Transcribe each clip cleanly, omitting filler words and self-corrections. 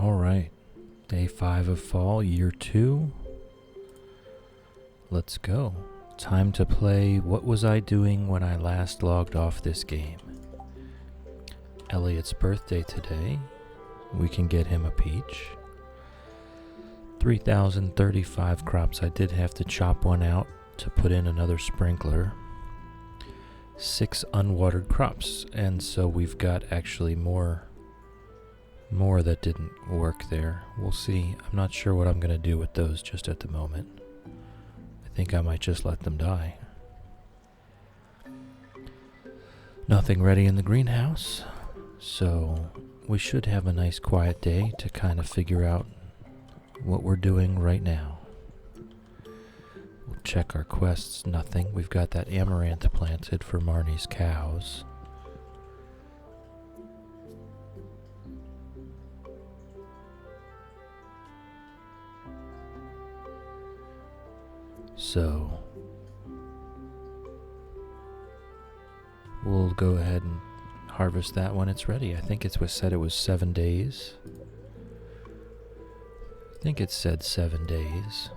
Alright, day 5 of fall, year 2. Let's go. Time to play What Was I Doing When I Last Logged Off This Game. Elliot's birthday today. We can get him a peach. 3,035 crops. I did have to chop one out to put in another sprinkler. 6 unwatered crops, and so we've got actually more that didn't work there. We'll see. I'm not sure what I'm going to do with those just at the moment. I think I might just let them die. Nothing ready in the greenhouse, so we should have a nice quiet day to kind of figure out what we're doing right now. We'll check our quests. Nothing. We've got that amaranth planted for Marnie's cows. So we'll go ahead and harvest that when it's ready. I think it was said it was 7 days. I think it said 7 days.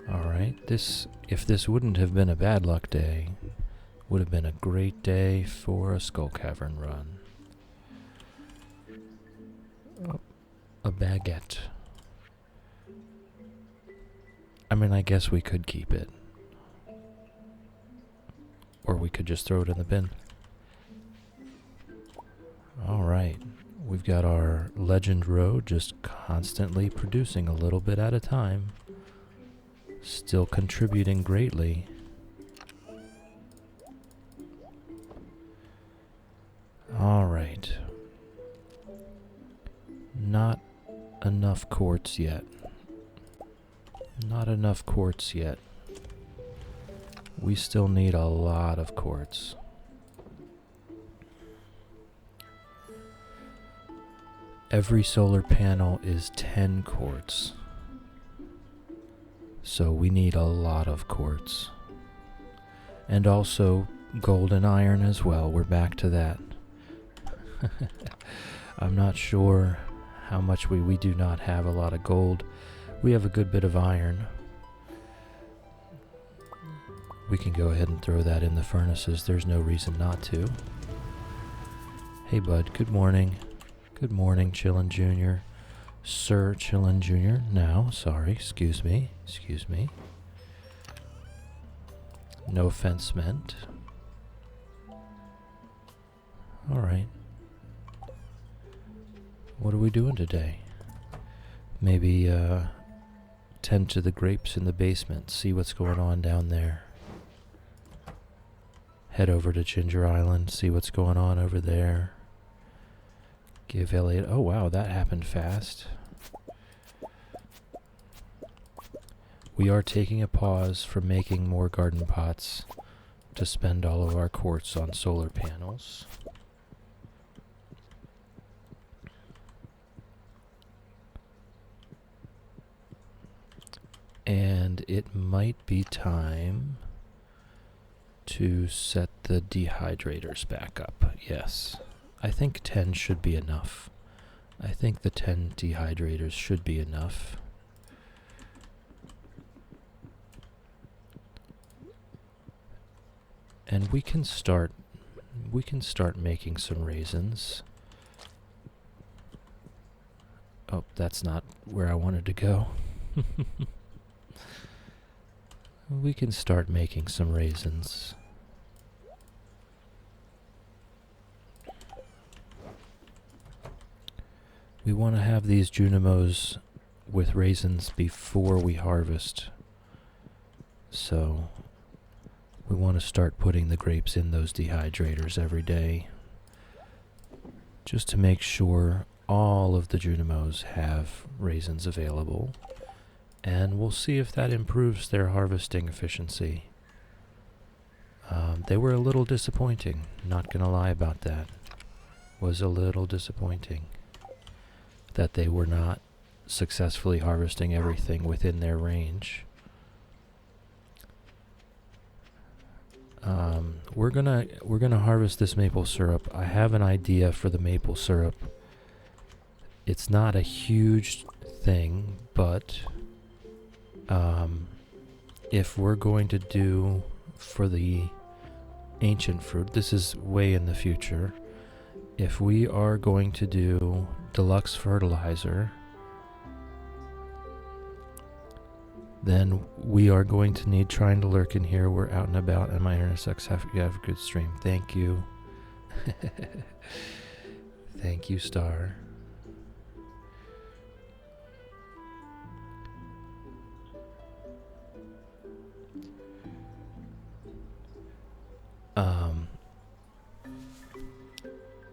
Alright, if this wouldn't have been a bad luck day, would have been a great day for a Skull Cavern run. Oh, a baguette. I mean, I guess we could keep it. Or we could just throw it in the bin. Alright, we've got our legend row just constantly producing a little bit at a time. Still contributing greatly. Alright. Not enough quartz yet. Not enough quartz yet. We still need a lot of quartz. Every solar panel is 10 quartz. So we need a lot of quartz. And also gold and iron as well. We're back to that. I'm not sure how much we do not have a lot of gold. We have a good bit of iron. We can go ahead and throw that in the furnaces. There's no reason not to. Hey bud, good morning. Good morning, Chillin' Jr. Sir Chillin' Jr. Now, sorry, excuse me. No offense meant. Alright. What are we doing today? Maybe, tend to the grapes in the basement, see what's going on down there. Head over to Ginger Island, see what's going on over there. Give Elliot... Oh wow, that happened fast. We are taking a pause from making more garden pots to spend all of our quartz on solar panels. And it might be time to set the dehydrators back up. Yes, I think 10 should be enough. I think the 10 dehydrators should be enough. And we can start making some raisins. Oh, that's not where I wanted to go. We can start making some raisins. We want to have these Junimos with raisins before we harvest. So we want to start putting the grapes in those dehydrators every day, just to make sure all of the Junimos have raisins available. And we'll see if that improves their harvesting efficiency. They were a little disappointing, not gonna lie about that. Was a little disappointing that they were not successfully harvesting everything within their range. We're gonna harvest this maple syrup. I have an idea for the maple syrup It's not a huge thing, but if we're going to do for the ancient fruit, this is way in the future, if we are going to do deluxe fertilizer, then we are going to need, trying to lurk in here, we're out and about, and my internet sucks. You have a good stream. Thank you. Thank you, Star.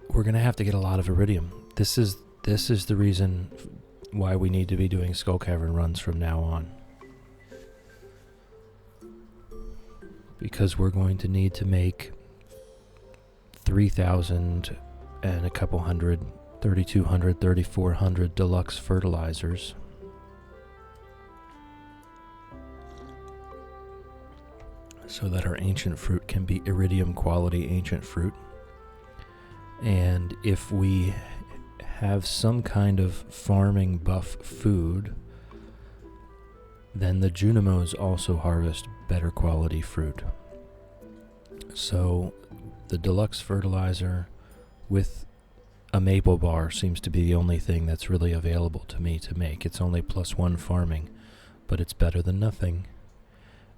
We're gonna have to get a lot of iridium. This is the reason why we need to be doing Skull Cavern runs from now on. Because we're going to need to make 3,000 and a couple hundred, 3,200, 3,400 deluxe fertilizers. So that our ancient fruit can be iridium quality ancient fruit. And if we have some kind of farming buff food, then the Junimos also harvest better quality fruit. So the deluxe fertilizer with a maple bar seems to be the only thing that's really available to me to make. It's only +1 farming, but it's better than nothing.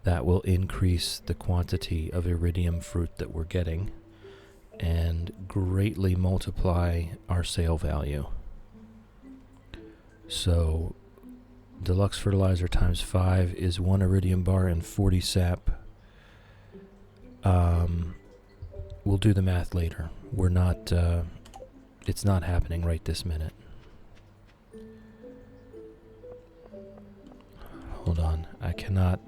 That will increase the quantity of iridium fruit that we're getting and greatly multiply our sale value. So deluxe fertilizer times 5 is 1 iridium bar and 40 sap. We'll do the math later. We're not, it's not happening right this minute. Hold on, I cannot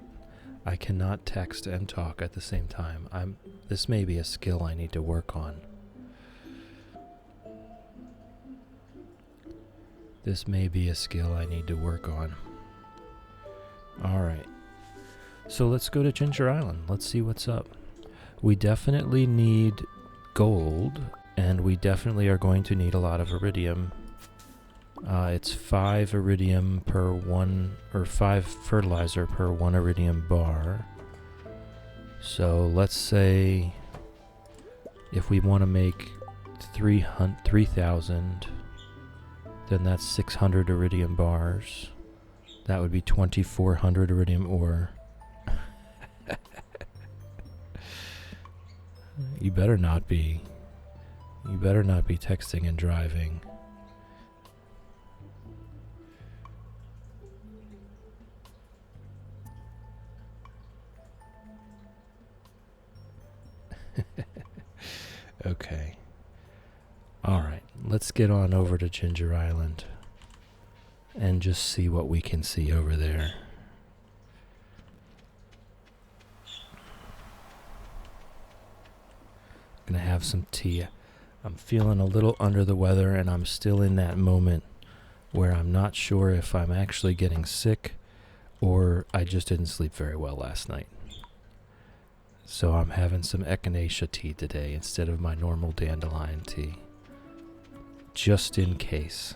text and talk at the same time. This may be a skill I need to work on. This may be a skill I need to work on. Alright. So let's go to Ginger Island. Let's see what's up. We definitely need gold, and we definitely are going to need a lot of iridium. It's 5 iridium per 1, or 5 fertilizer per 1 iridium bar. So let's say if we want to make 3,000, then that's 600 iridium bars. That would be 2,400 iridium ore. You better not be texting and driving. Okay. Alright, let's get on over to Ginger Island and just see what we can see over there. Gonna have some tea. I'm feeling a little under the weather, and I'm still in that moment where I'm not sure if I'm actually getting sick or I just didn't sleep very well last night. So I'm having some echinacea tea today instead of my normal dandelion tea, just in case.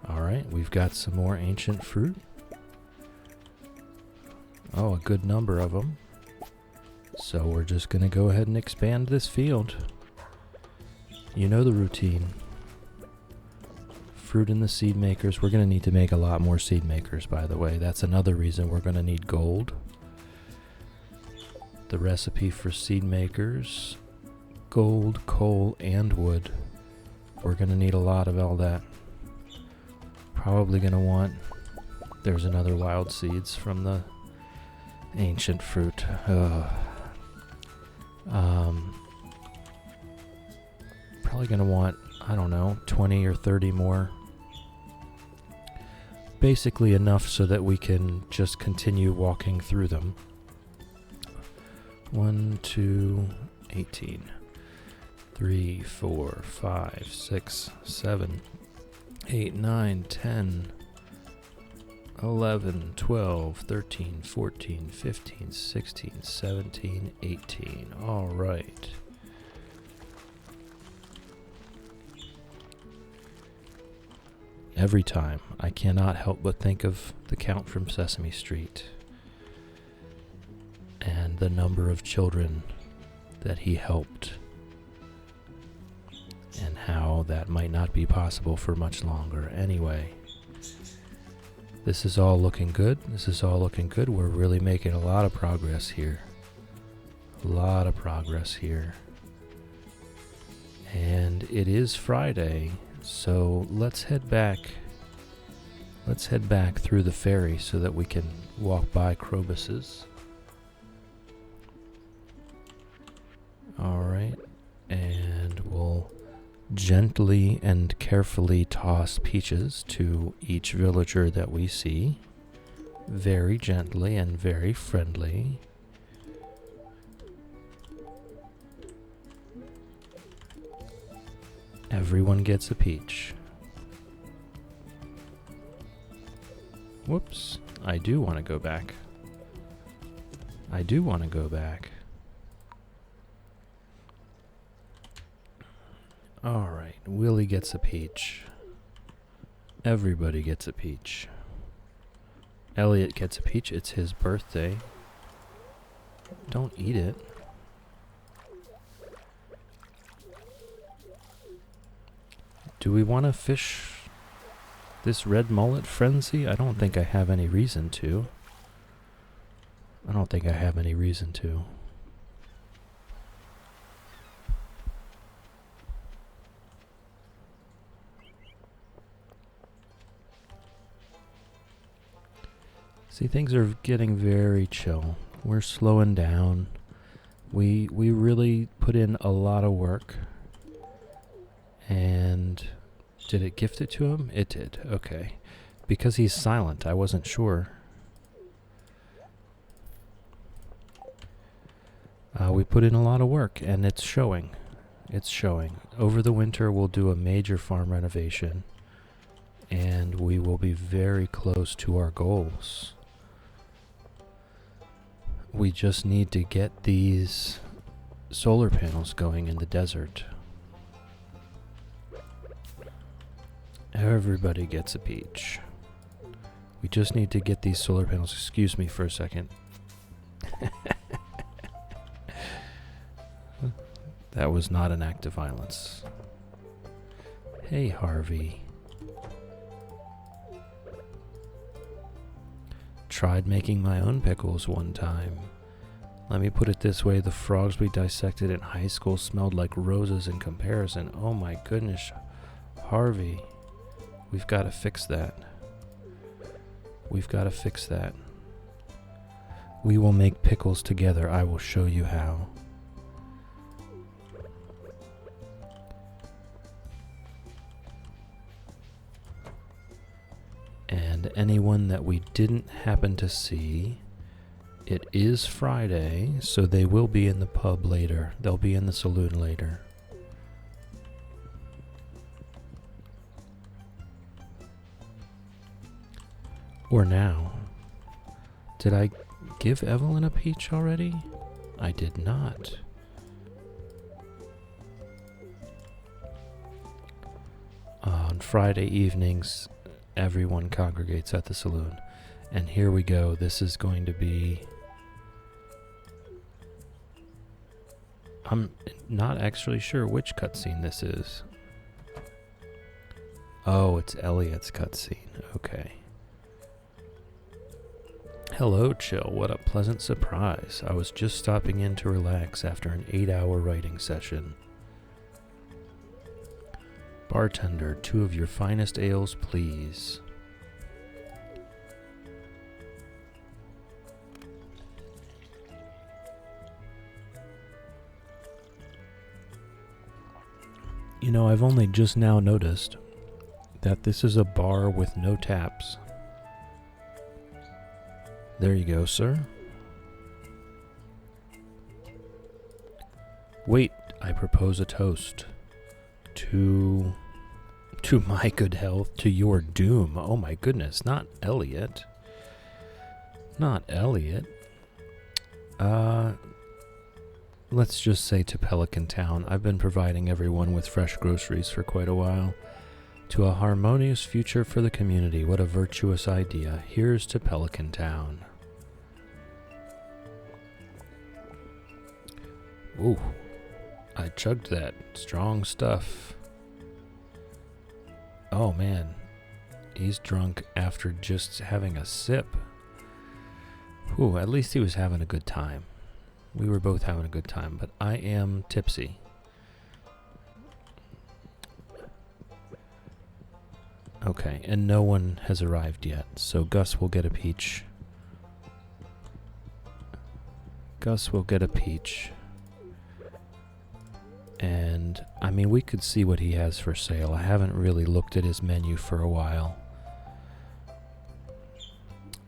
Alright, we've got some more ancient fruit. Oh, a good number of them. So we're just going to go ahead and expand this field. You know the routine. Fruit in the seed makers. We're going to need to make a lot more seed makers, by the way. That's another reason we're going to need gold. The recipe for seed makers: gold, coal, and wood. We're going to need a lot of all that. Probably going to want... There's another wild seeds from the ancient fruit. Probably going to want, I don't know, 20 or 30 more. Basically enough so that we can just continue walking through them. 1, 2, 18. 3, 4, 5, 6, 7, 8, 9, 10, 11, 12, 13, 14, 15, 16, 17, 18. All right. Every time. I cannot help but think of the Count from Sesame Street and the number of children that he helped, and how that might not be possible for much longer. Anyway, this is all looking good. This is all looking good. We're really making a lot of progress here. A lot of progress here. And it is Friday, so let's head back. Let's head back through the ferry so that we can walk by Krobus's. Alright, and we'll gently and carefully toss peaches to each villager that we see. Very gently and very friendly. Everyone gets a peach. Whoops, I do want to go back. I do want to go back. Alright, Willie gets a peach. Everybody gets a peach. Elliot gets a peach. It's his birthday. Don't eat it. Do we want to fish this red mullet frenzy? I don't think I have any reason to. I don't think I have any reason to. See, things are getting very chill. We're slowing down. We really put in a lot of work. And did it gift it to him? It did. Okay. Because he's silent, I wasn't sure. We put in a lot of work, and it's showing. It's showing. Over the winter, we'll do a major farm renovation, and we will be very close to our goals. We just need to get these solar panels going in the desert. Everybody gets a peach. We just need to get these solar panels. Excuse me for a second. That was not an act of violence. Hey, Harvey. Tried making my own pickles one time. Let me put it this way, the frogs we dissected in high school smelled like roses in comparison. Oh my goodness, Harvey. We've got to fix that. We've got to fix that. We will make pickles together. I will show you how. And anyone that we didn't happen to see, it is Friday, so they will be in the pub later. They'll be in the saloon later. Or now. Did I give Evelyn a peach already? I did not. On Friday evenings, everyone congregates at the saloon. And here we go. This is going to be... I'm not actually sure which cutscene this is. Oh, it's Elliot's cutscene. Okay. Hello, Chill. What a pleasant surprise. I was just stopping in to relax after an 8-hour writing session. Bartender, 2 of your finest ales, please. You know, I've only just now noticed that this is a bar with no taps. There you go, sir. Wait, I propose a toast. To my good health, to your doom. Oh my goodness, not Elliot. Not Elliot. Let's just say to Pelican Town. I've been providing everyone with fresh groceries for quite a while. To a harmonious future for the community. What a virtuous idea. Here's to Pelican Town. Ooh, I chugged that. Strong stuff. Oh man, he's drunk after just having a sip. Whew, at least he was having a good time. We were both having a good time, but I am tipsy. Okay, and no one has arrived yet, so Gus will get a peach. Gus will get a peach. And, I mean, we could see what he has for sale. I haven't really looked at his menu for a while.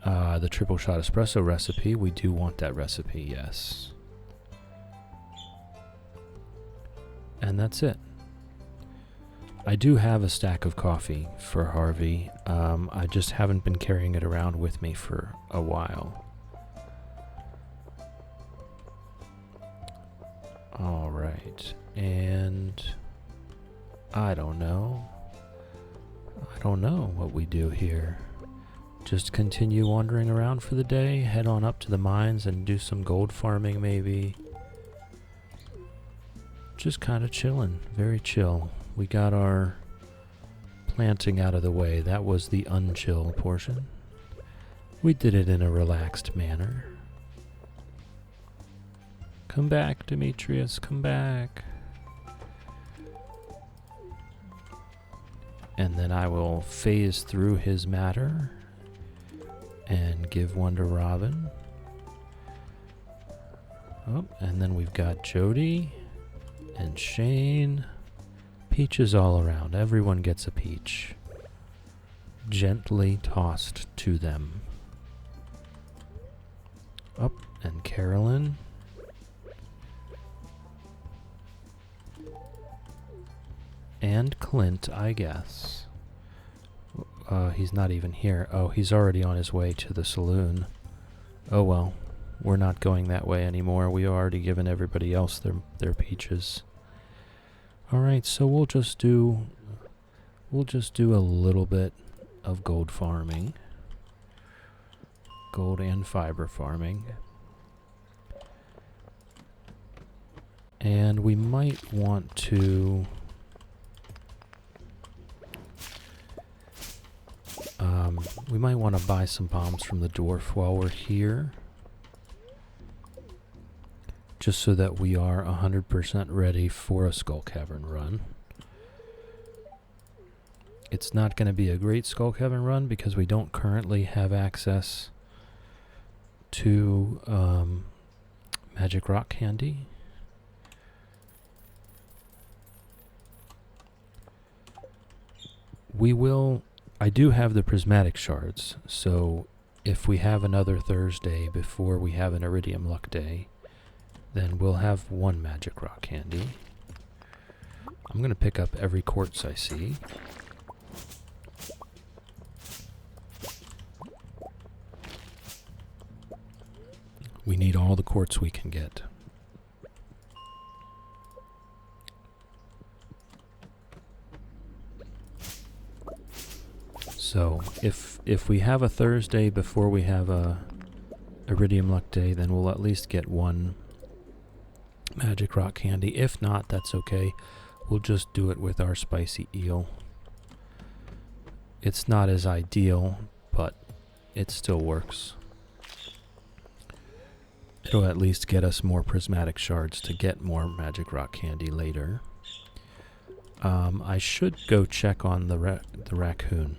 The triple shot espresso recipe, we do want that recipe, yes. And that's it. I do have a stack of coffee for Harvey. I just haven't been carrying it around with me for a while. Alright, and I don't know what we do here. Just continue wandering around for the day, head on up to the mines and do some gold farming maybe. Just kind of chilling, very chill. We got our planting out of the way. That was the unchill portion. We did it in a relaxed manner. Come back, Demetrius, come back. And then I will phase through his matter and give one to Robin. Oh, and then we've got Jody and Shane. Peaches all around. Everyone gets a peach. Gently tossed to them. Up, and Carolyn. And Clint, I guess. He's not even here. Oh, he's already on his way to the saloon. Oh well, we're not going that way anymore. We already given everybody else their peaches. Alright, so we'll just do a little bit of gold farming. Gold and fiber farming. And we might want to buy some bombs from the dwarf while we're here. Just so that we are 100% ready for a Skull Cavern run. It's not going to be a great Skull Cavern run because we don't currently have access to magic rock candy. I do have the prismatic shards, so if we have another Thursday before we have an Iridium Luck Day, then we'll have one magic rock candy. I'm going to pick up every quartz I see. We need all the quartz we can get. So, if we have a Thursday before we have a Iridium Luck Day, then we'll at least get one magic rock candy. If not, that's okay. We'll just do it with our spicy eel. It's not as ideal, but it still works. It'll at least get us more prismatic shards to get more magic rock candy later. I should go check on the raccoon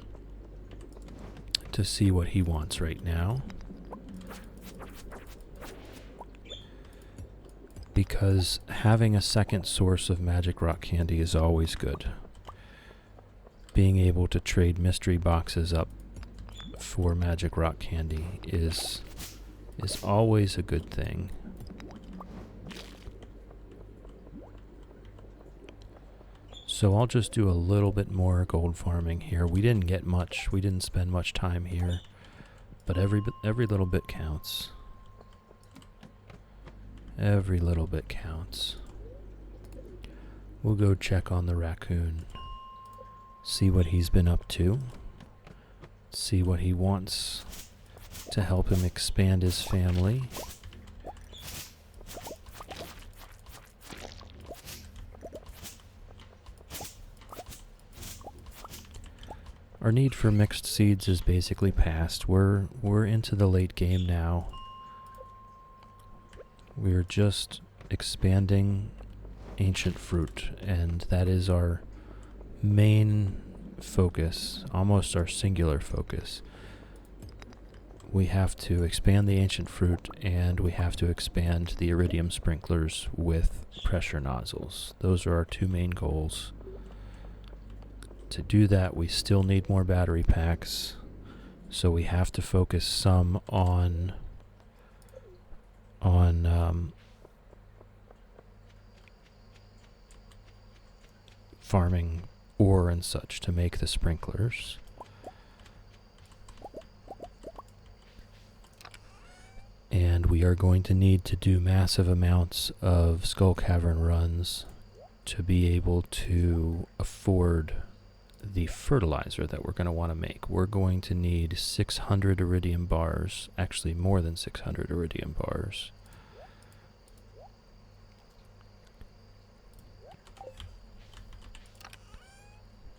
to see what he wants right now. Because having a second source of magic rock candy is always good. Being able to trade mystery boxes up for magic rock candy is always a good thing. So I'll just do a little bit more gold farming here. We didn't get much. We didn't spend much time here, but every little bit counts. Every little bit counts. We'll go check on the raccoon see what he's been up to, see what he wants to help him expand his family. Our need for mixed seeds is basically past. We're into the late game now. We're just expanding ancient fruit, and that is our main focus, almost our singular focus. We have to expand the ancient fruit, and we have to expand the iridium sprinklers with pressure nozzles. Those are our two main goals. To do that, we still need more battery packs, so we have to focus some on farming ore and such to make the sprinklers. And we are going to need to do massive amounts of Skull Cavern runs to be able to afford the fertilizer that we're going to want to make. We're going to need 600 iridium bars, actually more than 600 iridium bars.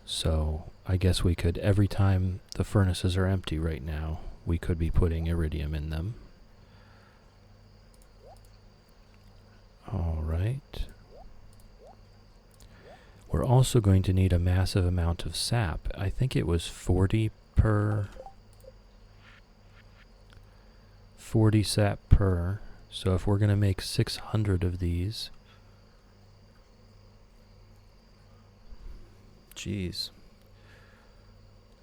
So I guess we could, every time the furnaces are empty right now, we could be putting iridium in them. All right. We're also going to need a massive amount of sap. I think it was 40 sap per. So if we're going to make 600 of these, geez,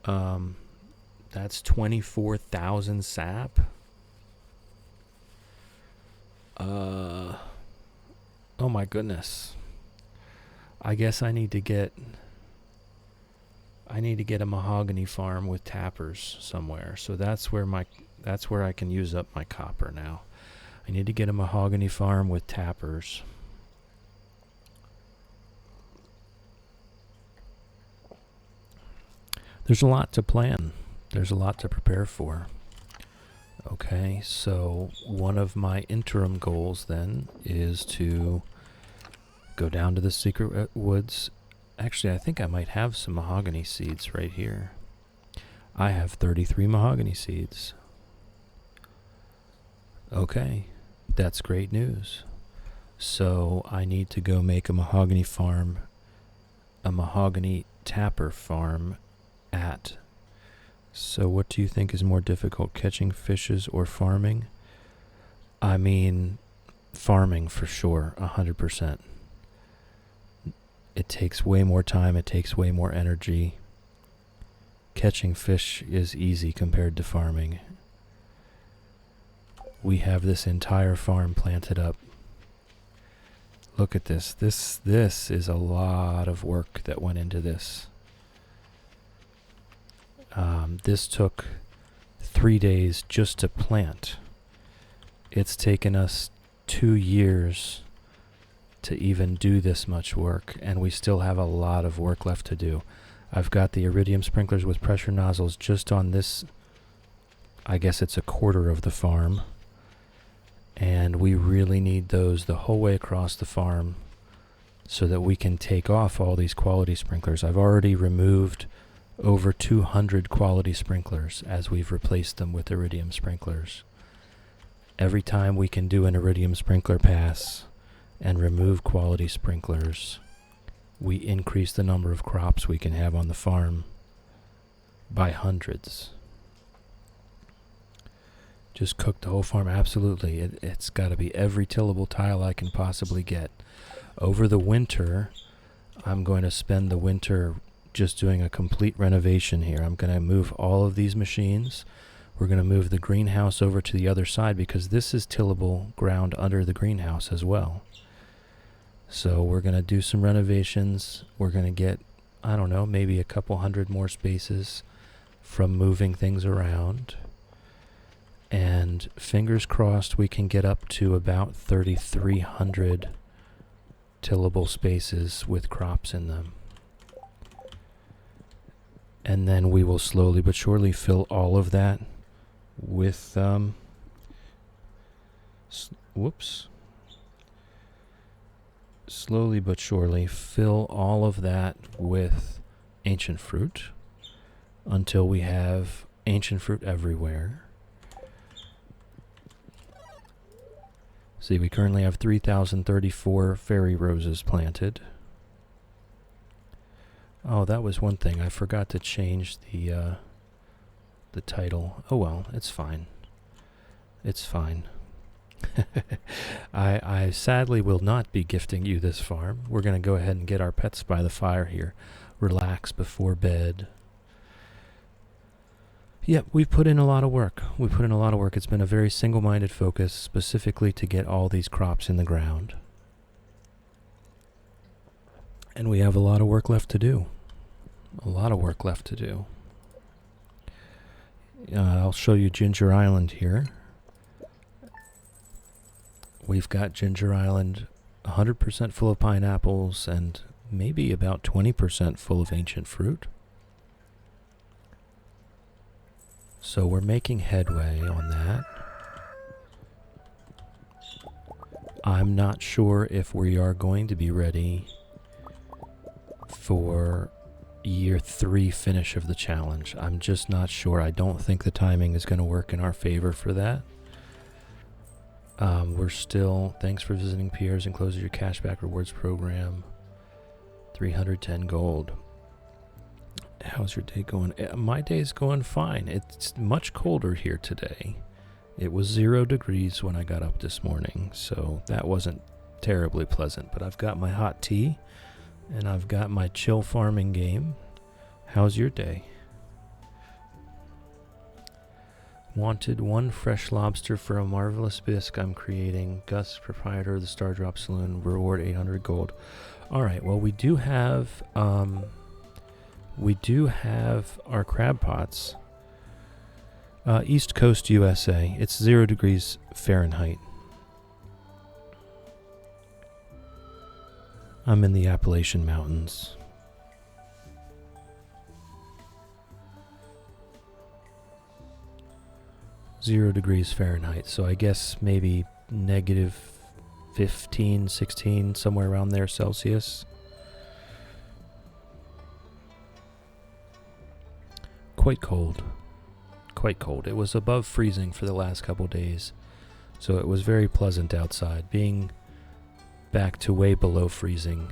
that's 24,000 sap. Oh my goodness. I guess I need to get a mahogany farm with tappers somewhere. So that's where I can use up my copper now. I need to get a mahogany farm with tappers. There's a lot to plan. There's a lot to prepare for. Okay, so one of my interim goals then is to go down to the secret woods. Actually, I think I might have some mahogany seeds right here. I have 33 mahogany seeds. Okay, that's great news. So I need to go make a mahogany farm, a mahogany tapper farm at. So what do you think is more difficult, catching fishes or farming? I mean, farming for sure, 100%. It takes way more time, it takes way more energy. Catching fish is easy compared to farming. We have this entire farm planted up. Look at this. This is a lot of work that went into this. This took 3 days just to plant. It's taken us 2 years to even do this much work, and we still have a lot of work left to do. I've got the iridium sprinklers with pressure nozzles just on this, I guess it's a quarter of the farm, and we really need those the whole way across the farm so that we can take off all these quality sprinklers. I've already removed over 200 quality sprinklers as we've replaced them with iridium sprinklers. Every time we can do an iridium sprinkler pass and remove quality sprinklers, we increase the number of crops we can have on the farm by hundreds. Just cook the whole farm, absolutely. It's got to be every tillable tile I can possibly get. Over the winter, I'm going to spend the winter just doing a complete renovation here. I'm going to move all of these machines. We're going to move the greenhouse over to the other side because this is tillable ground under the greenhouse as well. So we're going to do some renovations. We're going to get, I don't know, maybe a couple hundred more spaces from moving things around. And fingers crossed we can get up to about 3,300 tillable spaces with crops in them. And then we will slowly but surely fill all of that with, slowly but surely fill all of that with ancient fruit until we have ancient fruit everywhere. See, we currently have 3,034 fairy roses planted. Oh, that was one thing. I forgot to change the title. Oh well, it's fine. It's fine. I sadly will not be gifting you this farm. We're going to go ahead and get our pets by the fire here. Relax before bed. Yep, we've put in a lot of work. It's been a very single-minded focus specifically to get all these crops in the ground. And we have a lot of work left to do. I'll show you Ginger Island here. We've got Ginger Island 100% full of pineapples and maybe about 20% full of ancient fruit. So we're making headway on that. I'm not sure if we are going to be ready for year 3 finish of the challenge. I'm just not sure. I don't think the timing is going to work in our favor for that. We're still, thanks for visiting Pierre's Enclosure Your Cashback Rewards Program. 310 gold. How's your day going? My day's going fine. It's much colder here today. It was 0 degrees when I got up this morning, so that wasn't terribly pleasant. But I've got my hot tea, and I've got my chill farming game. How's your day? Wanted 1 fresh lobster for a marvelous bisque I'm creating. Gus, proprietor of the Star Drop Saloon, reward 800 gold. All right, well, we do have our crab pots. East Coast USA. It's 0 degrees Fahrenheit. I'm in the Appalachian Mountains. -0 Fahrenheit. So I guess maybe -15, 16, somewhere around there Celsius. Quite cold. It was above freezing for the last couple days, so it was very pleasant outside. Being back to way below freezing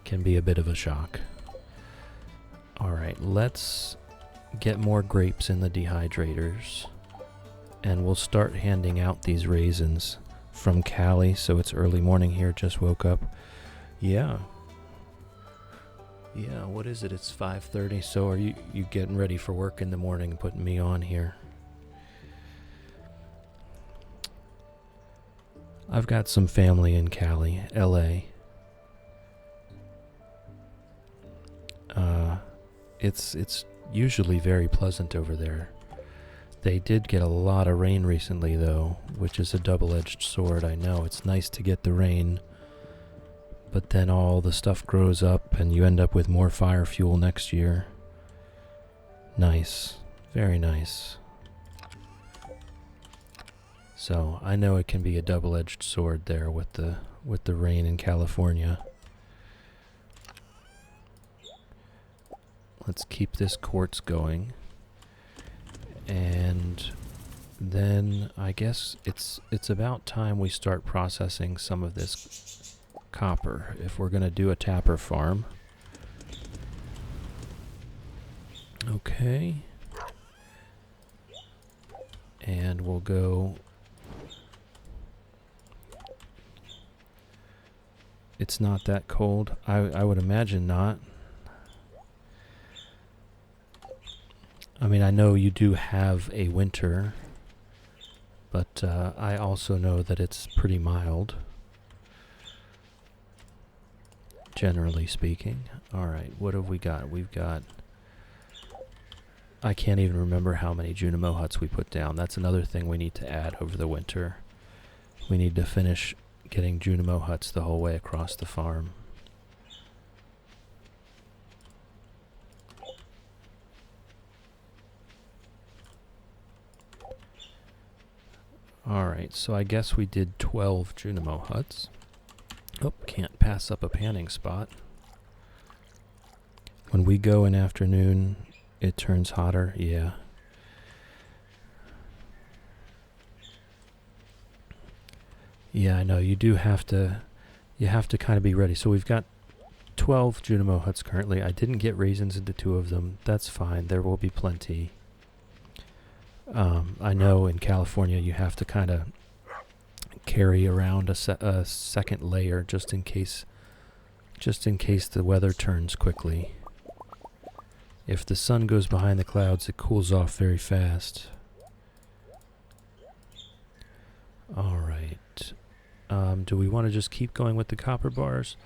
can be a bit of a shock. Alright, let's get more grapes in the dehydrators, and we'll start handing out these raisins from Cali. So it's early morning here, just woke up. Yeah, what is it? It's 5:30. So are you getting ready for work in the morning, putting me on here? I've got some family in Cali, LA. It's usually very pleasant over there. They did get a lot of rain recently, though, which is a double-edged sword. I know it's nice to get the rain, but then all the stuff grows up and you end up with more fire fuel next year. Nice. Very nice. So I know it can be a double-edged sword there with the rain in California. Let's keep this quartz going. And then I guess it's about time we start processing some of this copper if we're going to do a tapper farm. Okay. And we'll go... It's not that cold. I would imagine not. I mean, I know you do have a winter, but I also know that it's pretty mild, generally speaking. Alright, what have we got? We've got... I can't even remember how many Junimo huts we put down. That's another thing we need to add over the winter. We need to finish getting Junimo huts the whole way across the farm. Alright, so I guess we did 12 Junimo huts. Oh, can't pass up a panning spot. When we go in afternoon, it turns hotter, yeah. Yeah, I know, you have to kind of be ready. So we've got 12 Junimo huts currently. I didn't get raisins into 2 of them. That's fine, there will be plenty. I know in California you have to kind of carry around a second layer just in case the weather turns quickly. If the sun goes behind the clouds, it cools off very fast. All right. Do we want to just keep going with the copper bars?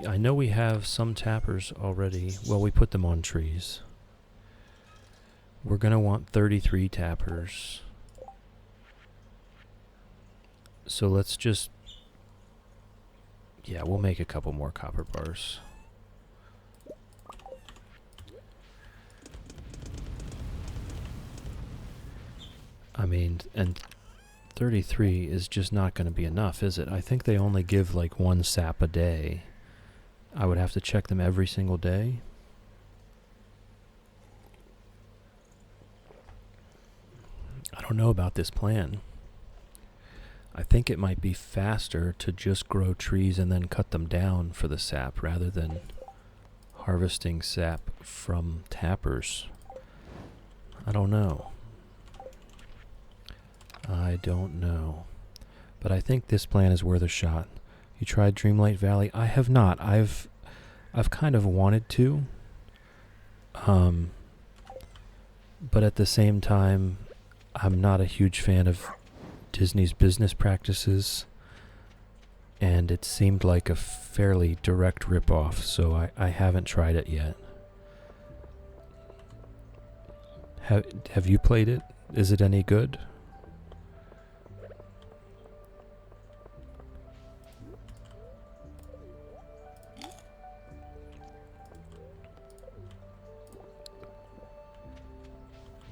I know we have some tappers already. Well, we put them on trees. We're going to want 33 tappers. So let's just... yeah, we'll make a couple more copper bars. I mean, and 33 is just not going to be enough, is it? I think they only give like 1 sap a day. I would have to check them every single day. I don't know about this plan. I think it might be faster to just grow trees and then cut them down for the sap rather than harvesting sap from tappers. I don't know. But I think this plan is worth a shot. You tried Dreamlight Valley? I have not. I've kind of wanted to. But at the same time, I'm not a huge fan of Disney's business practices, and it seemed like a fairly direct ripoff, so I haven't tried it yet. Have you played it? Is it any good?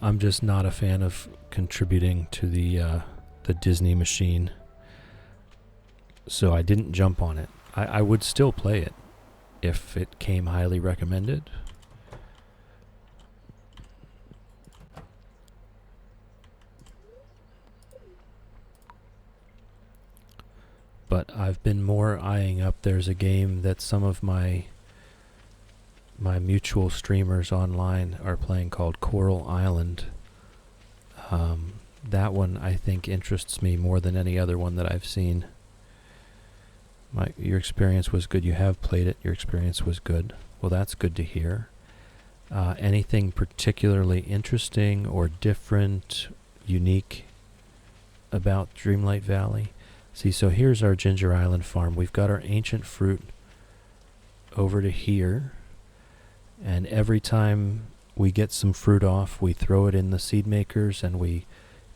I'm just not a fan of contributing to the Disney machine, so I didn't jump on it. I would still play it if it came highly recommended. But I've been more eyeing up. There's a game that some of my mutual streamers online are playing called Coral Island. That one I think interests me more than any other one that I've seen. Your experience was good. You have played it. Your experience was good. Well, that's good to hear. Anything particularly interesting or different, unique about Dreamlight Valley? See, so here's our Ginger Island farm. We've got our ancient fruit over to here. And every time we get some fruit off, we throw it in the seed makers and we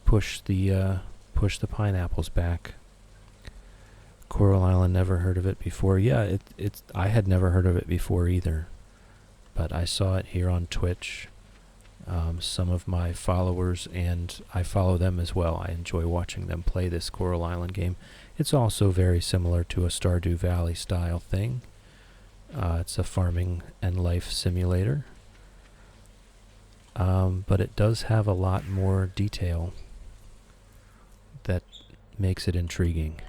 push the pineapples back. Coral Island, never heard of it before. Yeah, I had never heard of it before either, but I saw it here on Twitch. Some of my followers, and I follow them as well. I enjoy watching them play this Coral Island game. It's also very similar to a Stardew Valley style thing. It's a farming and life simulator. But it does have a lot more detail that makes it intriguing.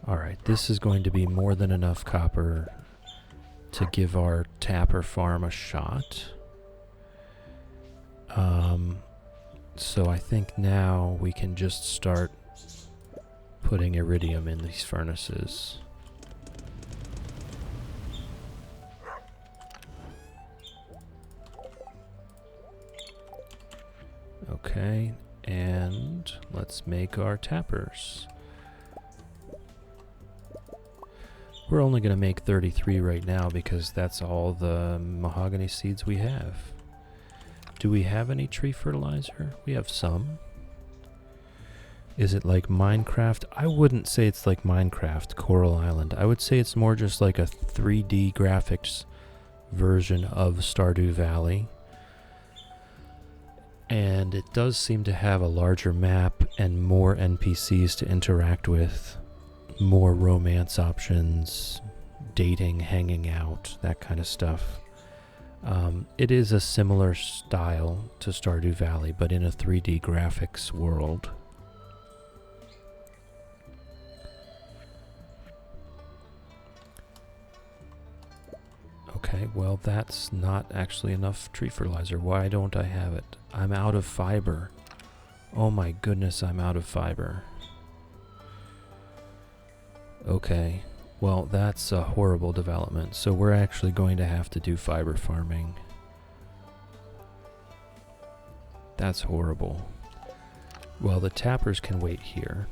Alright, this is going to be more than enough copper to give our tapper farm a shot. So I think now we can just start putting iridium in these furnaces. Okay, and let's make our tappers. We're only going to make 33 right now because that's all the mahogany seeds we have. Do we have any tree fertilizer? We have some. Is it like Minecraft? I wouldn't say it's like Minecraft, Coral Island. I would say it's more just like a 3D graphics version of Stardew Valley. And it does seem to have a larger map and more NPCs to interact with, more romance options, dating, hanging out, that kind of stuff. It is a similar style to Stardew Valley, but in a 3D graphics world. Okay, well that's not actually enough tree fertilizer. Why don't I have it? I'm out of fiber. Oh my goodness, I'm out of fiber. Okay, well that's a horrible development. So we're actually going to have to do fiber farming. That's horrible. Well, the tappers can wait here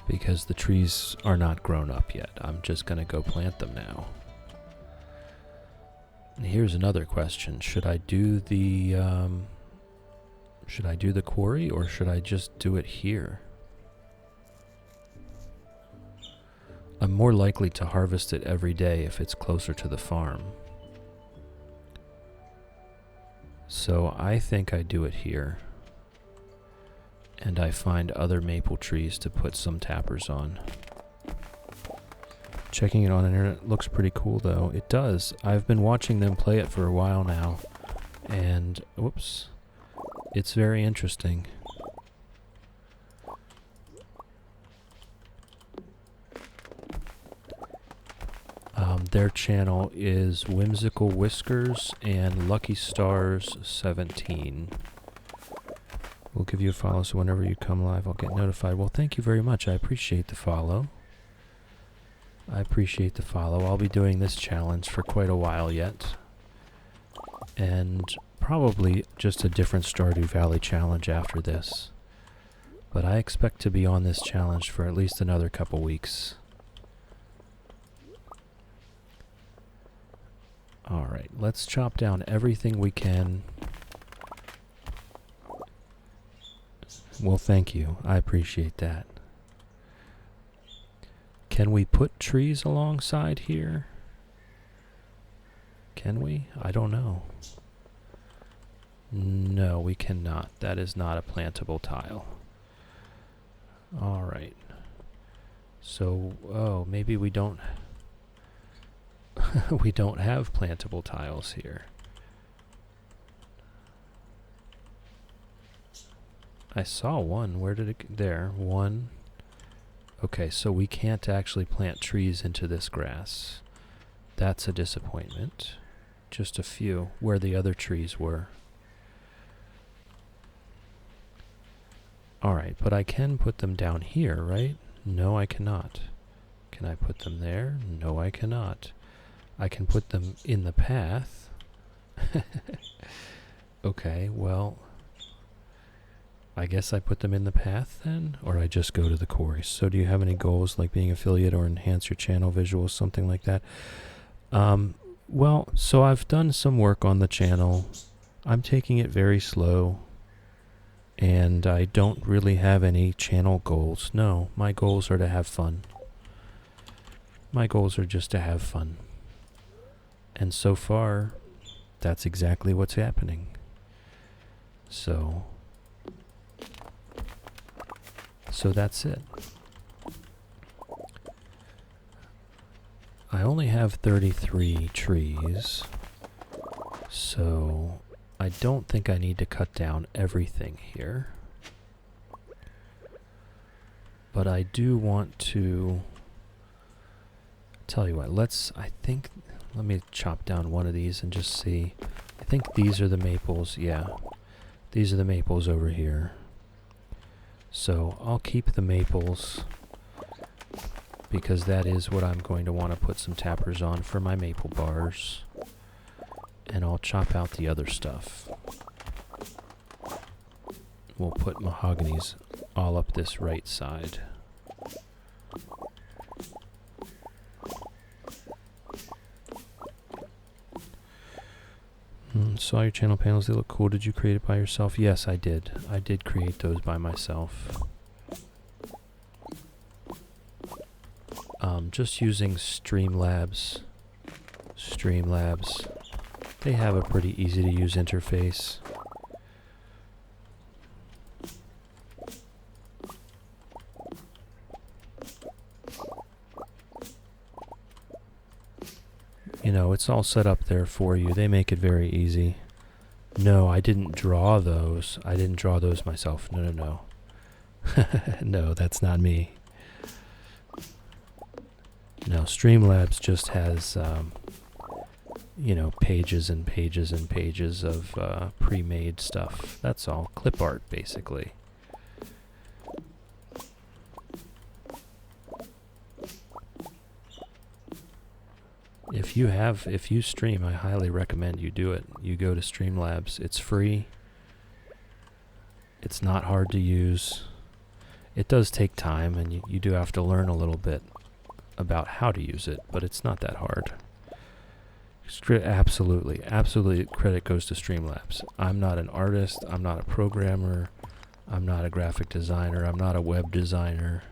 because the trees are not grown up yet. I'm just going to go plant them now. And here's another question. Should I do the quarry, or should I just do it here? I'm more likely to harvest it every day if it's closer to the farm. So I think I do it here. And I find other maple trees to put some tappers on. Checking it on the internet, looks pretty cool though. It does. I've been watching them play it for a while now. And, whoops, it's very interesting. Their channel is Whimsical Whiskers and Lucky Stars 17. We'll give you a follow so whenever you come live I'll get notified. Well, thank you very much. I appreciate the follow. I'll be doing this challenge for quite a while yet. And probably just a different Stardew Valley challenge after this. But I expect to be on this challenge for at least another couple weeks. Alright, let's chop down everything we can. Well, thank you. I appreciate that. Can we put trees alongside here? Can we? I don't know. No, we cannot. That is not a plantable tile. Alright. So, oh, maybe we don't... we don't have plantable tiles here. I saw one. Where did it... There. One. Okay, so we can't actually plant trees into this grass. That's a disappointment. Just a few, where the other trees were. Alright, but I can put them down here, right? No, I cannot. Can I put them there? No, I cannot. I can put them in the path. Okay, well... I guess I put them in the path then, or I just go to the quarry. So do you have any goals like being affiliate or enhance your channel visuals, something like that? Well, so I've done some work on the channel. I'm taking it very slow, and I don't really have any channel goals. No, my goals are to have fun. My goals are just to have fun. And so far, that's exactly what's happening. So that's it. I only have 33 trees, so I don't think I need to cut down everything here. But I do want to... Tell you what, let me chop down one of these and just see. I think these are the maples, yeah. These are the maples over here. So I'll keep the maples because that is what I'm going to want to put some tappers on for my maple bars. And I'll chop out the other stuff. We'll put mahoganies all up this right side. Saw your channel panels, they look cool. Did you create it by yourself? Yes, I did. I did create those by myself. Just using Streamlabs. They have a pretty easy to use interface. know, it's all set up there for you. They make it very easy. No, I didn't draw those. I didn't draw those myself. No, no, no. No, that's not me. No, Streamlabs just has, you know, pages and pages and pages of pre-made stuff. That's all. Clip art, basically. If you stream, I highly recommend you do it. You go to Streamlabs. It's free. It's not hard to use. It does take time, and you do have to learn a little bit about how to use it, but it's not that hard. Absolutely credit goes to Streamlabs. I'm not an artist. I'm not a programmer. I'm not a graphic designer. I'm not a web designer.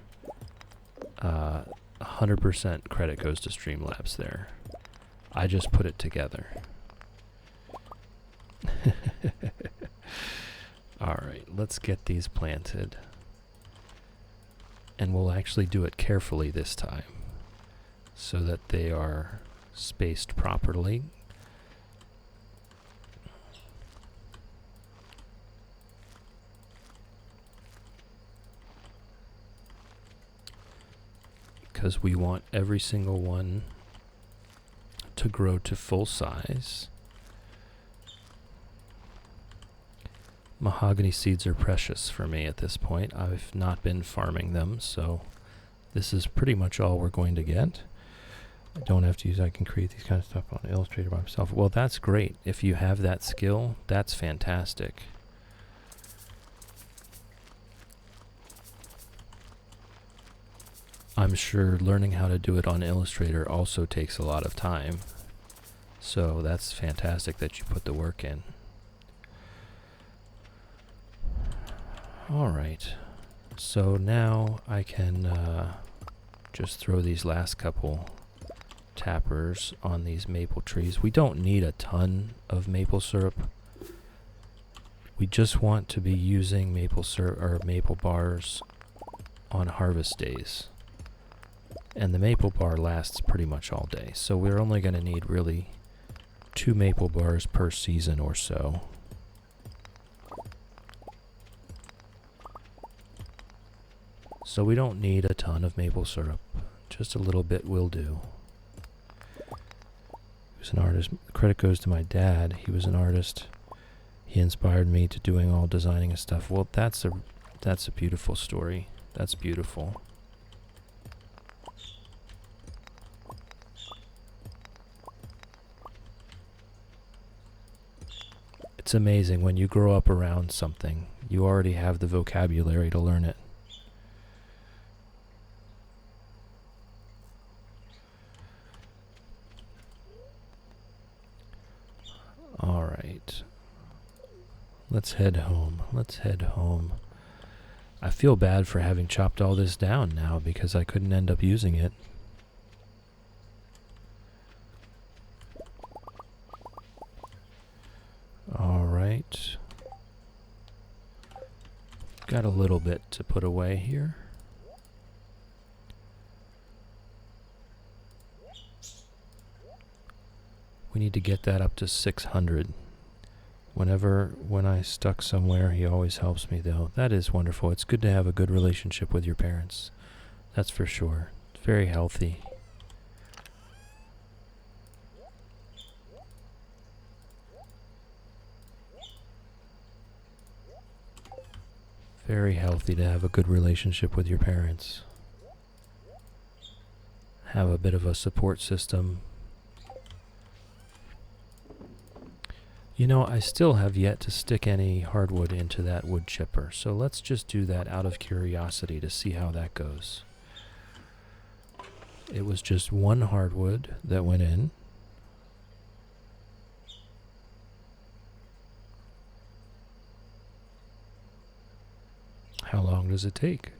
100% credit goes to Streamlabs there. I just put it together. Alright, let's get these planted. And we'll actually do it carefully this time, so that they are spaced properly. Because we want every single one to grow to full size. Mahogany seeds are precious for me at this point. I've not been farming them, so this is pretty much all we're going to get. I don't have to use, I can create these kind of stuff on Illustrator by myself. Well, that's great. If you have that skill, that's fantastic. I'm sure learning how to do it on Illustrator also takes a lot of time. So that's fantastic that you put the work in. Alright. So now I can just throw these last couple tappers on these maple trees. We don't need a ton of maple syrup. We just want to be using maple syrup or maple bars on harvest days. And the maple bar lasts pretty much all day. So we're only going to need really 2 maple bars per season or so. So we don't need a ton of maple syrup. Just a little bit will do. He was an artist. Credit goes to my dad. He was an artist. He inspired me to doing all designing and stuff. Well, that's a beautiful story. That's beautiful. It's amazing when you grow up around something, you already have the vocabulary to learn it. All right. Let's head home. Let's head home. I feel bad for having chopped all this down now because I couldn't end up using it. All right. Got a little bit to put away here. We need to get that up to 600. When I stuck somewhere, he always helps me though. That is wonderful. It's good to have a good relationship with your parents. That's for sure. It's very healthy. Very healthy to have a good relationship with your parents. Have a bit of a support system. You know, I still have yet to stick any hardwood into that wood chipper, so let's just do that out of curiosity to see how that goes. It was just one hardwood that went in. How long does it take?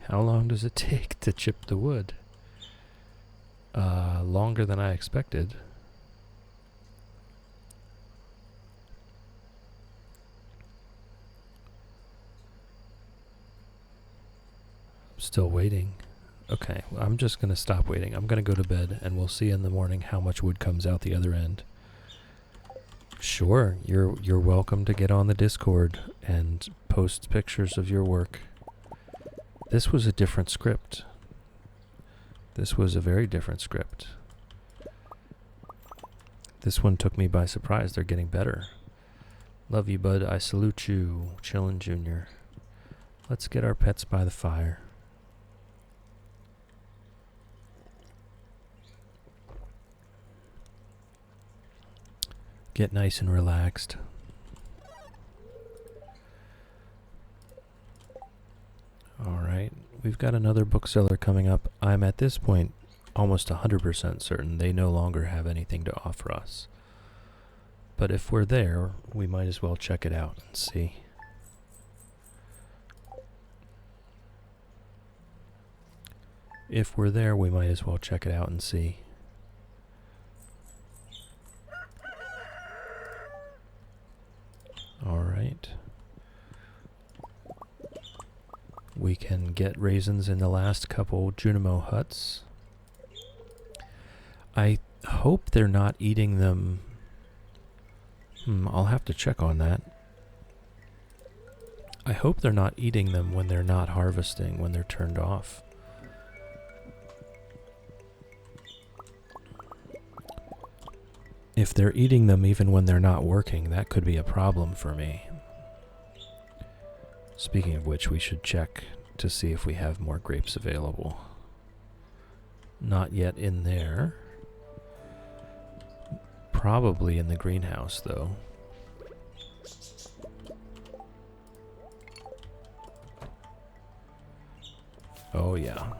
How long does it take to chip the wood? Longer than I expected. Still waiting. Okay, well, I'm just going to stop waiting. I'm going to go to bed, and we'll see in the morning how much wood comes out the other end. Sure, you're welcome to get on the Discord and post pictures of your work. This was a different script. This was a very different script. This one took me by surprise. They're getting better. Love you, bud. I salute you, Chillin' Jr. Let's get our pets by the fire. Get nice and relaxed. Alright, we've got another bookseller coming up. I'm at this point almost 100% certain they no longer have anything to offer us. But if we're there, we might as well check it out and see. If we're there, we might as well check it out and see. Alright. We can get raisins in the last couple Junimo huts. I hope they're not eating them. I'll have to check on that. I hope they're not eating them when they're not harvesting, when they're turned off. If they're eating them even when they're not working, that could be a problem for me. Speaking of which, we should check to see if we have more grapes available. Not yet in there. Probably in the greenhouse, though. Oh, yeah.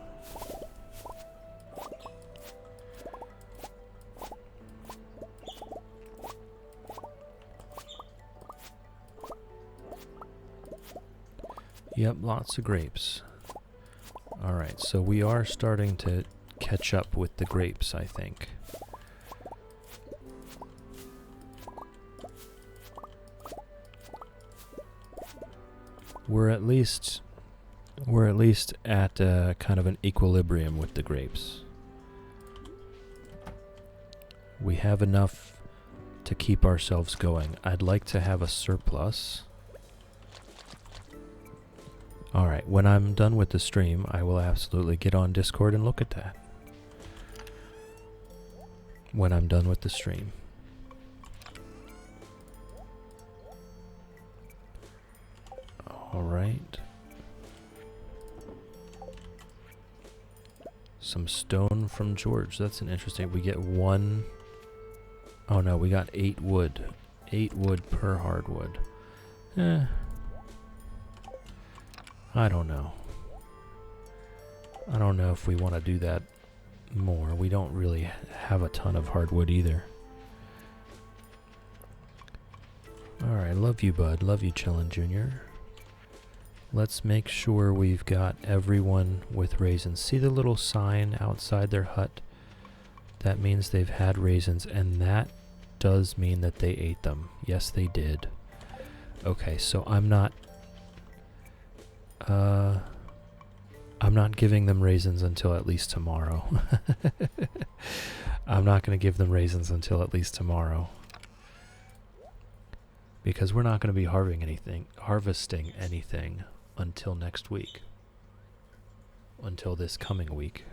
Yep, lots of grapes. Alright, so we are starting to catch up with the grapes, I think. We're at least at kind of an equilibrium with the grapes. We have enough to keep ourselves going. I'd like to have a surplus. Alright, when I'm done with the stream, I will absolutely get on Discord and look at that. When I'm done with the stream. Alright. Some stone from George. That's an interesting. We get one. Oh no, we got 8 wood. 8 wood per hardwood. I don't know. I don't know if we want to do that more. We don't really have a ton of hardwood either. Alright, love you, bud. Love you, Chillin' Jr. Let's make sure we've got everyone with raisins. See the little sign outside their hut? That means they've had raisins, and that does mean that they ate them. Yes, they did. Okay, so I'm not giving them raisins until at least tomorrow. I'm not going to give them raisins until at least tomorrow. Because we're not going to be harvesting anything until next week. Until this coming week.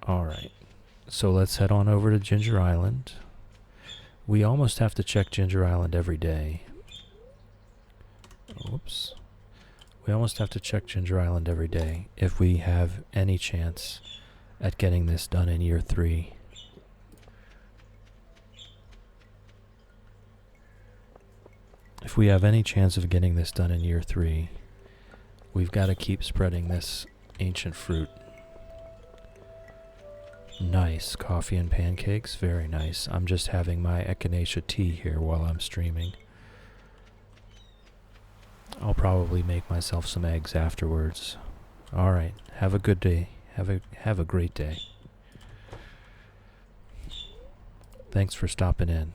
Alright. So let's head on over to Ginger Island. We almost have to check Ginger Island every day. Oops. We almost have to check Ginger Island every day if we have any chance at getting this done in year 3. If we have any chance of getting this done in year 3, we've got to keep spreading this ancient fruit. Nice. Coffee and pancakes. Very nice. I'm just having my echinacea tea here while I'm streaming. I'll probably make myself some eggs afterwards. Alright. Have a good day. Have a great day. Thanks for stopping in.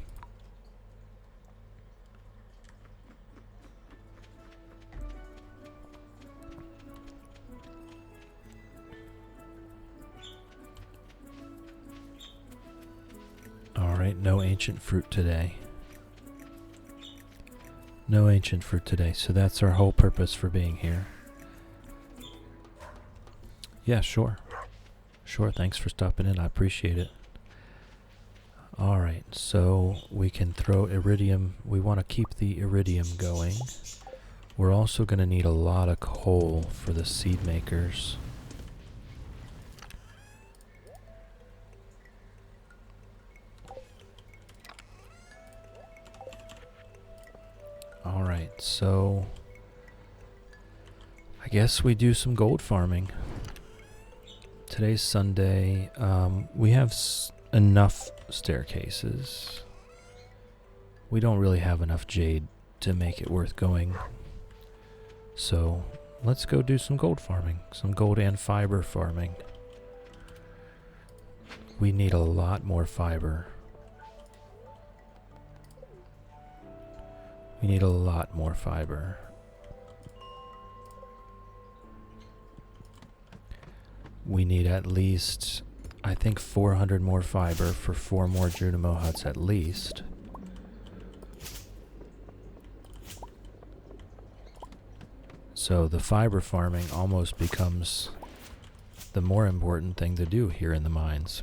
Alright, no ancient fruit today. No ancient fruit today, so that's our whole purpose for being here. Yeah, sure. Sure, thanks for stopping in. I appreciate it. Alright, so we can throw iridium. We want to keep the iridium going. We're also going to need a lot of coal for the seed makers. Alright, so I guess we do some gold farming. Today's Sunday. We have enough staircases. We don't really have enough jade to make it worth going. So let's go do some gold farming. Some gold and fiber farming. We need a lot more fiber. We need a lot more fiber. We need at least, I think, 400 more fiber for 4 more Junimo huts at least. So the fiber farming almost becomes the more important thing to do here in the mines.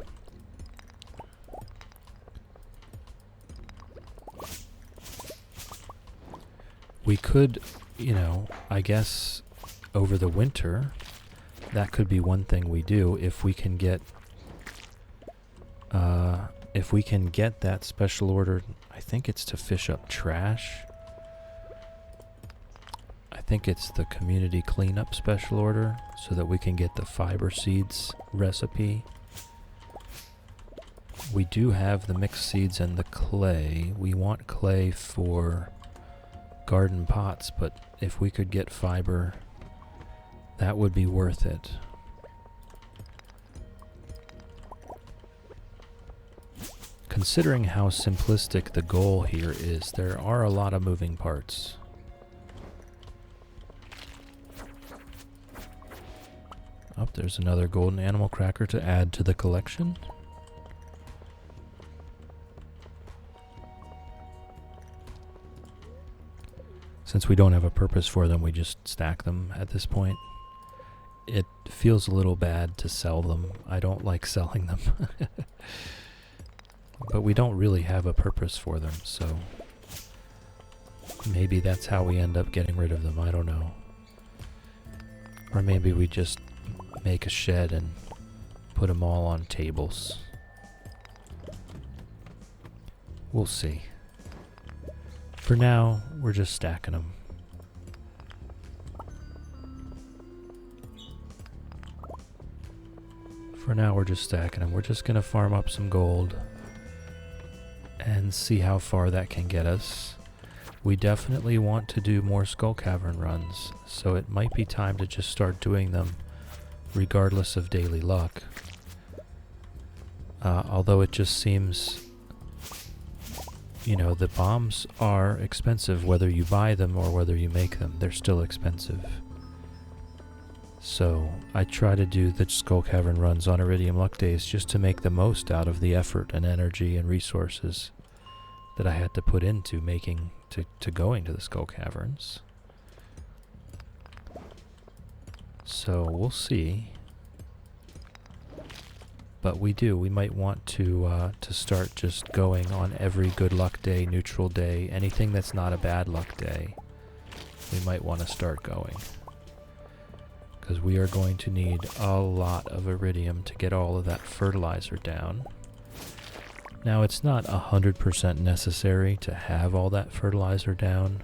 We could, I guess over the winter, that could be one thing we do if we can get that special order. I think it's to fish up trash. I think it's the community cleanup special order so that we can get the fiber seeds recipe. We do have the mixed seeds and the clay. We want clay for garden pots, but if we could get fiber, that would be worth it. Considering how simplistic the goal here is, there are a lot of moving parts. Oh, there's another golden animal cracker to add to the collection. Since we don't have a purpose for them, we just stack them at this point. It feels a little bad to sell them. I don't like selling them. But we don't really have a purpose for them, so maybe that's how we end up getting rid of them. I don't know. Or maybe we just make a shed and put them all on tables. We'll see. For now, we're just stacking them. For now, we're just stacking them. We're just going to farm up some gold and see how far that can get us. We definitely want to do more Skull Cavern runs, so it might be time to just start doing them regardless of daily luck. Although it just seems, the bombs are expensive whether you buy them or whether you make them. They're still expensive. So I try to do the Skull Cavern runs on Iridium Luck days just to make the most out of the effort and energy and resources that I had to put into making to going to the Skull Caverns. So we'll see. But we might want to start just going on every good luck day, neutral day, anything that's not a bad luck day. We might want to start going. Because we are going to need a lot of iridium to get all of that fertilizer down. Now, it's not 100% necessary to have all that fertilizer down,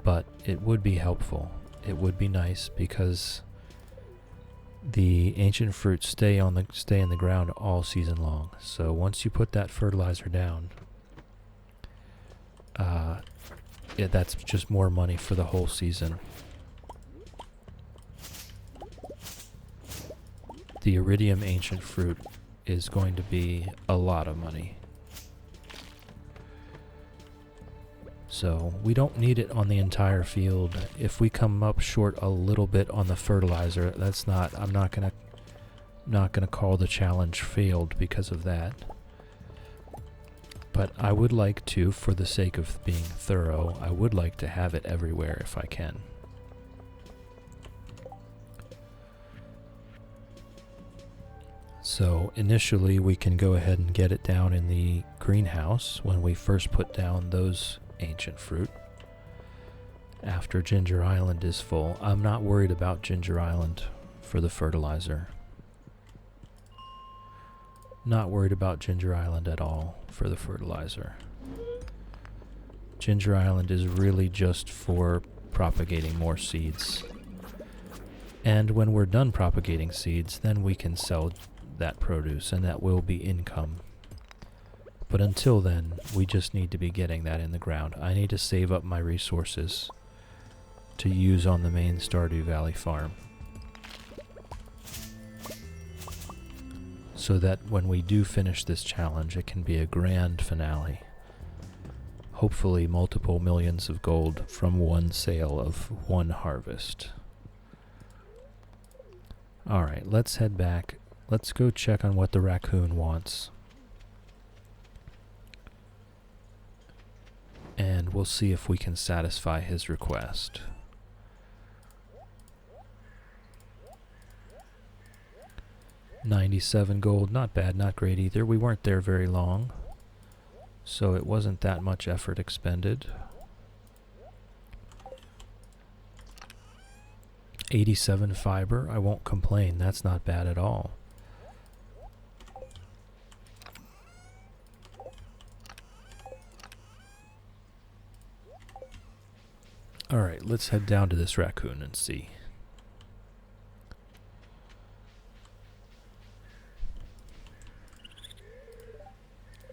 but it would be helpful. It would be nice because the ancient fruits stay in the ground all season long. So once you put that fertilizer down, that's just more money for the whole season. The iridium ancient fruit is going to be a lot of money. So we don't need it on the entire field. If we come up short a little bit on the fertilizer, I'm not gonna call the challenge failed because of that. But I would like to, for the sake of being thorough, I would like to have it everywhere if I can. So initially we can go ahead and get it down in the greenhouse when we first put down those ancient fruit. After Ginger Island is full, I'm not worried about Ginger Island for the fertilizer. Not worried about Ginger Island at all for the fertilizer. Ginger Island is really just for propagating more seeds. And when we're done propagating seeds, then we can sell that produce, and that will be income. But until then, we just need to be getting that in the ground. I need to save up my resources to use on the main Stardew Valley farm, so that when we do finish this challenge, it can be a grand finale. Hopefully multiple millions of gold from one sale of one harvest. Alright, let's head back. Let's go check on what the raccoon wants. And we'll see if we can satisfy his request. $97 gold, not bad, not great either. We weren't there very long, so it wasn't that much effort expended. 87 fiber, I won't complain, that's not bad at all. Alright, let's head down to this raccoon and see.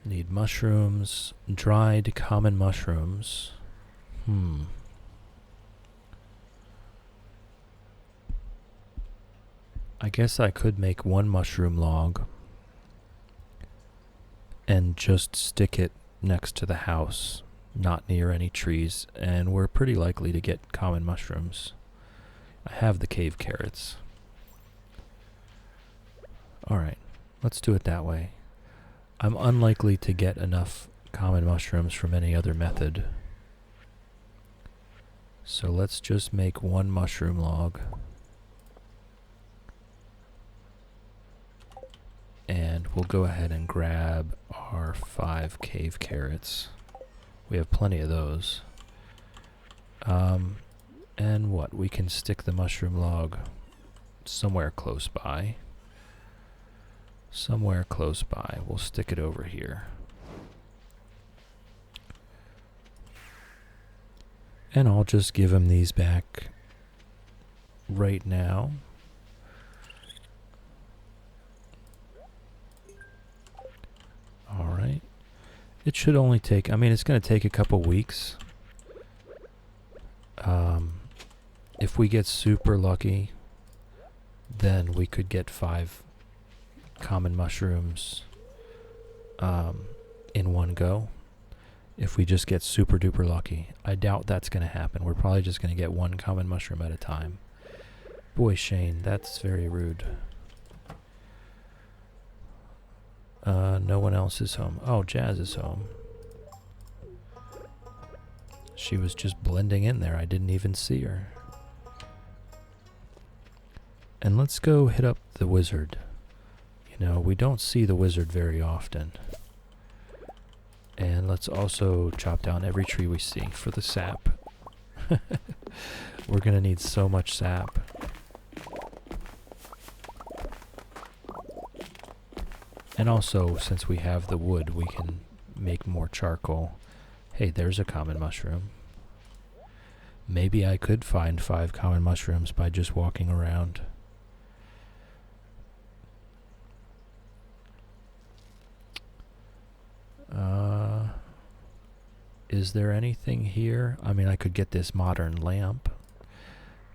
Need mushrooms, dried common mushrooms. I guess I could make one mushroom log and just stick it next to the house, not near any trees, and we're pretty likely to get common mushrooms. I have the cave carrots. Alright, let's do it that way. I'm unlikely to get enough common mushrooms from any other method. So let's just make one mushroom log. And we'll go ahead and grab our 5 cave carrots. We have plenty of those. And what? We can stick the mushroom log somewhere close by. Somewhere close by. We'll stick it over here. And I'll just give him these back right now. Alright. It should only take, I mean, it's going to take a couple weeks. If we get super lucky, then we could get 5 common mushrooms in one go. If we just get super duper lucky. I doubt that's going to happen. We're probably just going to get 1 common mushroom at a time. Boy, Shane, that's very rude. No one else is home. Oh, Jazz is home. She was just blending in there. I didn't even see her. And let's go hit up the wizard. You know, we don't see the wizard very often. And let's also chop down every tree we see for the sap. We're gonna need so much sap. And also, since we have the wood, we can make more charcoal. Hey, there's a common mushroom. Maybe I could find 5 common mushrooms by just walking around. Is there anything here? I mean, I could get this modern lamp.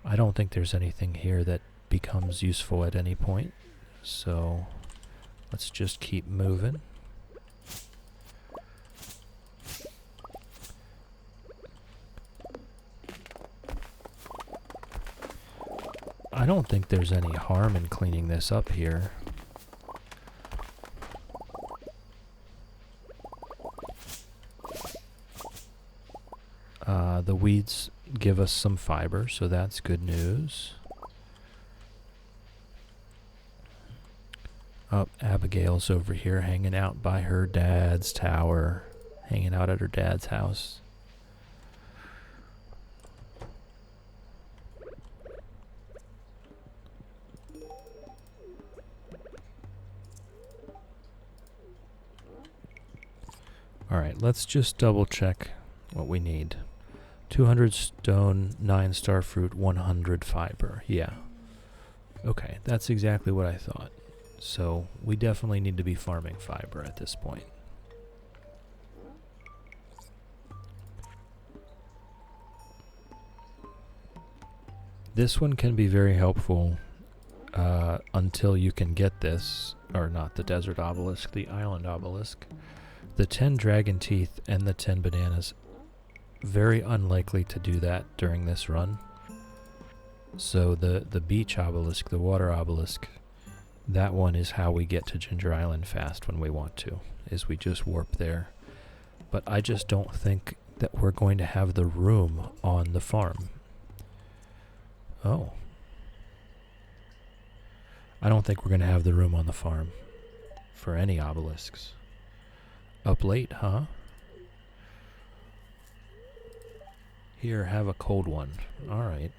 I don't think there's anything here that becomes useful at any point. So let's just keep moving. I don't think there's any harm in cleaning this up here. The weeds give us some fiber, so that's good news. Oh, Abigail's over here hanging out by her dad's tower, hanging out at her dad's house. Alright, let's just double check what we need. 200 stone, 9 star fruit, 100 fiber. Yeah. Okay, that's exactly what I thought. So we definitely need to be farming fiber at this point. This one can be very helpful until you can get this, or not the desert obelisk, the island obelisk. The 10 dragon teeth and the 10 bananas, very unlikely to do that during this run. So the beach obelisk, the water obelisk, that one is how we get to Ginger Island fast when we want to, is we just warp there. But I just don't think that we're going to have the room on the farm. Oh. I don't think we're going to have the room on the farm for any obelisks. Up late, huh? Here, have a cold one. Alright.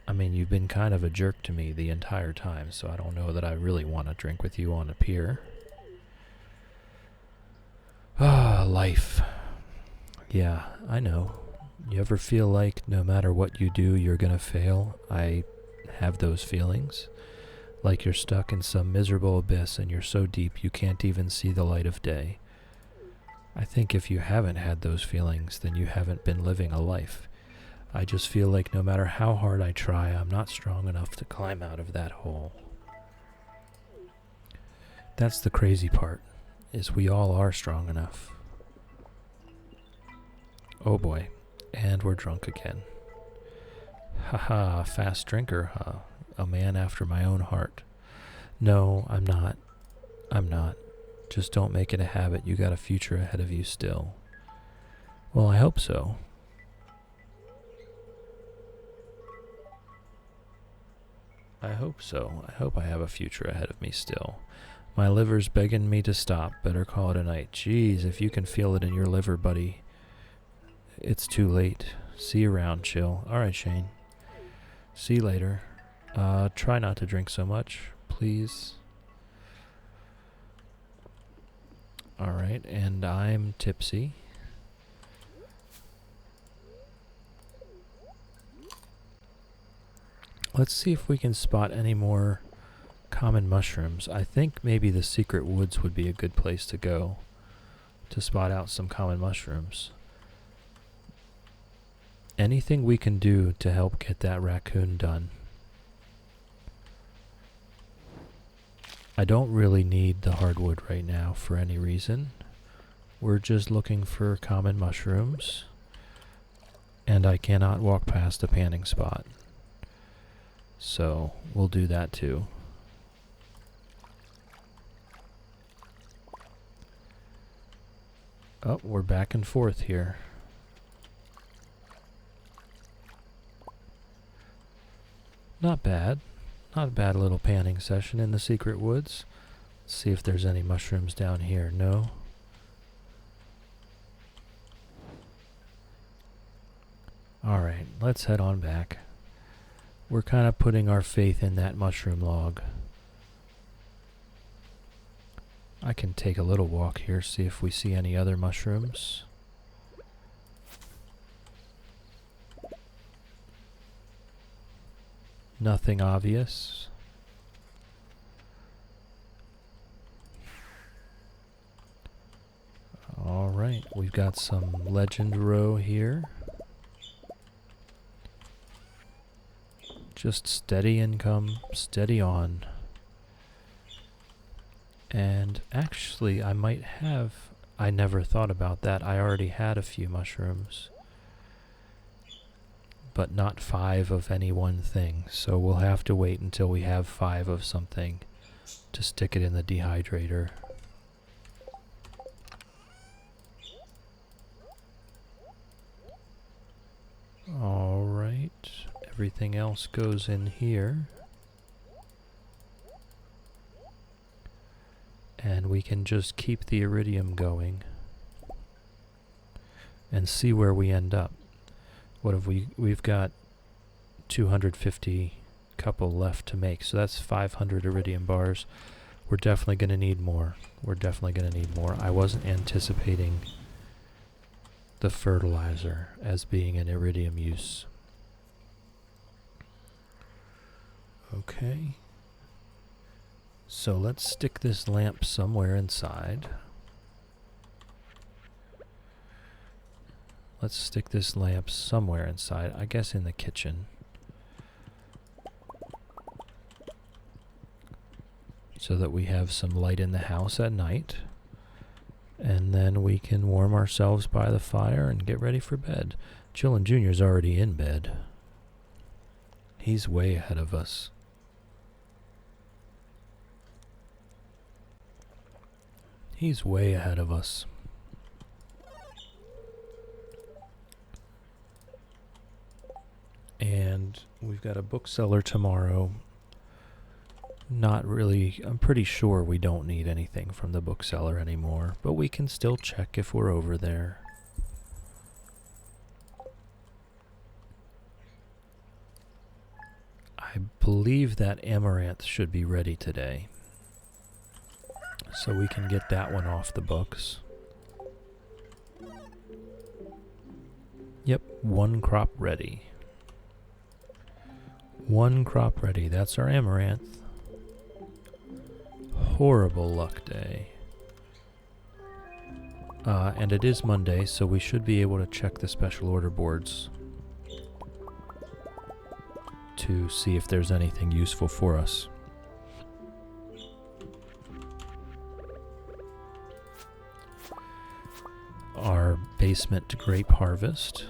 I mean, you've been kind of a jerk to me the entire time, so I don't know that I really want to drink with you on a pier. Ah, life. Yeah, I know. You ever feel like no matter what you do, you're gonna fail? I have those feelings. Like you're stuck in some miserable abyss and you're so deep you can't even see the light of day. I think if you haven't had those feelings, then you haven't been living a life. I just feel like no matter how hard I try, I'm not strong enough to climb out of that hole. That's the crazy part, is we all are strong enough. Oh boy, and we're drunk again. Haha, fast drinker, huh? A man after my own heart. No, I'm not. I'm not. Just don't make it a habit. You got a future ahead of you still. Well, I hope so. I hope so. I hope I have a future ahead of me still. My liver's begging me to stop. Better call it a night. Jeez, if you can feel it in your liver, buddy. It's too late. See you around, chill. Alright, Shane. See you later. Try not to drink so much, please. Alright, and I'm tipsy. Let's see if we can spot any more common mushrooms. I think maybe the secret woods would be a good place to go to spot out some common mushrooms. Anything we can do to help get that raccoon done. I don't really need the hardwood right now for any reason. We're just looking for common mushrooms. And I cannot walk past a panning spot. So we'll do that too. Oh, we're back and forth here. Not bad. Not a bad little panning session in the secret woods. Let's see if there's any mushrooms down here. No? Alright, let's head on back. We're kind of putting our faith in that mushroom log. I can take a little walk here, see if we see any other mushrooms. Nothing obvious. Alright, we've got some legend row here. Just steady income, steady on. And actually, I might have... I never thought about that. I already had a few mushrooms. But not 5 of any one thing. So we'll have to wait until we have 5 of something to stick it in the dehydrator. Alright. Everything else goes in here. And we can just keep the iridium going and see where we end up. What have we've got 250 couple left to make, so that's 500 iridium bars. We're definitely going to need more. I wasn't anticipating the fertilizer as being an iridium use. Okay. So let's stick this lamp somewhere inside. I guess in the kitchen. So that we have some light in the house at night. And then we can warm ourselves by the fire and get ready for bed. Chillin' Jr.'s already in bed. He's way ahead of us. And we've got a bookseller tomorrow. Not really, I'm pretty sure we don't need anything from the bookseller anymore, but we can still check if we're over there. I believe that amaranth should be ready today, so we can get that one off the books. Yep, one crop ready. That's our amaranth. Horrible luck day. And it is Monday, so we should be able to check the special order boards to see if there's anything useful for us. Our basement grape harvest.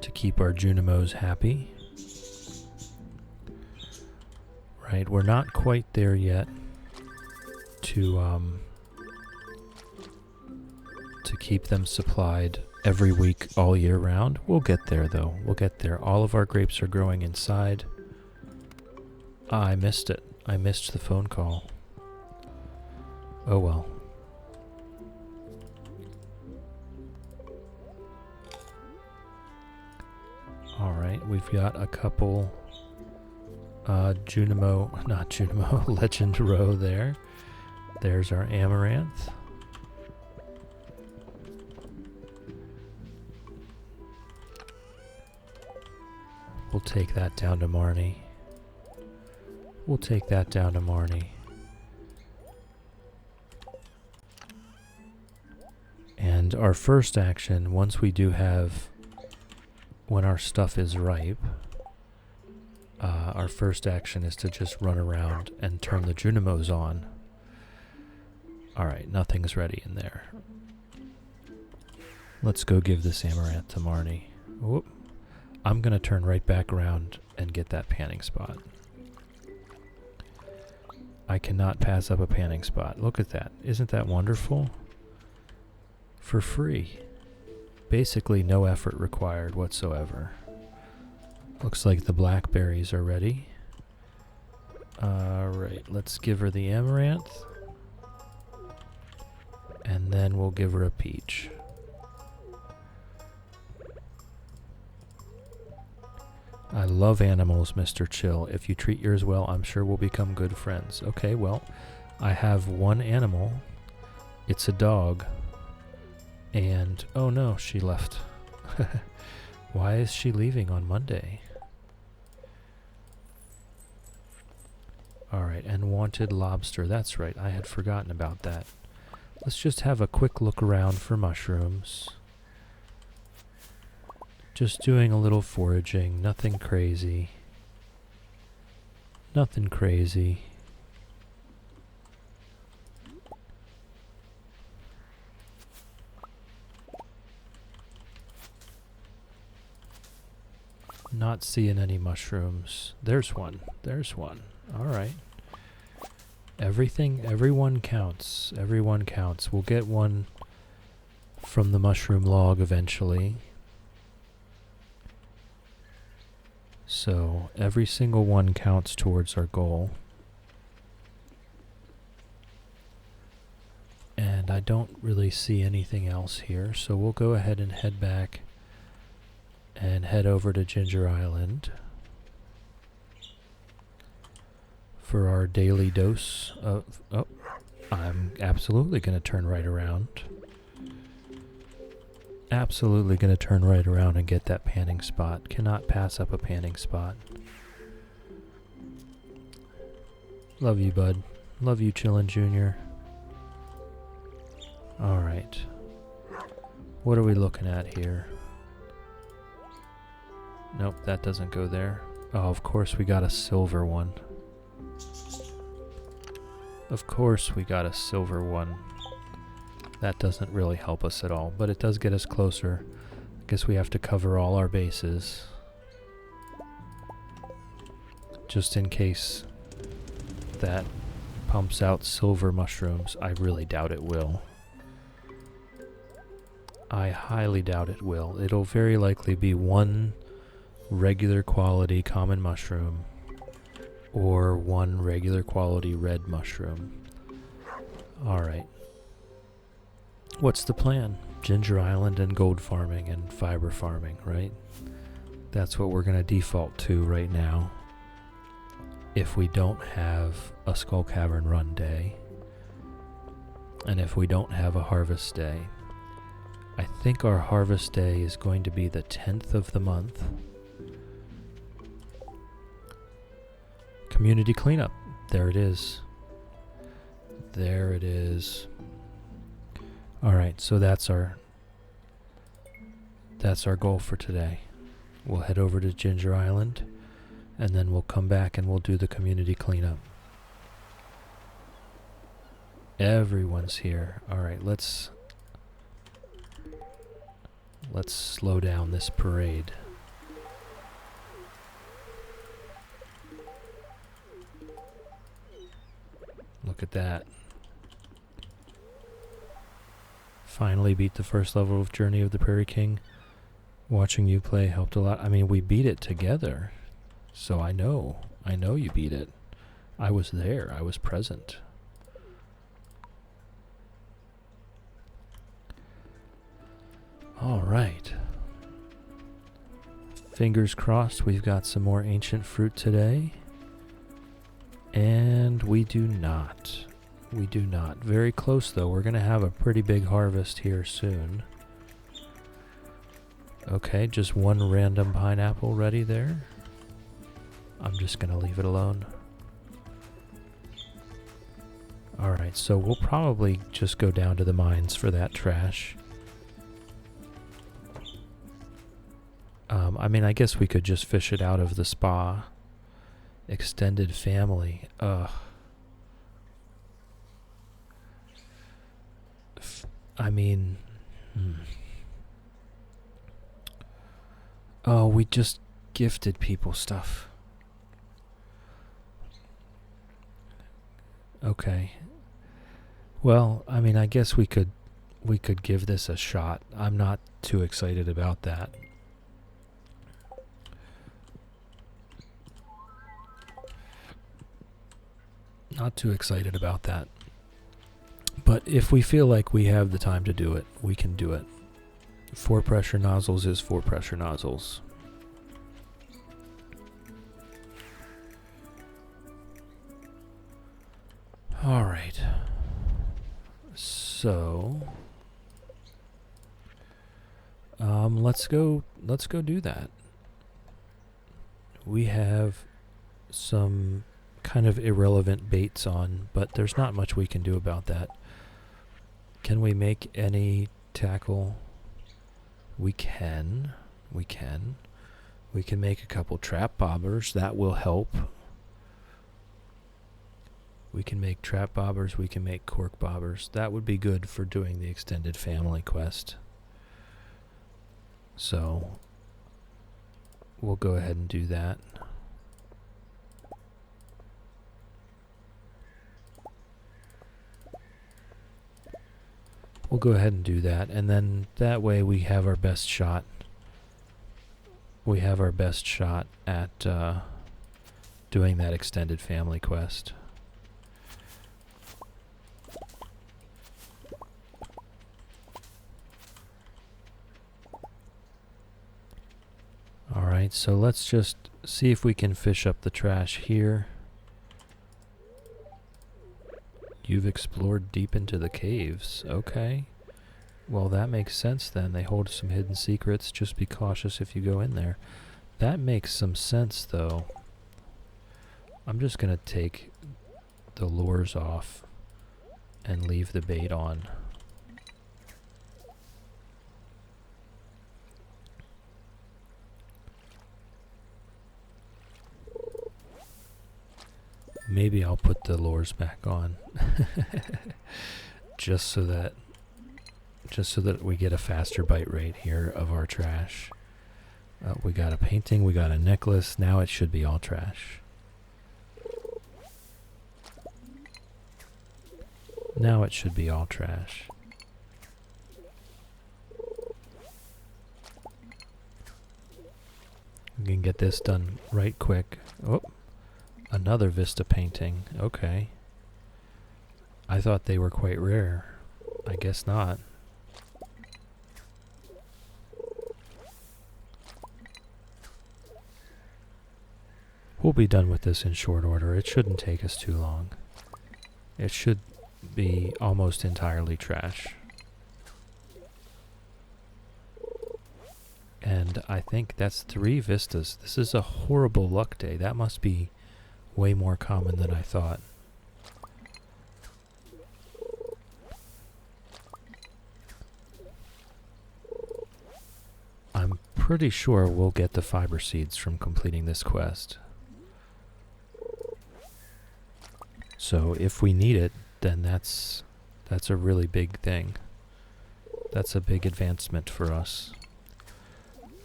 To keep our Junimos happy. Right, we're not quite there yet to keep them supplied every week all year round. We'll get there though. All of our grapes are growing inside. I missed it. I missed the phone call. Oh well. Alright, we've got a couple Legend row there. There's our amaranth. We'll take that down to Marnie. And our first action, once we do have, when our stuff is ripe, our first action is to just run around and turn the Junimos on. Alright, nothing's ready in there. Let's go give this amaranth to Marnie. Whoop. I'm going to turn right back around and get that panning spot. I cannot pass up a panning spot. Look at that. Isn't that wonderful? For free. Basically no effort required whatsoever. Looks like the blackberries are ready. Alright, let's give her the amaranth. And then we'll give her a peach. I love animals, Mr. Chill. If you treat yours well, I'm sure we'll become good friends. Okay, well, I have one animal. It's a dog. And, oh no, she left. Why is she leaving on Monday? Alright, and wanted lobster. That's right, I had forgotten about that. Let's just have a quick look around for mushrooms. Just doing a little foraging, nothing crazy. Nothing crazy. Not seeing any mushrooms. There's one. Alright. Everyone counts. Everyone counts. We'll get one from the mushroom log eventually. So every single one counts towards our goal. And I don't really see anything else here, so we'll go ahead and head back and head over to Ginger Island for our daily dose of... Oh, I'm absolutely going to turn right around. Absolutely going to turn right around and get that panning spot. Cannot pass up a panning spot. Love you, bud. Love you, Chillin' Junior. Alright. What are we looking at here? Nope, that doesn't go there. Oh, of course we got a silver one. Of course we got a silver one. That doesn't really help us at all, but it does get us closer. I guess we have to cover all our bases. Just in case that pumps out silver mushrooms. I really doubt it will. I highly doubt it will. It'll very likely be one regular quality common mushroom or one regular quality red mushroom. Alright. What's the plan? Ginger Island and gold farming and fiber farming, right? That's what we're going to default to right now. If we don't have a Skull Cavern run day, and if we don't have a harvest day. I think our harvest day is going to be the 10th of the month. Community cleanup. There it is. There it is. Alright, so that's our goal for today. We'll head over to Ginger Island, and then we'll come back and we'll do the community cleanup. Everyone's here. Alright, let's slow down this parade. Look at that. Finally beat the first level of Journey of the Prairie King. Watching you play helped a lot. I mean, we beat it together. So I know you beat it. I was there. I was present. All right. Fingers crossed we've got some more ancient fruit today. And we do not. We do not. Very close though. We're going to have a pretty big harvest here soon. Okay, just one random pineapple ready there. I'm just going to leave it alone. Alright, so we'll probably just go down to the mines for that trash. I mean, I guess we could just fish it out of the spa. Extended family. Ugh. I mean... Oh, we just gifted people stuff. Okay. Well, I mean, I guess we could give this a shot. I'm not too excited about that. Not too excited about that. But if we feel like we have the time to do it, we can do it. 4 pressure nozzles is 4 pressure nozzles. Alright. So let's go do that. We have some kind of irrelevant baits on, but there's not much we can do about that. Can we make any tackle? We can. We can make a couple trap bobbers. That will help. We can make trap bobbers. We can make cork bobbers. That would be good for doing the extended family quest. So we'll go ahead and do that. We'll go ahead and do that, and then that way we have our best shot. We have our best shot at doing that extended family quest. Alright, so let's just see if we can fish up the trash here. You've explored deep into the caves. Okay. Well, that makes sense then. They hold some hidden secrets. Just be cautious if you go in there. That makes some sense, though. I'm just going to take the lures off and leave the bait on. Maybe I'll put the lures back on. just so that we get a faster bite rate here of our trash. We got a painting, we got a necklace. Now it should be all trash. Now it should be all trash. We can get this done right quick. Oh, another Vista painting. Okay. I thought they were quite rare. I guess not. We'll be done with this in short order. It shouldn't take us too long. It should be almost entirely trash. And I think that's 3 vistas. This is a horrible luck day. That must be way more common than I thought. I'm pretty sure we'll get the fiber seeds from completing this quest. So if we need it, then that's a really big thing. That's a big advancement for us.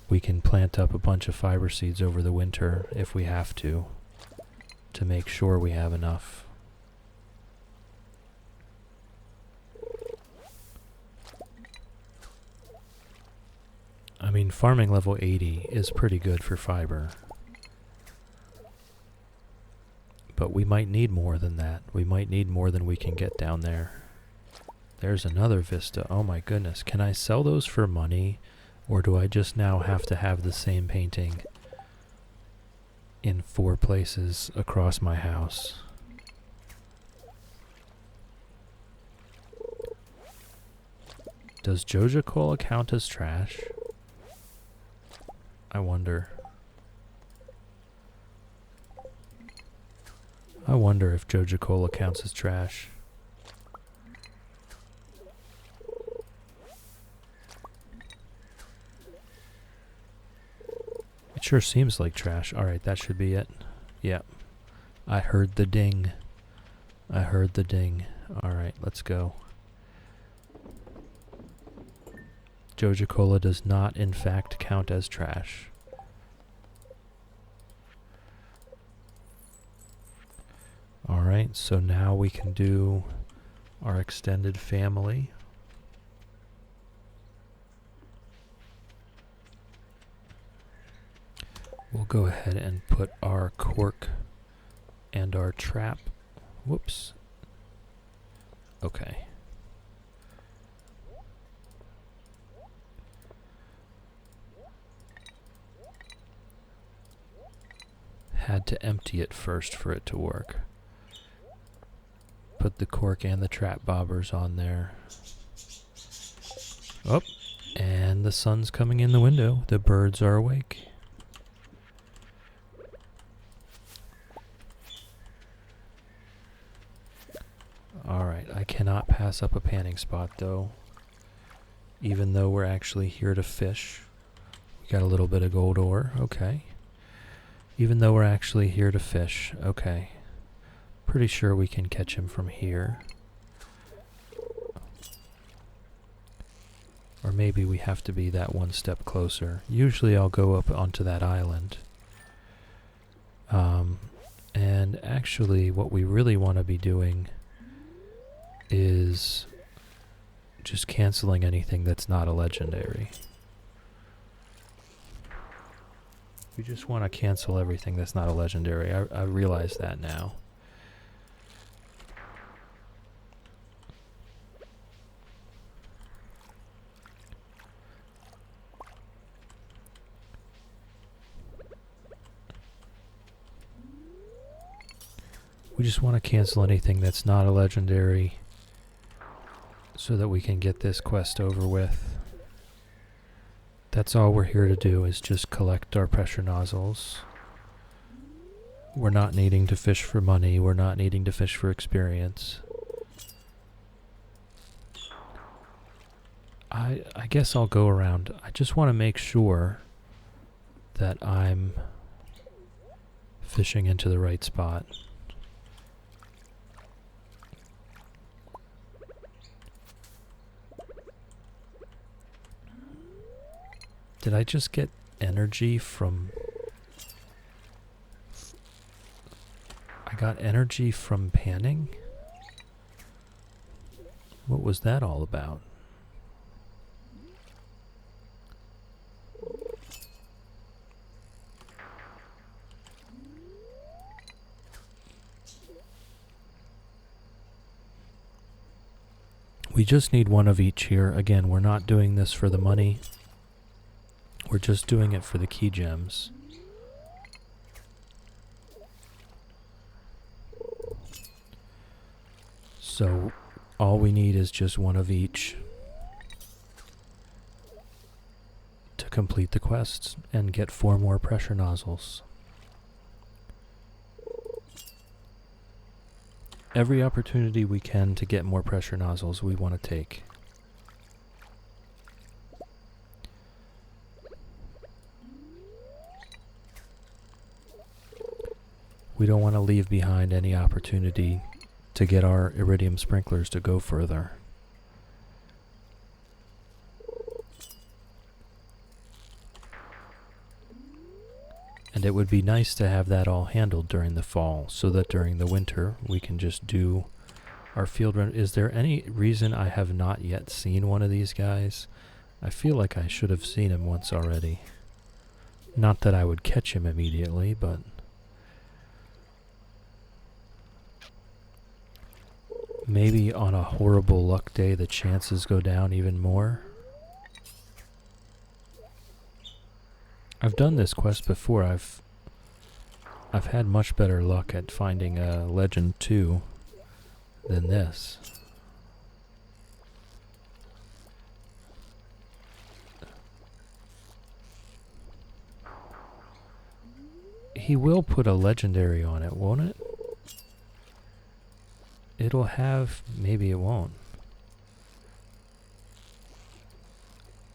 We can plant up a bunch of fiber seeds over the winter if we have to make sure we have enough. I mean, farming level 80 is pretty good for fiber. But we might need more than that. We might need more than we can get down there. There's another vista. Oh my goodness. Can I sell those for money? Or do I just now have to have the same painting in 4 places across my house? Does Joja Cola count as trash? I wonder. I wonder if Joja Cola counts as trash. It sure seems like trash. Alright, that should be it. Yep. I heard the ding. I heard the ding. Alright, let's go. Joja Cola does not, in fact, count as trash. Alright, so now we can do our extended family. We'll go ahead and put our cork and our trap. Whoops. Okay. Had to empty it first for it to work. Put the cork and the trap bobbers on there. Oh, and the sun's coming in the window. The birds are awake. Alright, I cannot pass up a panning spot though. Even though we're actually here to fish. We got a little bit of gold ore, okay. Even though we're actually here to fish, okay. Pretty sure we can catch him from here. Or maybe we have to be that one step closer. Usually I'll go up onto that island. And actually what we really want to be doing is just canceling anything that's not a legendary. We just want to cancel everything that's not a legendary. I realize that now. We just want to cancel anything that's not a legendary so that we can get this quest over with. That's all we're here to do, is just collect our pressure nozzles. We're not needing to fish for money. We're not needing to fish for experience. I guess I'll go around. I just want to make sure that I'm fishing into the right spot. Did I just get energy from... I got energy from panning? What was that all about? We just need one of each here. Again, we're not doing this for the money. We're just doing it for the key gems. So all we need is just one of each to complete the quests and get 4 more pressure nozzles. Every opportunity we can to get more pressure nozzles we want to take. We don't want to leave behind any opportunity to get our iridium sprinklers to go further. And it would be nice to have that all handled during the fall, so that during the winter we can just do our field run. Is there any reason I have not yet seen one of these guys? I feel like I should have seen him once already. Not that I would catch him immediately, but... maybe on a horrible luck day the chances go down even more. I've done this quest before. I've had much better luck at finding a Legend 2 than this. He will put a legendary on it, won't it? It'll have... maybe it won't.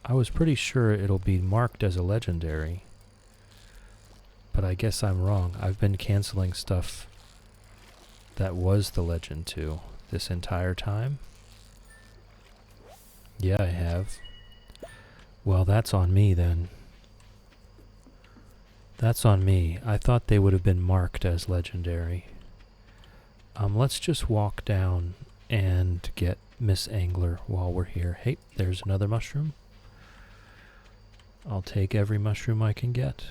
I was pretty sure it'll be marked as a legendary. But I guess I'm wrong. I've been canceling stuff that was the Legend 2 this entire time. Yeah, I have. Well, that's on me then. That's on me. I thought they would have been marked as legendary. Let's just walk down and get Miss Angler while we're here. Hey, there's another mushroom. I'll take every mushroom I can get.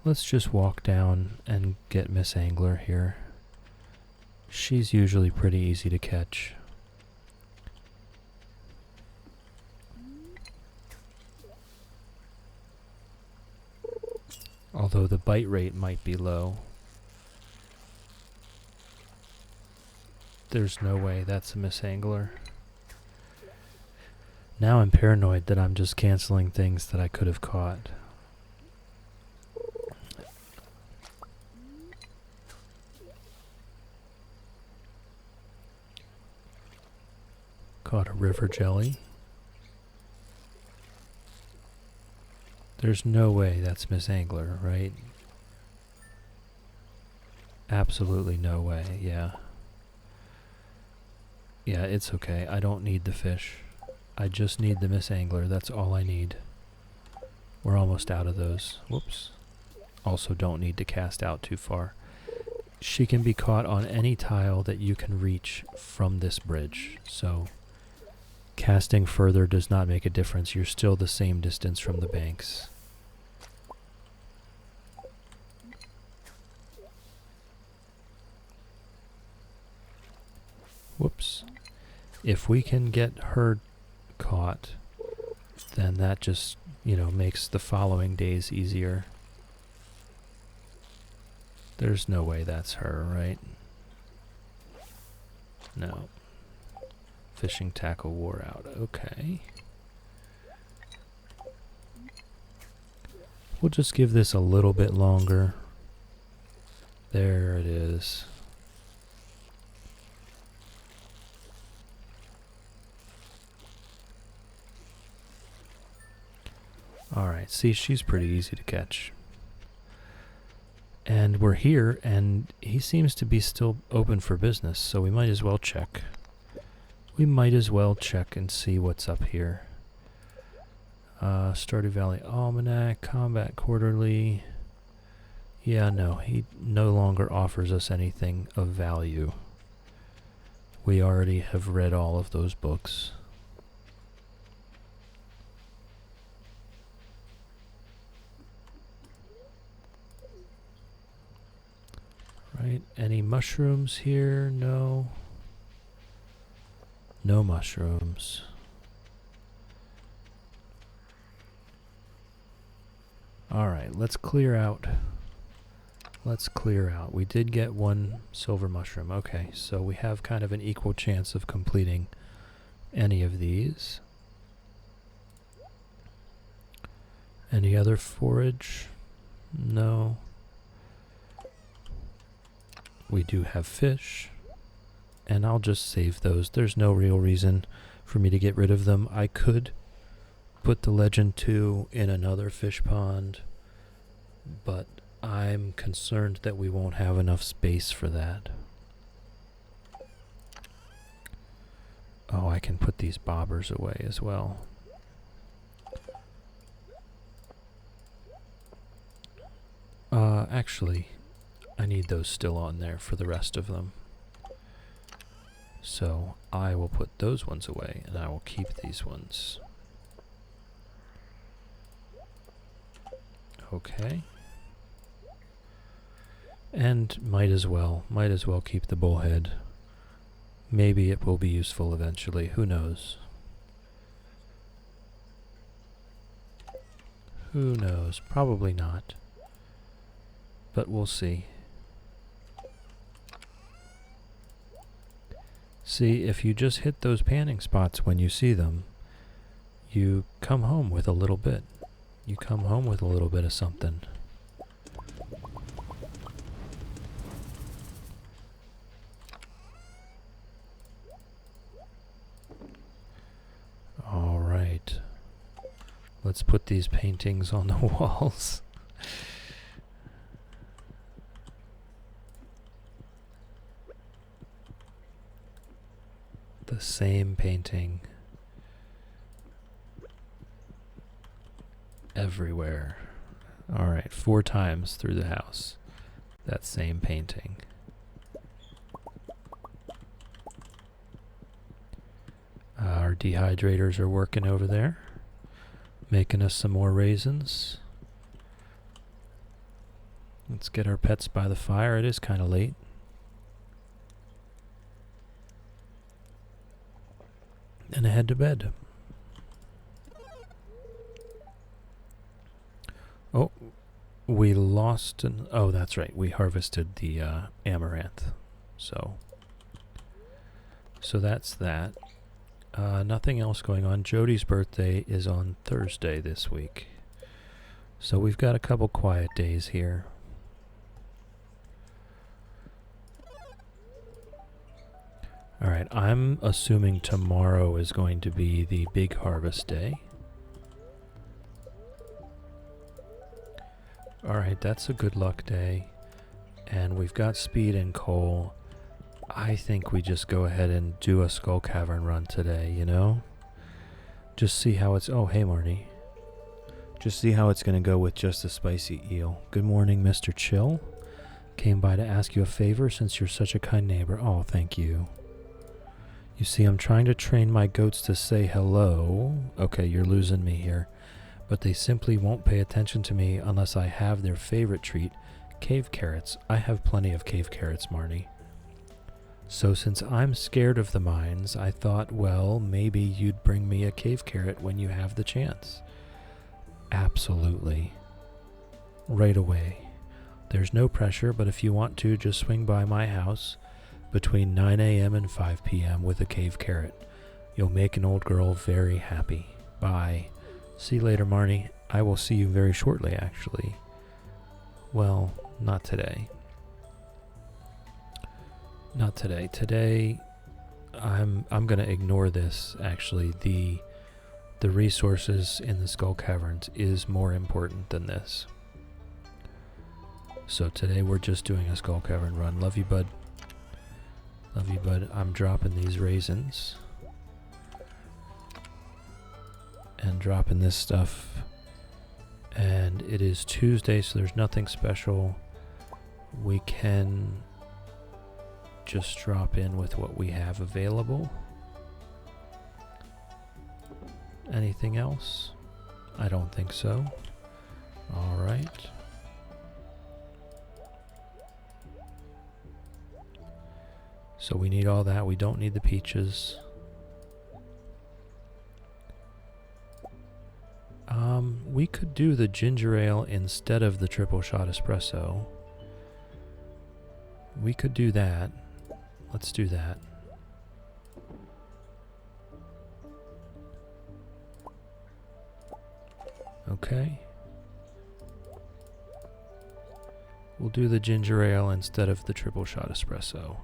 Let's just walk down and get Miss Angler here. She's usually pretty easy to catch. Although the bite rate might be low. There's no way that's a Miss Angler. Now I'm paranoid that I'm just canceling things that I could have caught. Caught a river jelly. There's no way that's Miss Angler, right? Absolutely no way, yeah. Yeah, it's okay. I don't need the fish. I just need the Miss Angler. That's all I need. We're almost out of those. Whoops. Also don't need to cast out too far. she can be caught on any tile that you can reach from this bridge. So casting further does not make a difference. You're still the same distance from the banks. Whoops. If we can get her caught, then that just, makes the following days easier. There's no way that's her, right? No. Fishing tackle wore out. Okay. We'll just give this a little bit longer. There it is. Alright, see, she's pretty easy to catch. And we're here, and he seems to be still open for business, so we might as well check. We might as well check and see what's up here. Stardew Valley Almanac, Combat Quarterly. Yeah, no, he no longer offers us anything of value. We already have read all of those books. Right, any mushrooms here? No. No mushrooms. Alright, let's clear out. Let's clear out. We did get one silver mushroom. Okay, so we have kind of an equal chance of completing any of these. Any other forage? No. We do have fish, and I'll just save those. There's no real reason for me to get rid of them. I could put the Legend 2 in another fish pond, but I'm concerned that we won't have enough space for that. Oh, I can put these bobbers away as well. Actually, I need those still on there for the rest of them. So I will put those ones away, and I will keep these ones. Okay. And might as well keep the bullhead. Maybe it will be useful eventually, who knows? Who knows? Probably not. But we'll see. See, if you just hit those panning spots when you see them, you come home with a little bit. You come home with a little bit of something. All right. Let's put these paintings on the walls. The same painting everywhere. All right, 4 times through the house. That same painting. Our dehydrators are working over there, making us some more raisins. Let's get our pets by the fire. It is kind of late. And head to bed. Oh, we lost an... Oh, that's right. We harvested the amaranth. So that's that. Nothing else going on. Jody's birthday is on Thursday this week. So we've got a couple quiet days here. Alright, I'm assuming tomorrow is going to be the big harvest day. Alright, that's a good luck day. And we've got speed and coal. I think we just go ahead and do a Skull Cavern run today, you know? Just see how it's... Oh, hey, Marnie. Just see how it's going to go with just a spicy eel. Good morning, Mr. Chill. Came by to ask you a favor since you're such a kind neighbor. Oh, thank you. You see, I'm trying to train my goats to say hello. Okay, you're losing me here. But they simply won't pay attention to me unless I have their favorite treat, cave carrots. I have plenty of cave carrots, Marnie. So since I'm scared of the mines, I thought, well, maybe you'd bring me a cave carrot when you have the chance. Absolutely. Right away. There's no pressure, but if you want to, just swing by my house between 9 a.m. and 5 p.m. with a cave carrot. You'll make an old girl very happy. Bye. See you later, Marnie. I will see you very shortly, actually. Well, not today. Not today. Today, I'm gonna ignore this. Actually, the resources in the Skull Caverns is more important than this. So today we're just doing a Skull Cavern run. Love you, bud. Love you, bud. I'm dropping these raisins. And dropping this stuff. And it is Tuesday, so there's nothing special. We can just drop in with what we have available. Anything else? I don't think so. All right. So we need all that. We don't need the peaches. We could do the ginger ale instead of the triple shot espresso. We could do that. Let's do that. Okay. We'll do the ginger ale instead of the triple shot espresso.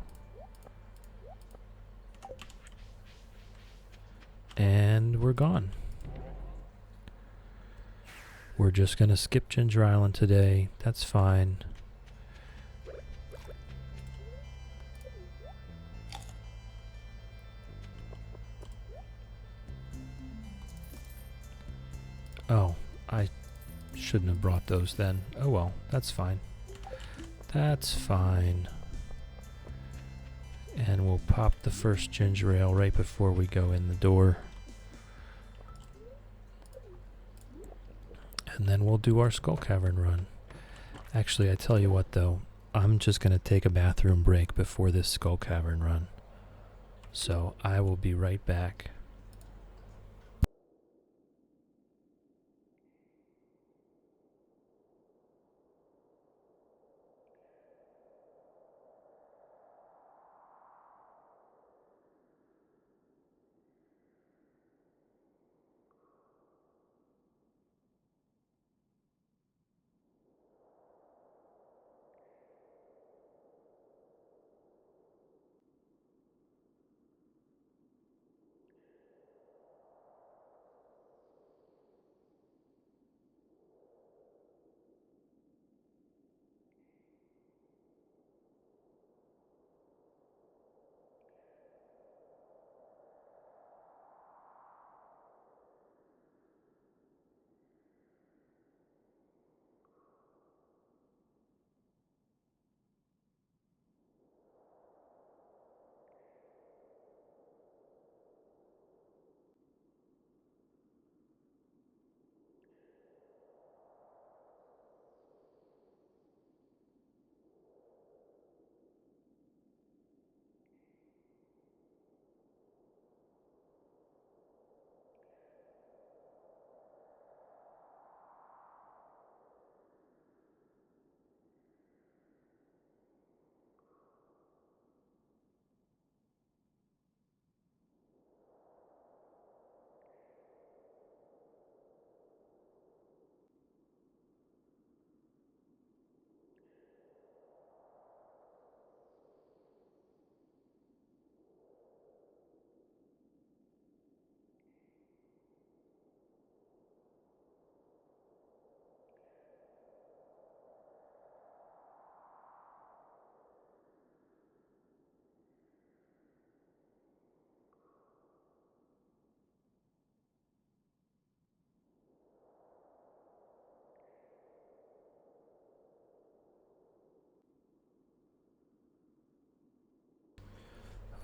And we're gone. We're just going to skip Ginger Island today. That's fine. Oh, I shouldn't have brought those then. Oh well, that's fine. That's fine. And we'll pop the first ginger ale right before we go in the door. And then we'll do our Skull Cavern run. Actually, I tell you what though, I'm just going to take a bathroom break before this Skull Cavern run. So I will be right back.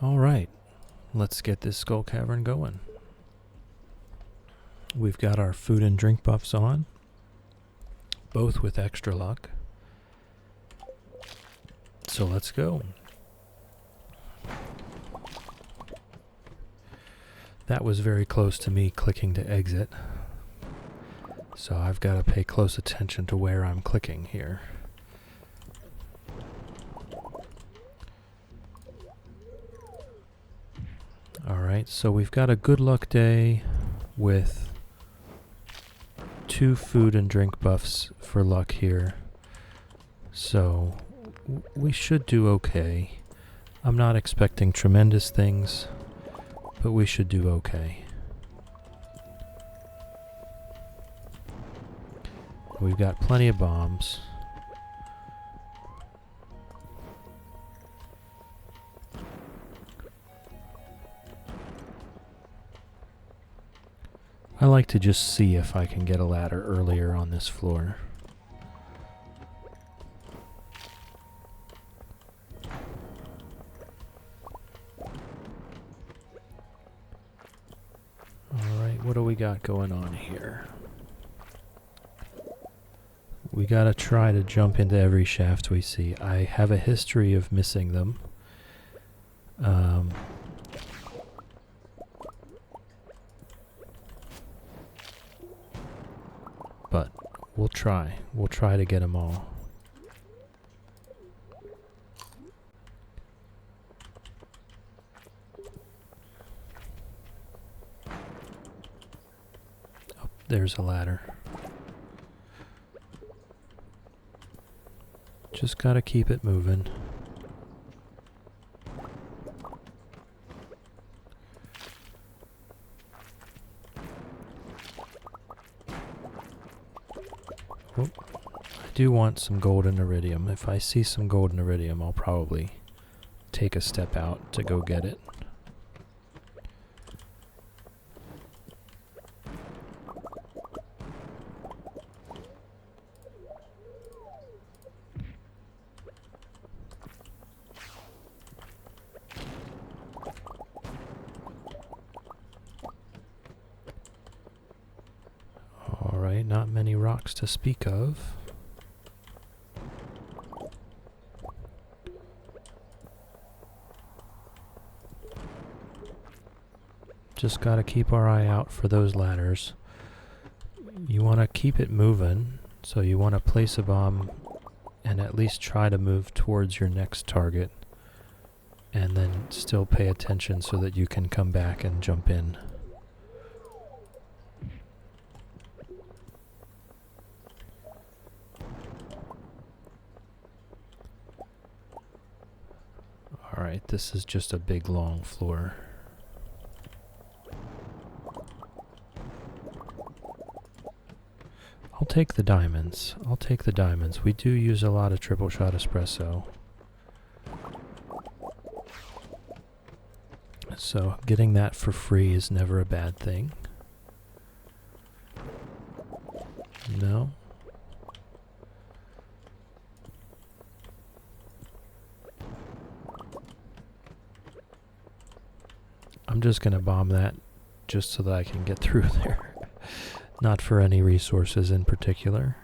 Alright, let's get this skull cavern going. We've got our food and drink buffs on, both with extra luck. So let's go. That was very close to me clicking to exit. So I've got to pay close attention to where I'm clicking here. Alright, so we've got a good luck day with 2 food and drink buffs for luck here. So we should do okay. I'm not expecting tremendous things, but we should do okay. We've got plenty of bombs. I like to just see if I can get a ladder earlier on this floor. Alright, what do we got going on here? We gotta try to jump into every shaft we see. I have a history of missing them. But we'll try. We'll try to get them all. Oh, there's a ladder. Just gotta keep it moving. Oh, I do want some gold and iridium. If I see some gold and iridium, I'll probably take a step out to go get it. Alright, not many rocks to speak of. Just gotta keep our eye out for those ladders. You want to keep it moving, so you want to place a bomb and at least try to move towards your next target, and then still pay attention so that you can come back and jump in. Alright, this is just a big long floor. I'll take the diamonds. I'll take the diamonds. We do use a lot of triple shot espresso. So getting that for free is never a bad thing. No. I'm just gonna bomb that just so that I can get through there. Not for any resources in particular.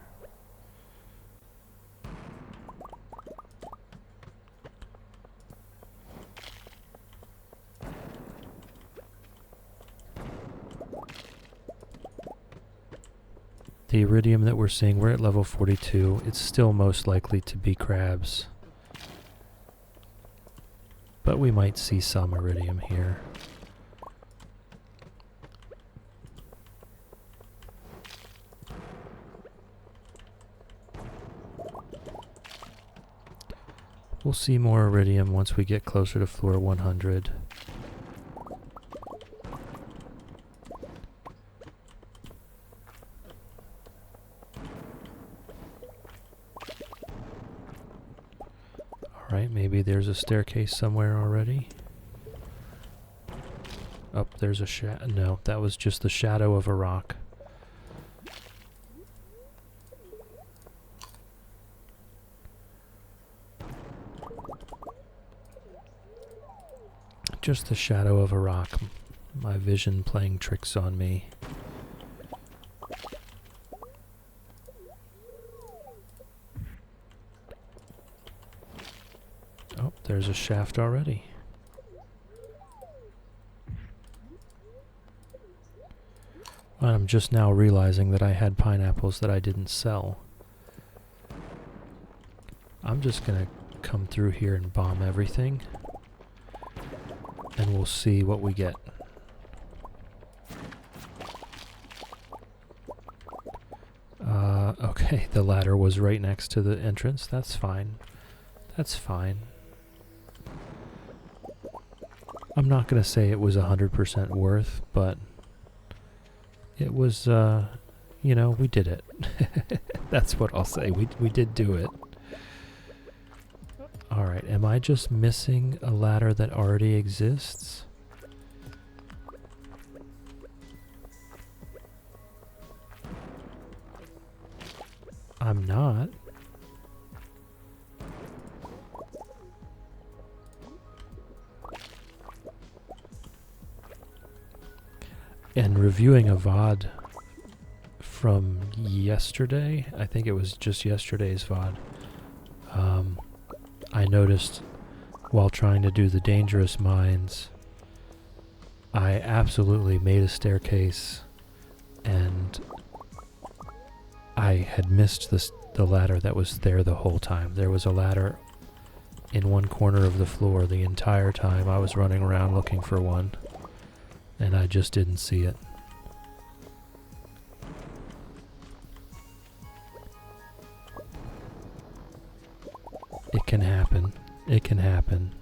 The iridium that we're seeing, we're at level 42. It's still most likely to be crabs. But we might see some iridium here. We'll see more iridium once we get closer to floor 100. Alright, maybe there's a staircase somewhere already. Oh, there's a shadow. No, that was just the shadow of a rock. just the shadow of a rock. My vision playing tricks on me. Oh, there's a shaft already. I'm just now realizing that I had pineapples that I didn't sell. I'm just gonna come through here and bomb everything, and we'll see what we get. Okay, the ladder was right next to the entrance. That's fine. That's fine. I'm not gonna say it was 100% worth, but it was, you know, we did it. That's what I'll say. We did do it. Alright, am I just missing a ladder that already exists? I'm not. And reviewing a VOD from yesterday, I think it was just yesterday's VOD, I noticed while trying to do the dangerous mines, I absolutely made a staircase and I had missed the ladder that was there the whole time. There was a ladder in one corner of the floor the entire time I was running around looking for one, and I just didn't see it. It can happen. It can happen.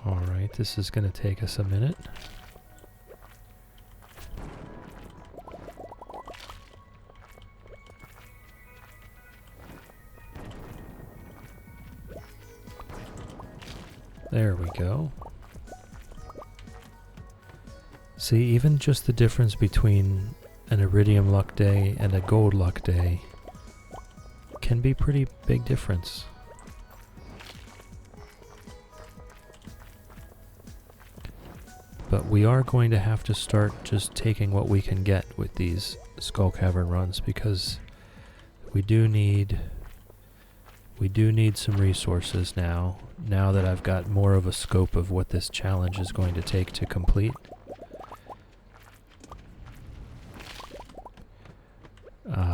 Alright, this is going to take us a minute. There we go. See, even just the difference between an iridium luck day and a gold luck day can be pretty big difference. But we are going to have to start just taking what we can get with these Skull Cavern runs, because we do need some resources now that I've got more of a scope of what this challenge is going to take to complete.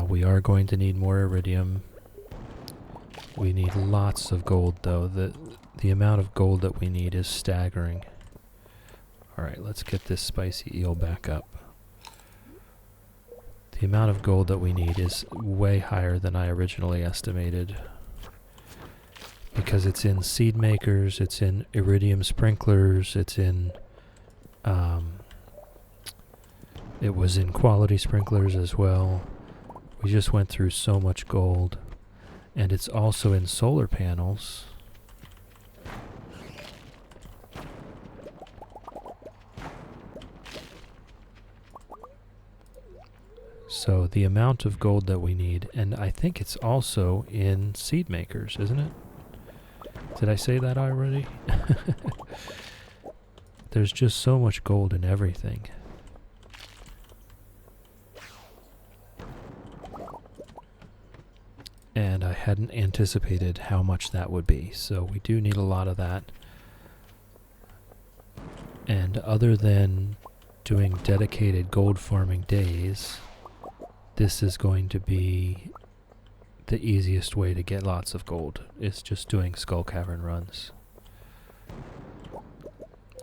We are going to need more iridium. We need lots of gold, though. The amount of gold that we need is staggering. Alright, let's get this spicy eel back up. The amount of gold that we need is way higher than I originally estimated, because it's in seed makers, it's in iridium sprinklers, it's in it was in quality sprinklers as well. We just went through so much gold, and it's also in solar panels. So the amount of gold that we need, and I think it's also in seed makers, isn't it? Did I say that already? There's just so much gold in everything. And I hadn't anticipated how much that would be, so we do need a lot of that. And other than doing dedicated gold farming days, this is going to be the easiest way to get lots of gold. It's just doing Skull Cavern runs.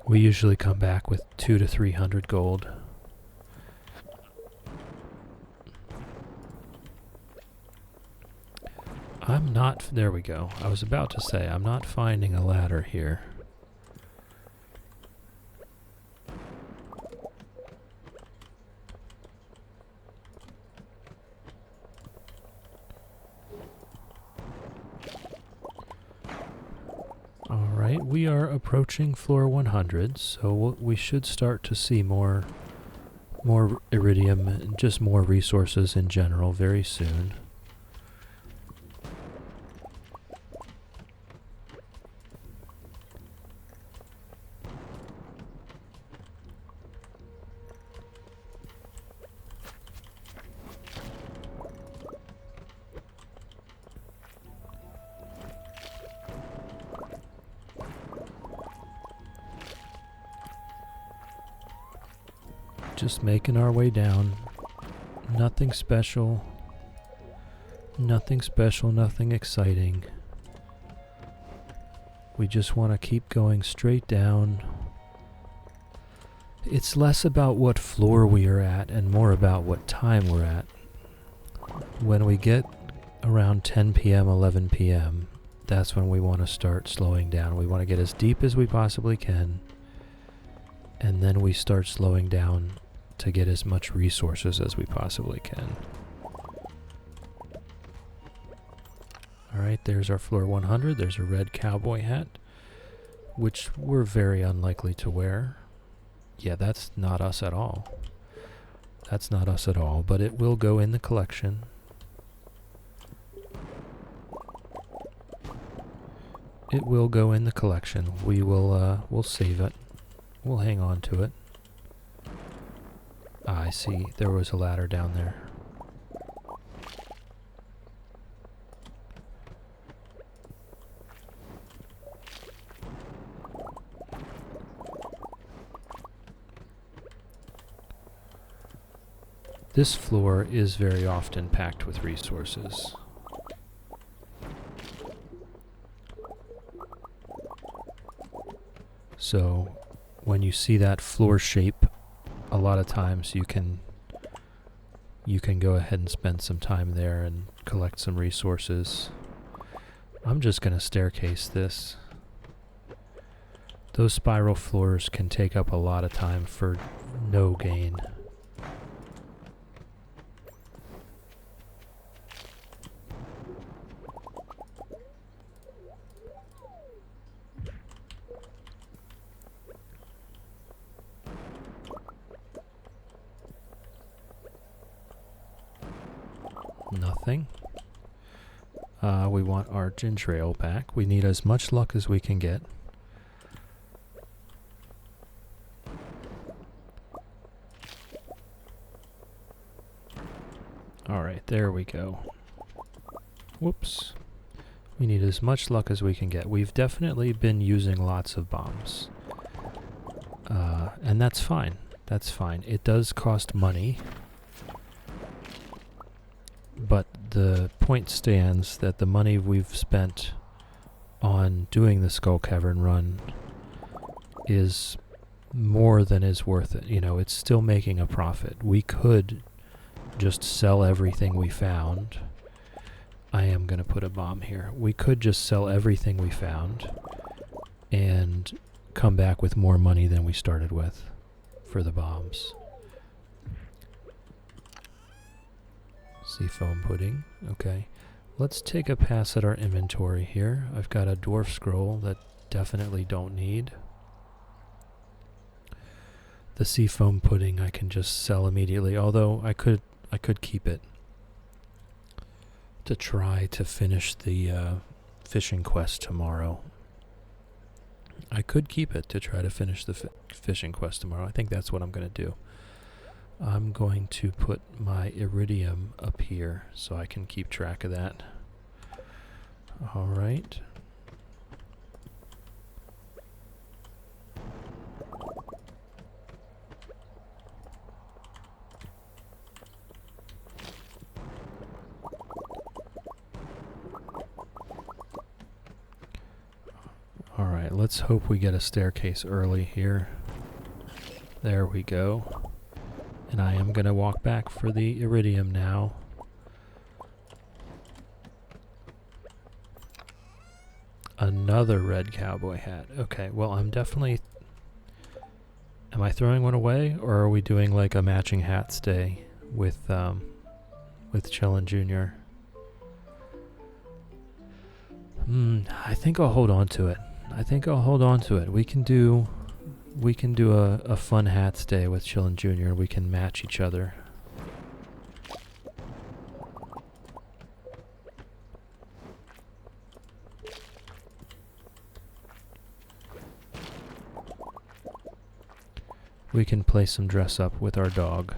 We usually come back with 200 to 300 gold. There we go. I was about to say, I'm not finding a ladder here. Alright, we are approaching floor 100, so we should start to see more iridium and just more resources in general very soon. Just making our way down. Nothing special. Nothing special, nothing exciting. We just want to keep going straight down. It's less about what floor we are at and more about what time we're at. When we get around 10 p.m., 11 p.m., that's when we want to start slowing down. We want to get as deep as we possibly can, and then we start slowing down to get as much resources as we possibly can. Alright, there's our floor 100. There's a red cowboy hat, which we're very unlikely to wear. Yeah, that's not us at all. That's not us at all, but it will go in the collection. It will go in the collection. We'll save it. We'll hang on to it. Ah, I see. There was a ladder down there. This floor is very often packed with resources. So when you see that floor shape, a lot of times you can go ahead and spend some time there and collect some resources. I'm just going to staircase this. Those spiral floors can take up a lot of time for no gain. Nothing. We want our ginger ale back. We need as much luck as we can get. Alright, there we go. Whoops. We need as much luck as we can get. We've definitely been using lots of bombs. And that's fine. That's fine. It does cost money. But the point stands that the money we've spent on doing the Skull Cavern run is more than is worth it. You know, it's still making a profit. We could just sell everything we found. I am going to put a bomb here. We could just sell everything we found and come back with more money than we started with for the bombs. Seafoam pudding. Okay. Let's take a pass at our inventory here. I've got a dwarf scroll that definitely don't need. The seafoam pudding I can just sell immediately, although I could keep it to try to finish the fishing quest tomorrow. I could keep it to try to finish the fishing quest tomorrow. I think that's what I'm going to do. I'm going to put my iridium up here so I can keep track of that. All right. All right, let's hope we get a staircase early here. There we go. And I am going to walk back for the iridium now. Another red cowboy hat. Okay, well, I'm definitely... Am I throwing one away, or are we doing like a matching hats day with Chillin' Jr.? I think I'll hold on to it. I think I'll hold on to it. We can do a fun hats day with Chillin' Jr. We can match each other. We can play some dress up with our dog.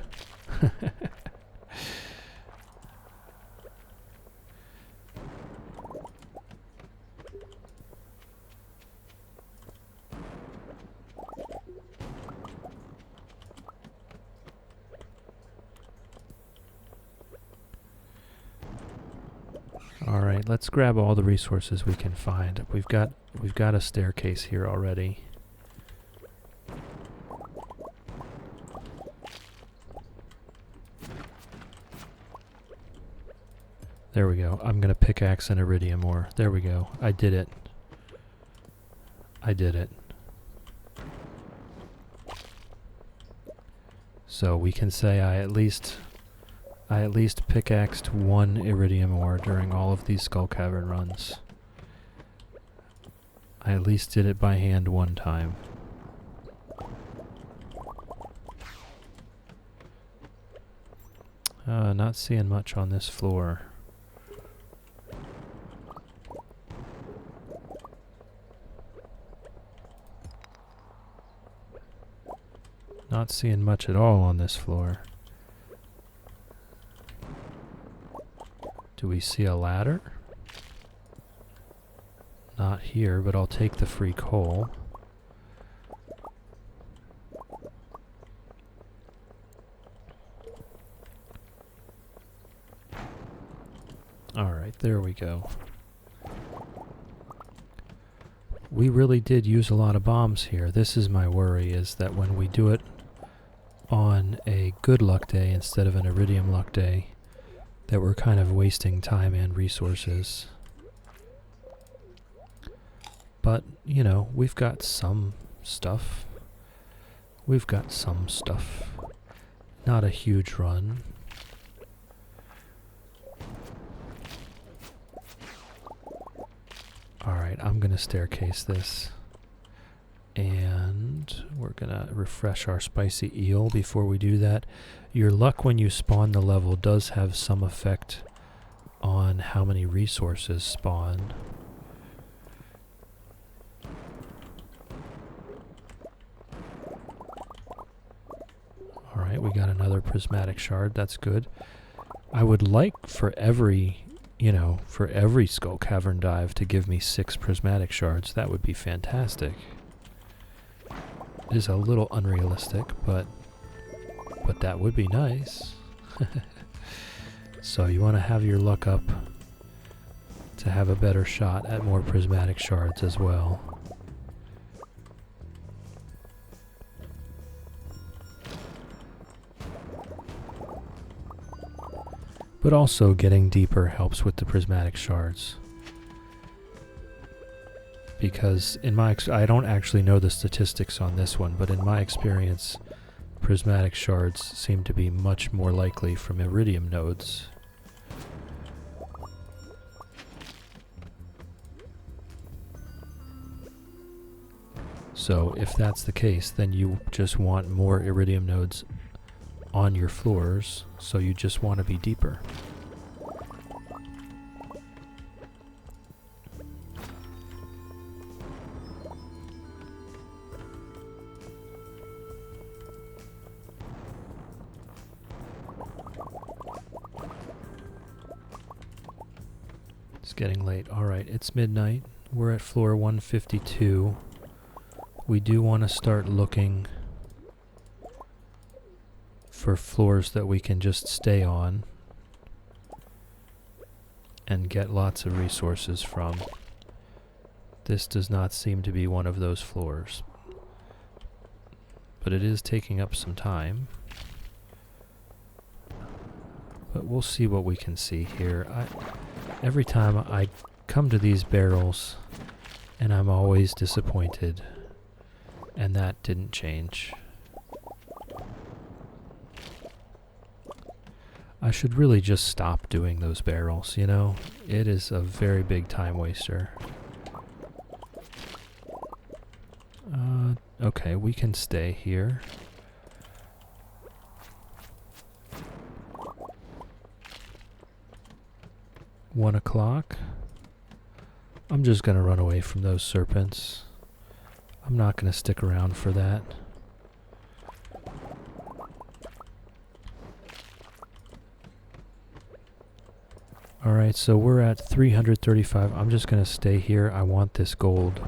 All right, let's grab all the resources we can find. We've got a staircase here already. There we go. I'm going to pickaxe an iridium ore. There we go. I did it. I did it. So we can say I at least pickaxed one iridium ore during all of these Skull Cavern runs. I at least did it by hand one time. Not seeing much on this floor. Not seeing much at all on this floor. Do we see a ladder? Not here, but I'll take the free coal. Alright, there we go. We really did use a lot of bombs here. This is my worry, is that when we do it on a good luck day instead of an iridium luck day, that we're kind of wasting time and resources. But, you know, we've got some stuff. We've got some stuff. Not a huge run. Alright, I'm gonna staircase this. And we're gonna refresh our spicy eel before we do that. Your luck when you spawn the level does have some effect on how many resources spawn. Alright, we got another prismatic shard, that's good. I would like for every Skull Cavern dive to give me 6 prismatic shards. That would be fantastic. It is a little unrealistic, but that would be nice. So you want to have your luck up to have a better shot at more prismatic shards as well. But also getting deeper helps with the prismatic shards. Because in my I don't actually know the statistics on this one, but in my experience, prismatic shards seem to be much more likely from iridium nodes. So if that's the case, then you just want more iridium nodes on your floors, so you just want to be deeper. It's getting late. Alright, it's midnight. We're at floor 152. We do want to start looking for floors that we can just stay on and get lots of resources from. This does not seem to be one of those floors, but it is taking up some time. But we'll see what we can see here. Every time I come to these barrels, and I'm always disappointed, and that didn't change. I should really just stop doing those barrels, you know? It is a very big time waster. Okay, we can stay here. One o'clock. I'm just gonna run away from those serpents. I'm not gonna stick around for that. Alright, so we're at 335. I'm just gonna stay here. I want this gold.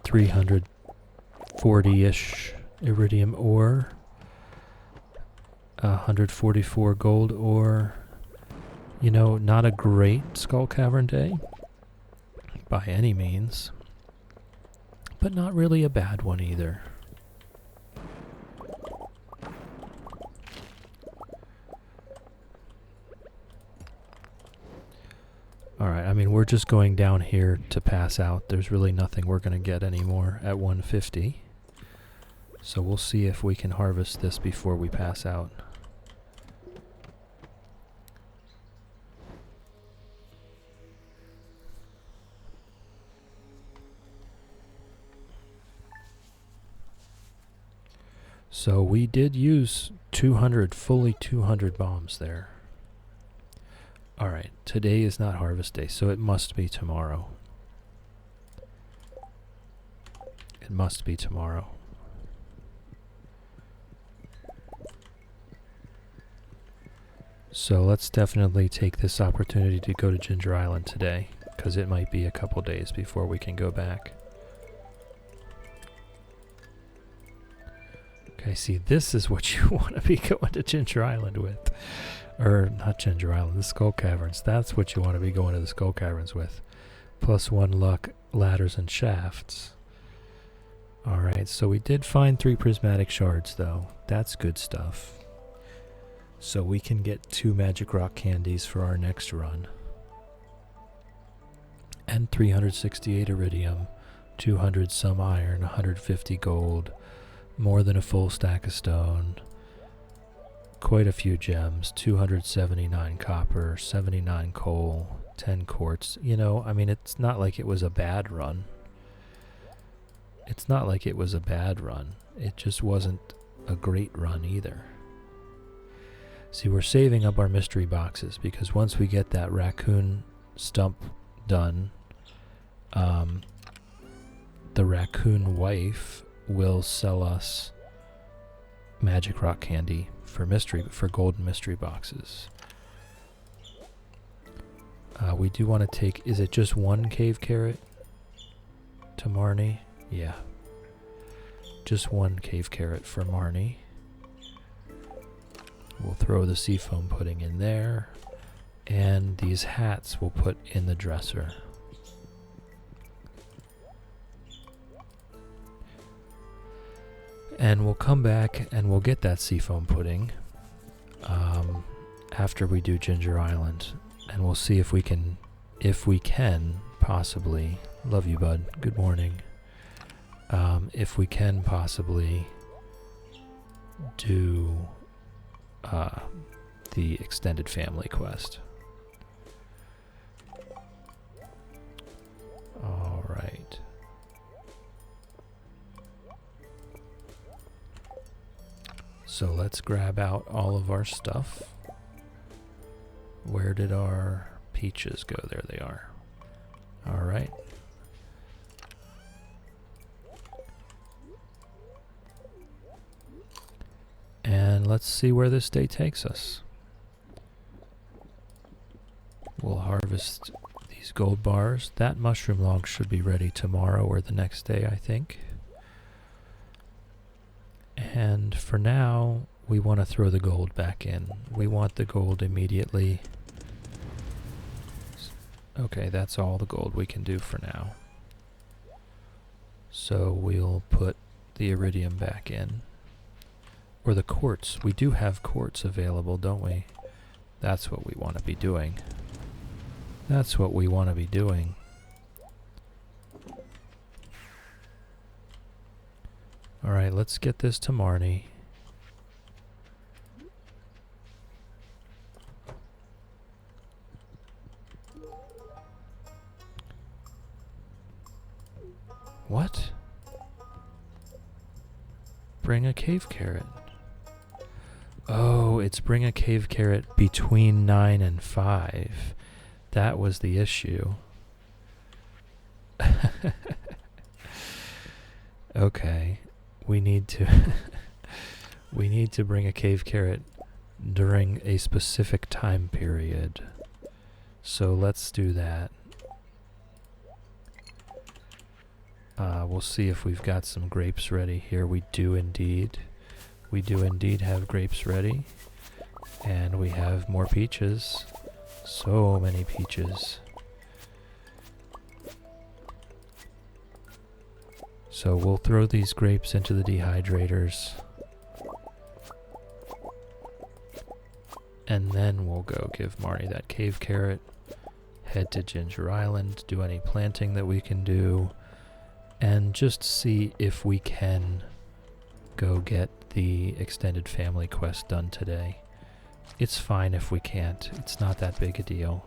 340-ish iridium ore. 144 gold ore. You know, not a great Skull Cavern day by any means, but not really a bad one either. Alright, I mean, we're just going down here to pass out. There's really nothing we're going to get anymore at 150. So we'll see if we can harvest this before we pass out. So we did use 200, fully 200 bombs there. Alright, today is not harvest day, so it must be tomorrow. It must be tomorrow. So let's definitely take this opportunity to go to Ginger Island today, because it might be a couple days before we can go back. Okay, see, this is what you want to be going to Ginger Island with. Or, not Ginger Island, the Skull Caverns. That's what you want to be going to the Skull Caverns with. +1 luck, ladders, and shafts. Alright, so we did find 3 prismatic shards, though. That's good stuff. So we can get 2 magic rock candies for our next run. And 368 iridium, 200 some iron, 150 gold, more than a full stack of stone, quite a few gems, 279 copper, 79 coal, 10 quartz. You know, I mean, it's not like it was a bad run. It's not like it was a bad run. It just wasn't a great run either. See, we're saving up our mystery boxes because once we get that raccoon stump done, the raccoon wife will sell us magic rock candy for golden mystery boxes. We do want to take, is it just 1 cave carrot to Marnie? Yeah. Just 1 cave carrot for Marnie. We'll throw the seafoam pudding in there. And these hats we'll put in the dresser. And we'll come back and we'll get that seafoam pudding after we do Ginger Island. And we'll see if we can possibly, love you bud, good morning. If we can possibly do the extended family quest. All right. So let's grab out all of our stuff. Where did our peaches go? There they are. All right. And let's see where this day takes us. We'll harvest these gold bars. That mushroom log should be ready tomorrow or the next day, I think. And for now, we want to throw the gold back in. We want the gold immediately. Okay, that's all the gold we can do for now. So we'll put the iridium back in. Or the quartz. We do have quartz available, don't we? That's what we want to be doing. That's what we want to be doing. Alright, let's get this to Marnie. bring a cave carrot. Oh, it's bring a cave carrot between 9 and 5. That was the issue. Okay, we need to we need to bring a cave carrot during a specific time period. So let's do that. We'll see if we've got some grapes ready here. We do indeed. We do indeed have grapes ready. And we have more peaches. So many peaches. So we'll throw these grapes into the dehydrators. And then we'll go give Marnie that cave carrot. Head to Ginger Island, do any planting that we can do. And just see if we can go get the extended family quest done today. It's fine if we can't. It's not that big a deal.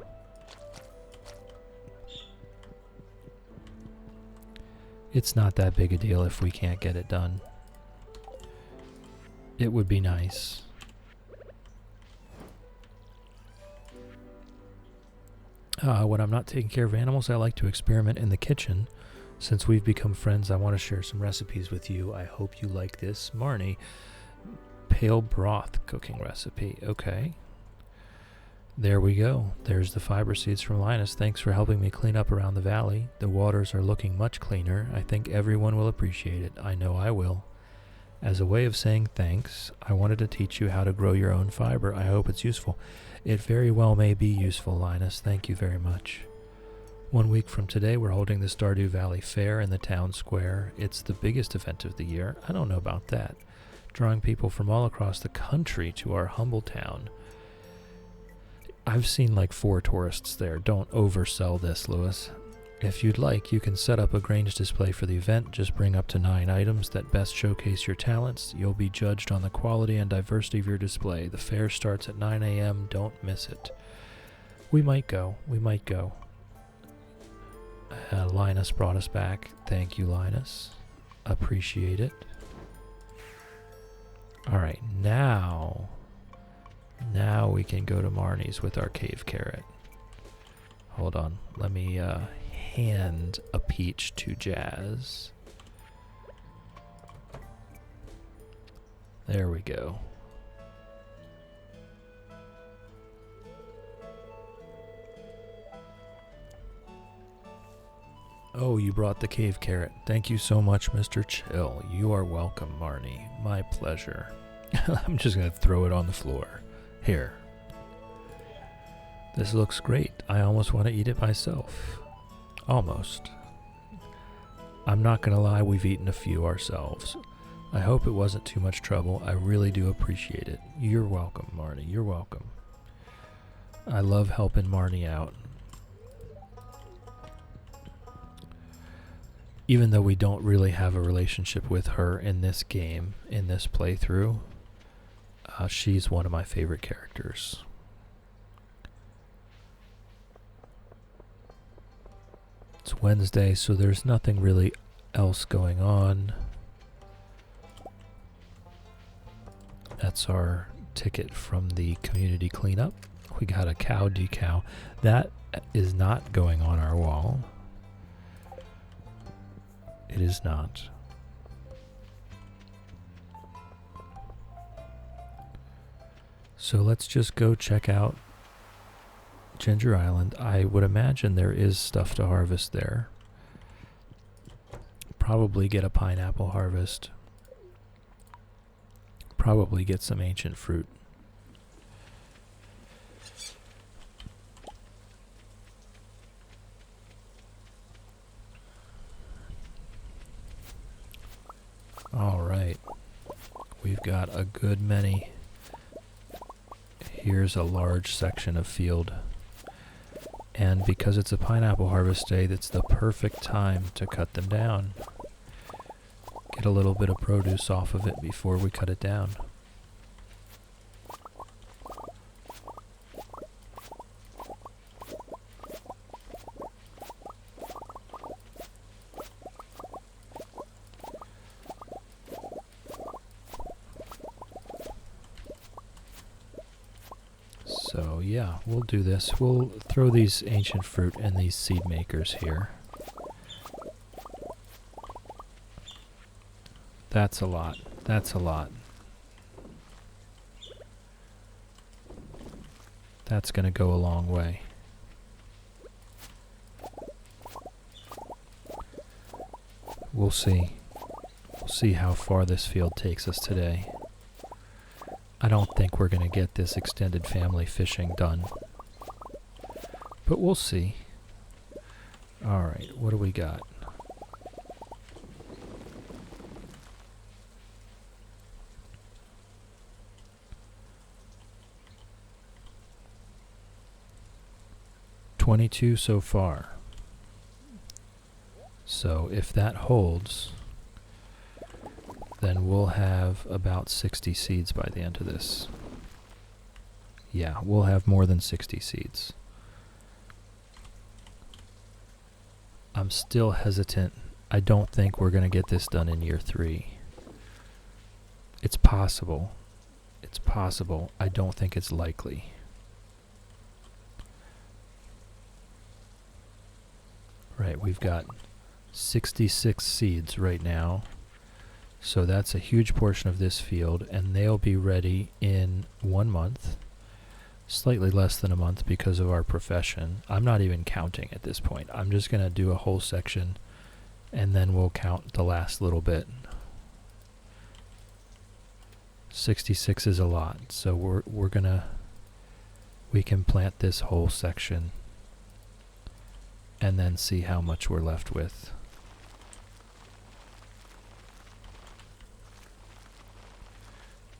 It's not that big a deal if we can't get it done. It would be nice. When I'm not taking care of animals, I like to experiment in the kitchen. Since we've become friends, I want to share some recipes with you. I hope you like this. Marnie, pale broth cooking recipe. Okay. There we go. There's the fiber seeds from Linus. Thanks for helping me clean up around the valley. The waters are looking much cleaner. I think everyone will appreciate it. I know I will. As a way of saying thanks, I wanted to teach you how to grow your own fiber. I hope it's useful. It very well may be useful, Linus. Thank you very much. 1 week from today, we're holding the Stardew Valley Fair in the town square. It's the biggest event of the year. I don't know about that. Drawing people from all across the country to our humble town. I've seen like 4 tourists there. Don't oversell this, Lewis. If you'd like, you can set up a Grange display for the event. Just bring up to 9 items that best showcase your talents. You'll be judged on the quality and diversity of your display. The fair starts at 9 a.m. Don't miss it. We might go. We might go. Linus brought us back. Thank you, Linus. Appreciate it. Alright, now we can go to Marnie's with our cave carrot. Hold on. Let me hand a peach to Jazz. There we go. Oh, you brought the cave carrot. Thank you so much, Mr. Chill. You are welcome, Marnie. My pleasure. I'm just going to throw it on the floor. Here. This looks great. I almost want to eat it myself. Almost. I'm not going to lie, we've eaten a few ourselves. I hope it wasn't too much trouble. I really do appreciate it. You're welcome, Marnie. You're welcome. I love helping Marnie out. Even though we don't really have a relationship with her in this game, in this playthrough, she's one of my favorite characters. It's Wednesday, so there's nothing really else going on. That's our ticket from the community cleanup. We got a cow decal. That is not going on our wall. It is not. So let's just go check out Ginger Island. I would imagine there is stuff to harvest there. Probably get a pineapple harvest. Probably get some ancient fruit. All right. We've got a good many. Here's a large section of field. And because it's a pineapple harvest day, that's the perfect time to cut them down. Get a little bit of produce off of it before we cut it down. yeah, we'll do this. We'll throw these ancient fruit and these seed makers here. That's a lot. That's a lot. That's going to go a long way. We'll see. We'll see how far this field takes us today. I don't think we're going to get this extended family fishing done. But we'll see. Alright, what do we got? $22 so far. So if that holds, then we'll have about 60 seeds by the end of this. Yeah, we'll have more than 60 seeds. I'm still hesitant. I don't think we're going to get this done in year 3. It's possible. It's possible. I don't think it's likely. Right, we've got 66 seeds right now. So that's a huge portion of this field, and they'll be ready in 1 month. Slightly less than a month because of our profession. I'm not even counting at this point. I'm just going to do a whole section, and then we'll count the last little bit. 66 is a lot, so we can plant this whole section and then see how much we're left with.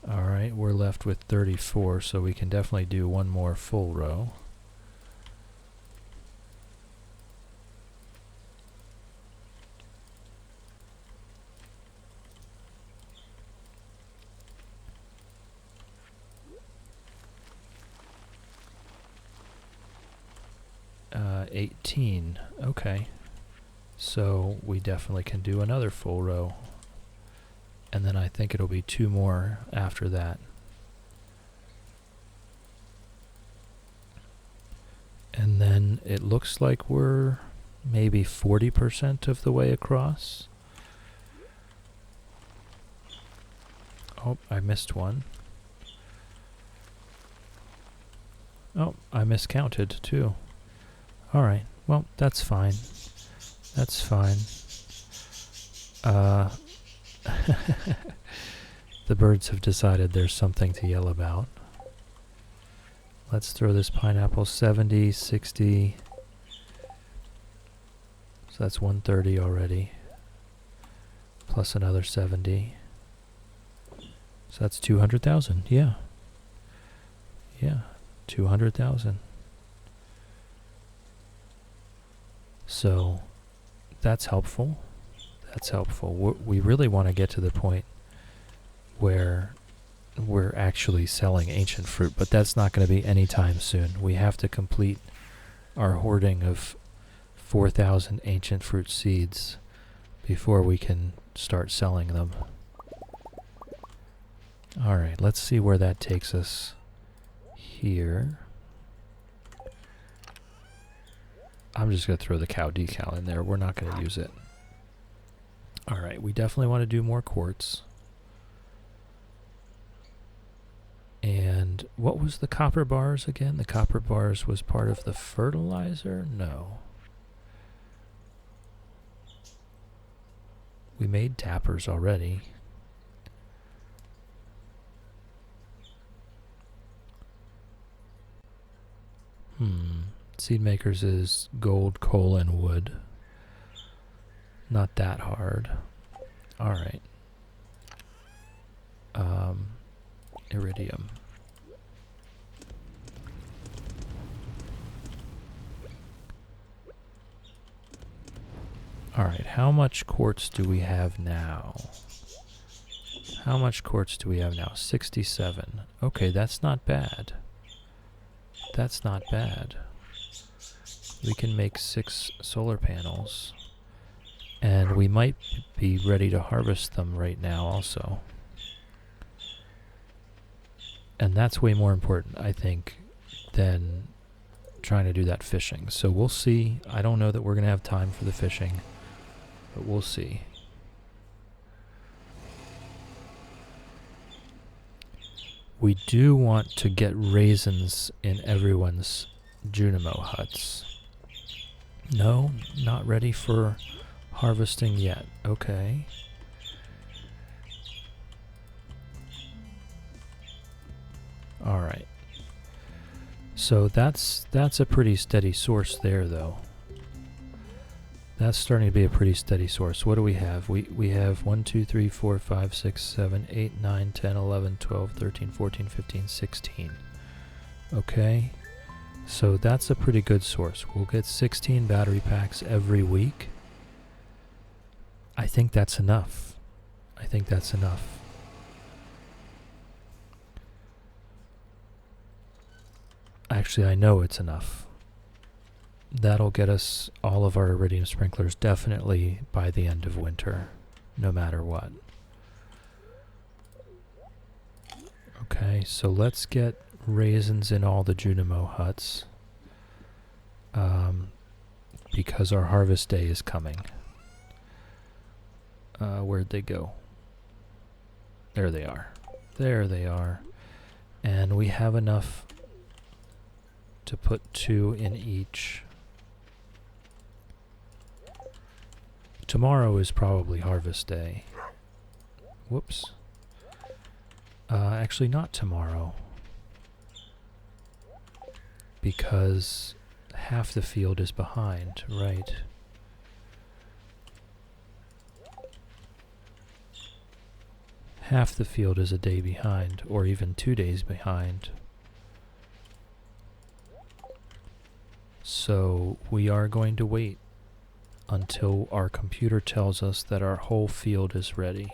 Alright, we're left with 34, so we can definitely do one more full row. Uh, 18, okay. So we definitely can do another full row. And then I think it'll be 2 more after that. And then it looks like we're maybe 40% of the way across. Oh, I missed one. Oh, I miscounted too. Alright, well, that's fine. That's fine. The birds have decided there's something to yell about. Let's throw this pineapple 70, 60. So that's 130 already. Plus another 70. So that's 200,000. Yeah. Yeah. 200,000. So that's helpful. That's helpful. We really want to get to the point where we're actually selling ancient fruit, but that's not going to be anytime soon. We have to complete our hoarding of 4,000 ancient fruit seeds before we can start selling them. Alright, let's see where that takes us here. I'm just going to throw the cow decal in there. We're not going to use it. Alright, we definitely want to do more quartz. And what was the copper bars again? The copper bars was part of the fertilizer? No. We made tappers already. Seed makers is gold, coal, and wood. Not that hard. Alright. Iridium. Alright, how much quartz do we have now? How much quartz do we have now? 67. Okay, that's not bad. That's not bad. We can make 6 solar panels. And we might be ready to harvest them right now also. And that's way more important, I think, than trying to do that fishing. So we'll see. I don't know that we're going to have time for the fishing, but we'll see. We do want to get raisins in everyone's Junimo huts. No, not ready for harvesting yet. Okay. All right. So that's a pretty steady source there, though. That's starting to be a pretty steady source. What do we have? We have 1, 2, 3, 4, 5, 6, 7, 8, 9, 10, 11, 12, 13, 14, 15, 16. Okay. So that's a pretty good source. We'll get 16 battery packs every week. I think that's enough. I think that's enough. Actually, I know it's enough. That'll get us all of our iridium sprinklers definitely by the end of winter, no matter what. Okay, so let's get raisins in all the Junimo huts, because our harvest day is coming. Where'd they go? There they are. There they are. And we have enough to put 2 in each. Tomorrow is probably harvest day. Whoops. Actually, not tomorrow. Because half the field is behind, right? Half the field is a day behind, or even 2 days behind. So we are going to wait until our computer tells us that our whole field is ready.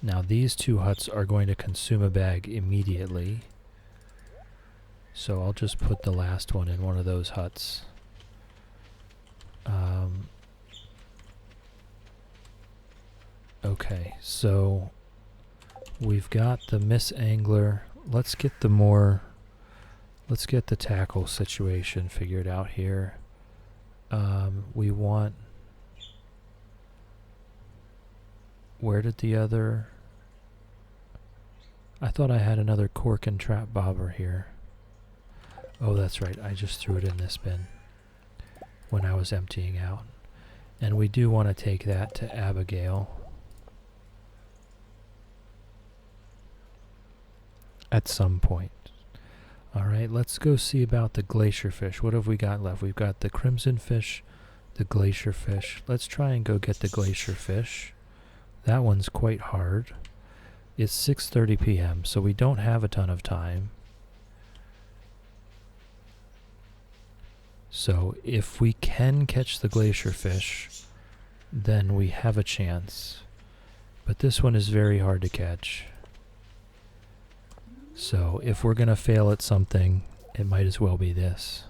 Now these 2 huts are going to consume a bag immediately. So I'll just put the last one in one of those huts. Okay, so we've got the Miss Angler. Let's get the tackle situation figured out here. We want... Where did the other... I thought I had another cork and trap bobber here. Oh, that's right. I just threw it in this bin when I was emptying out. And we do want to take that to Abigail. At some point. Alright, let's go see about the glacier fish. What have we got left? We've got the crimson fish, the glacier fish. Let's try and go get the glacier fish. That one's quite hard. It's 6:30 p.m., so we don't have a ton of time. So if we can catch the glacier fish, then we have a chance. But this one is very hard to catch. So if we're going to fail at something, it might as well be this.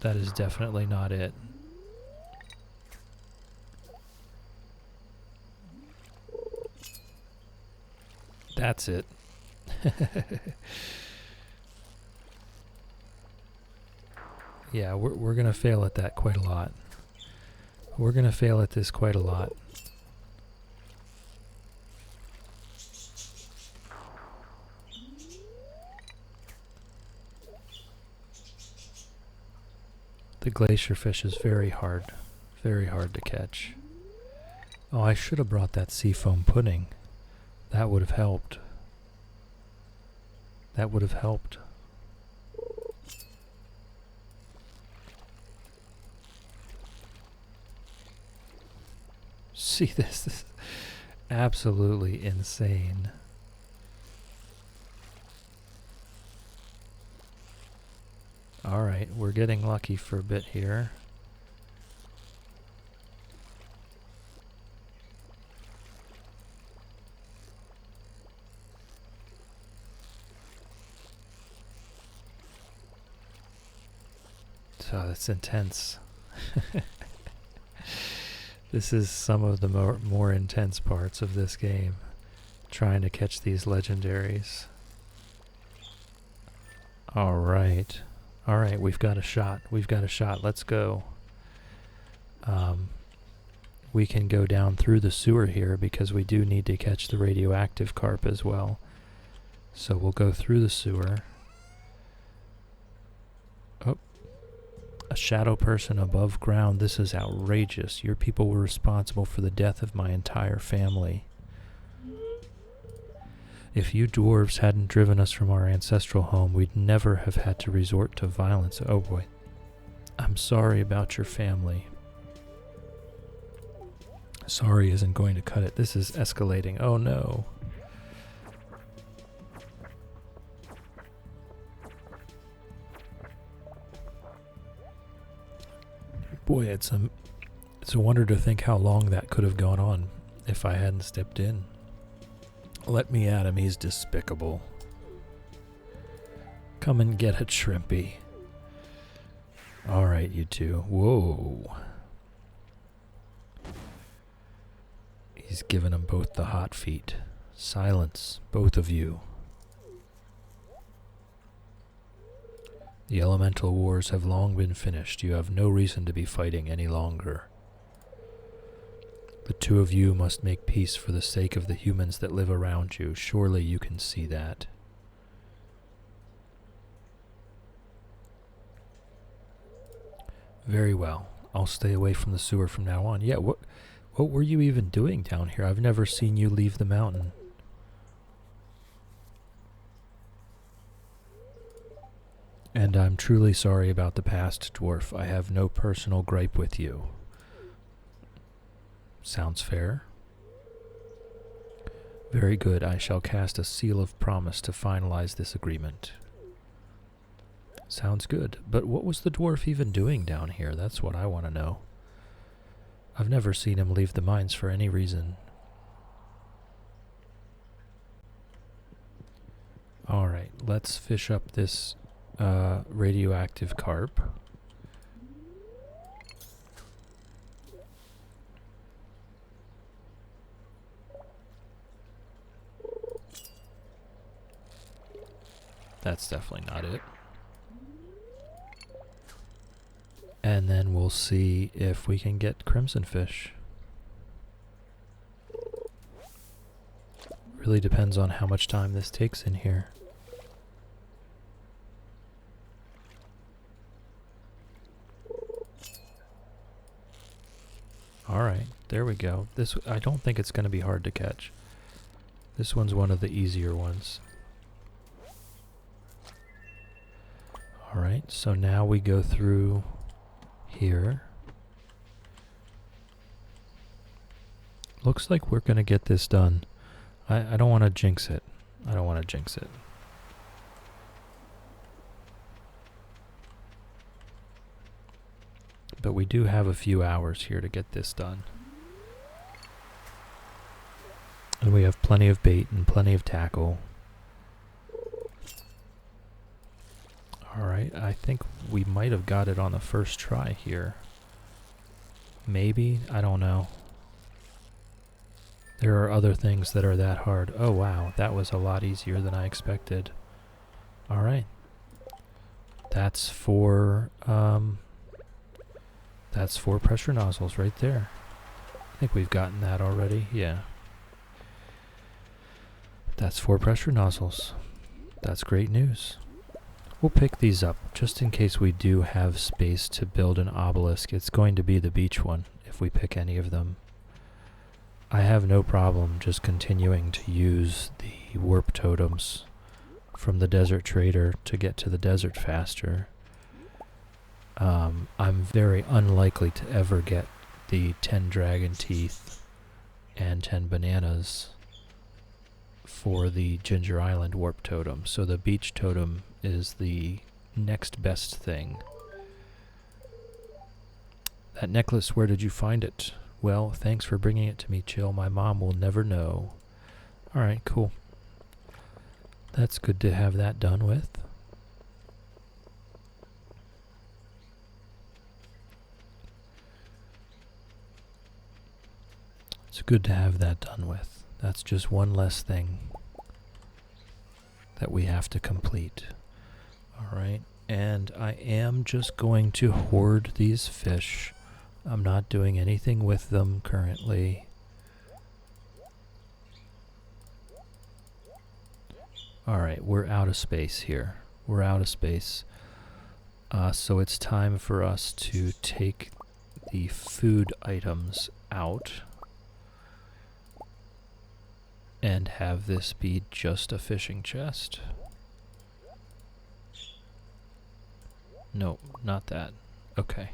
That is definitely not it. That's it. Yeah, we're going to fail at that quite a lot. We're going to fail at this quite a lot. The glacier fish is very hard to catch. Oh, I should have brought that seafoam pudding. That would have helped. That would have helped. See this? This is absolutely insane. Alright, we're getting lucky for a bit here. So that's intense. This is some of the more intense parts of this game. Trying to catch these legendaries. Alright. Alright, we've got a shot. We've got a shot. Let's go. We can go down through the sewer here because we do need to catch the radioactive carp as well. So we'll go through the sewer. Oh. A shadow person above ground. This is outrageous. Your people were responsible for the death of my entire family. If you dwarves hadn't driven us from our ancestral home, we'd never have had to resort to violence. Oh boy. I'm sorry about your family. Sorry isn't going to cut it. This is escalating. Oh no. Boy, it's a wonder to think how long that could have gone on if I hadn't stepped in. Let me at him, he's despicable. Come and get it, Shrimpy. Alright, you two. Whoa. He's given them both the hot feet. Silence, both of you. The elemental wars have long been finished. You have no reason to be fighting any longer. The two of you must make peace for the sake of the humans that live around you. Surely you can see that. Very well. I'll stay away from the sewer from now on. Yeah, what were you even doing down here? I've never seen you leave the mountain. And I'm truly sorry about the past, dwarf. I have no personal gripe with you. Sounds fair. Very good. I shall cast a seal of promise to finalize this agreement. Sounds good. But what was the dwarf even doing down here? That's what I want to know. I've never seen him leave the mines for any reason. Alright, let's fish up this radioactive carp. That's definitely not it. And then we'll see if we can get crimson fish. Really depends on how much time this takes in here. Alright, there we go. This, I don't think it's going to be hard to catch. This one's one of the easier ones. Alright, so now we go through here. Looks like we're going to get this done. I don't want to jinx it. I don't want to jinx it. But we do have a few hours here to get this done. And we have plenty of bait and plenty of tackle. Alright, I think we might have got it on the first try here. Maybe? I don't know. There are other things that are that hard. Oh wow, that was a lot easier than I expected. Alright. That's four pressure nozzles right there. I think we've gotten that already, yeah. That's 4 pressure nozzles. That's great news. We'll pick these up just in case we do have space to build an obelisk. It's going to be the beach one if we pick any of them. I have no problem just continuing to use the warp totems from the desert trader to get to the desert faster. I'm very unlikely to ever get the 10 dragon teeth and 10 bananas for the Ginger Island warp totem, so the beach totem is the next best thing. That necklace, where did you find it? Well, thanks for bringing it to me, Chill. My mom will never know. Alright, cool. That's good to have that done with. It's good to have that done with. That's just one less thing that we have to complete. Alright, and I am just going to hoard these fish. I'm not doing anything with them currently. Alright, we're out of space here. We're out of space. So it's time for us to take the food items out and have this be just a fishing chest. No, not that. Okay.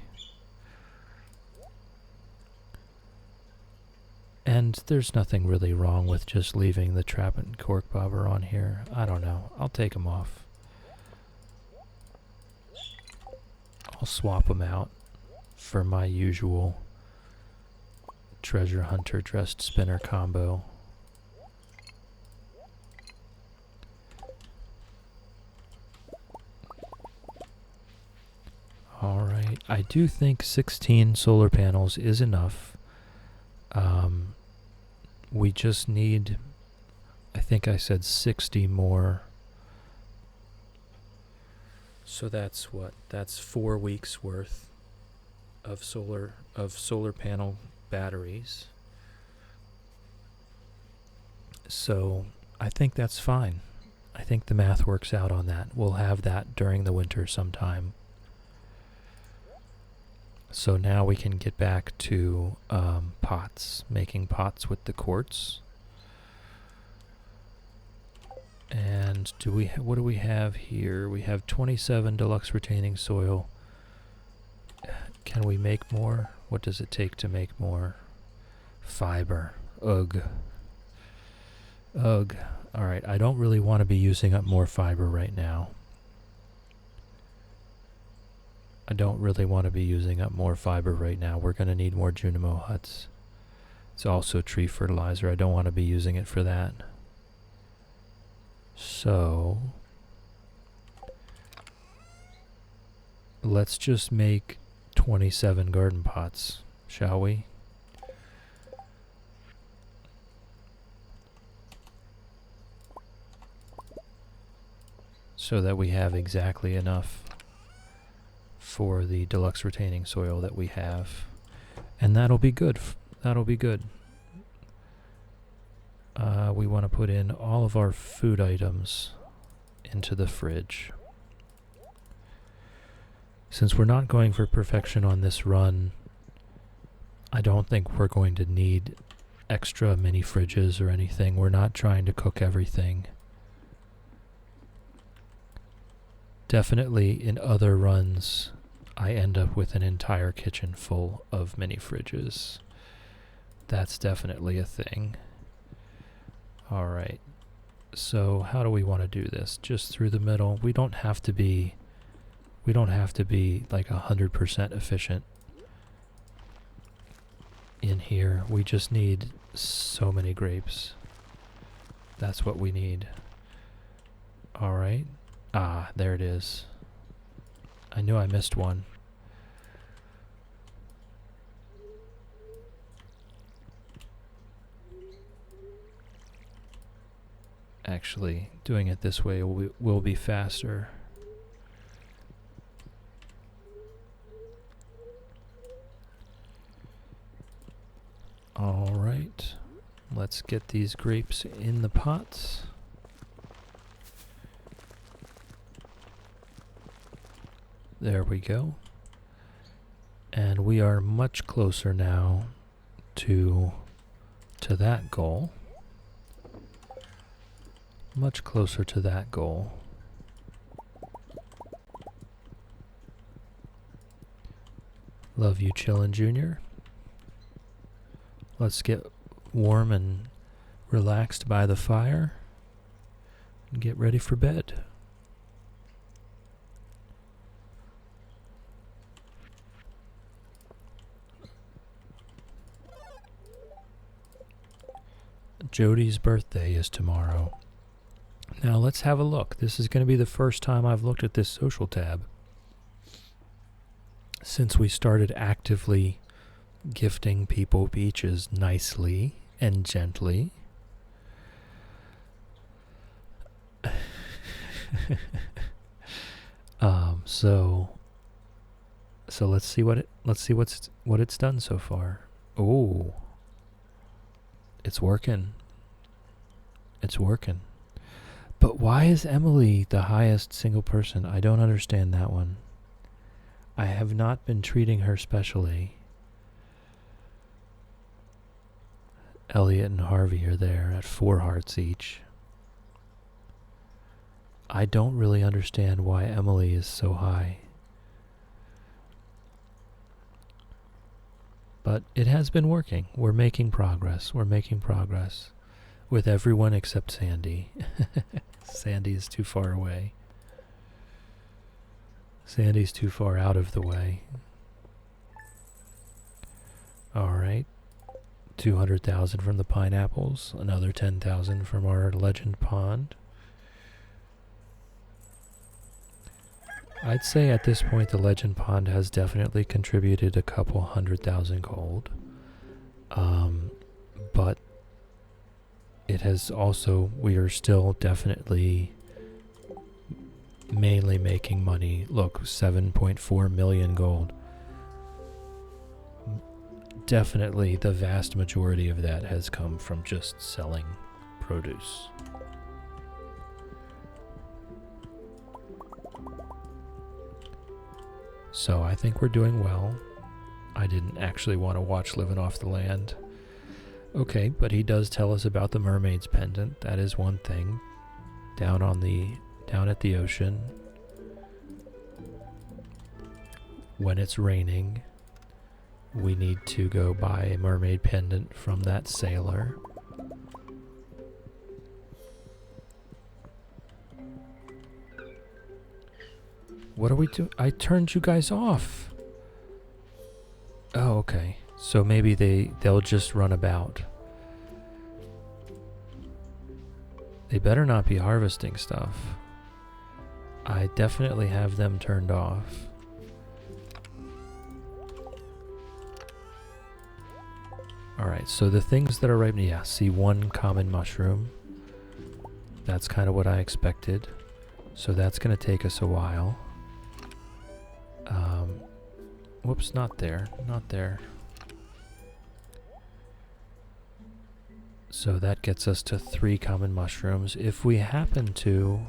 And there's nothing really wrong with just leaving the trap and cork bobber on here. I don't know. I'll take them off. I'll swap them out for my usual treasure hunter dressed spinner combo. Alright, I do think 16 solar panels is enough. We just need, I think I said 60 more. So that's what? That's 4 weeks worth of solar panel batteries. So I think that's fine. I think the math works out on that. We'll have that during the winter sometime. So now we can get back to pots, making pots with the quartz. And what do we have here? We have 27 deluxe retaining soil. Can we make more? What does it take to make more? Fiber. Ugh. Ugh. Alright, I don't really want to be using up more fiber right now. I don't really want to be using up more fiber right now. We're going to need more Junimo huts. It's also tree fertilizer. I don't want to be using it for that. So let's just make 27 garden pots, shall we? So that we have exactly enough for the deluxe retaining soil that we have. And that'll be good. That'll be good. We want to put in all of our food items into the fridge. Since we're not going for perfection on this run, I don't think we're going to need extra mini fridges or anything. We're not trying to cook everything. Definitely in other runs, I end up with an entire kitchen full of mini fridges. That's definitely a thing. Alright, so how do we want to do this? Just through the middle. We don't have to be like 100% efficient in here. We just need so many grapes. That's what we need. Alright. Ah, there it is. I knew I missed one. Actually, doing it this way will be faster. Alright, let's get these grapes in the pots. There we go. And we are much closer now to that goal. Much closer to that goal. Love you, Chillin' Junior. Let's get warm and relaxed by the fire and get ready for bed. Jody's birthday is tomorrow. Now let's have a look. This is going to be the first time I've looked at this social tab since we started actively gifting people peaches nicely and gently. So let's see what it's done so far. Oh, it's working. It's working. But why is Emily the highest single person? I don't understand that one. I have not been treating her specially. Elliot and Harvey are there at 4 hearts each. I don't really understand why Emily is so high. But it has been working. We're making progress. We're making progress. With everyone except Sandy. Sandy is too far away. Sandy's too far out of the way. Alright. 200,000 from the pineapples. Another 10,000 from our legend pond. I'd say at this point the legend pond has definitely contributed a couple 100,000 gold. But it has also, we are still definitely mainly making money. Look, 7.4 million gold. Definitely the vast majority of that has come from just selling produce. So I think we're doing well. I didn't actually want to watch Living Off the Land. Okay, but he does tell us about the mermaid's pendant. That is one thing. Down at the ocean. When it's raining, we need to go buy a mermaid pendant from that sailor. What do we do? I turned you guys off. Oh, okay. So maybe they'll just run about. They better not be harvesting stuff. I definitely have them turned off. Alright, so the things that are right... Yeah, see, 1 common mushroom. That's kind of what I expected. So that's going to take us a while. Whoops, not there. Not there. So that gets us to 3 common mushrooms. If we happen to...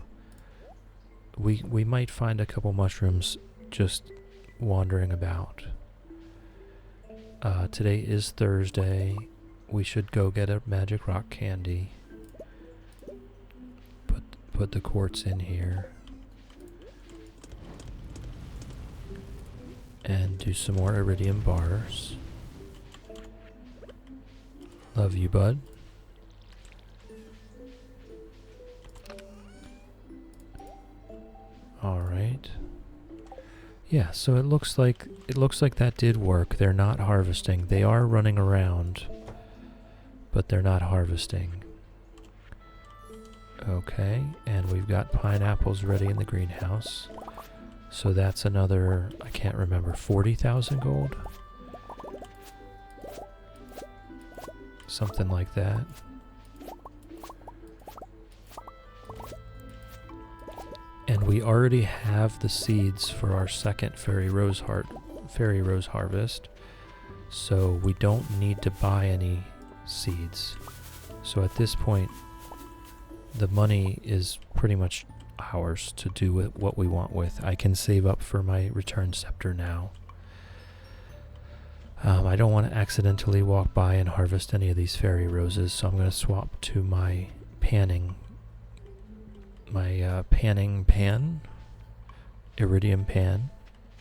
We might find a couple mushrooms just wandering about. Today is Thursday. We should go get a magic rock candy. Put the quartz in here. And do some more iridium bars. Love you, bud. Alright. Yeah, so it looks like that did work. They're not harvesting. They are running around, but they're not harvesting. Okay, and we've got pineapples ready in the greenhouse. So that's another, I can't remember, 40,000 gold? Something like that. And we already have the seeds for our second fairy rose harvest. So we don't need to buy any seeds. So at this point, the money is pretty much ours to do with what we want with. I can save up for my return scepter now. I don't want to accidentally walk by and harvest any of these fairy roses, so I'm going to swap to my panning pan, iridium pan,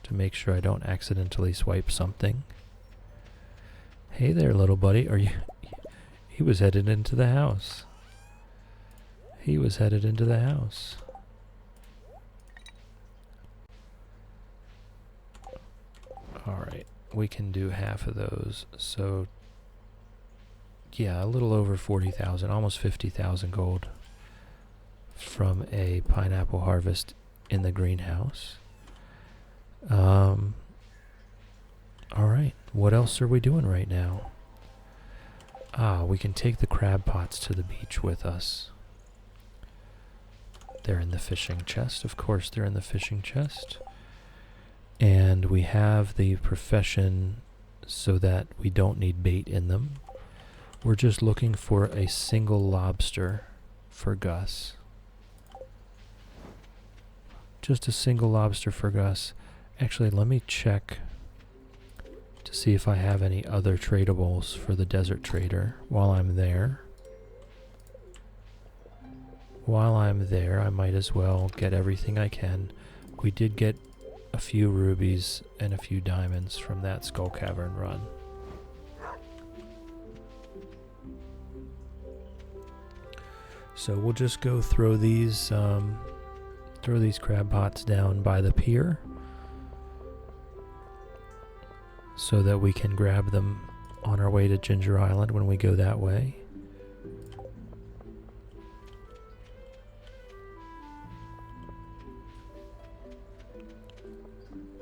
to make sure I don't accidentally swipe something. Hey there, little buddy. He was headed into the house. He was headed into the house. Alright, we can do half of those. So, yeah, a little over 40,000, almost 50,000 gold from a pineapple harvest in the greenhouse. Alright, what else are we doing right now? Ah, we can take the crab pots to the beach with us. They're in the fishing chest. Of course, they're in the fishing chest. And we have the profession so that we don't need bait in them. We're just looking for a single lobster for Gus. Just a single lobster for Gus. Actually, let me check to see if I have any other tradables for the desert trader while I'm there. While I'm there, I might as well get everything I can. We did get a few rubies and a few diamonds from that Skull Cavern run. So we'll just go throw these crab pots down by the pier so that we can grab them on our way to Ginger Island when we go that way.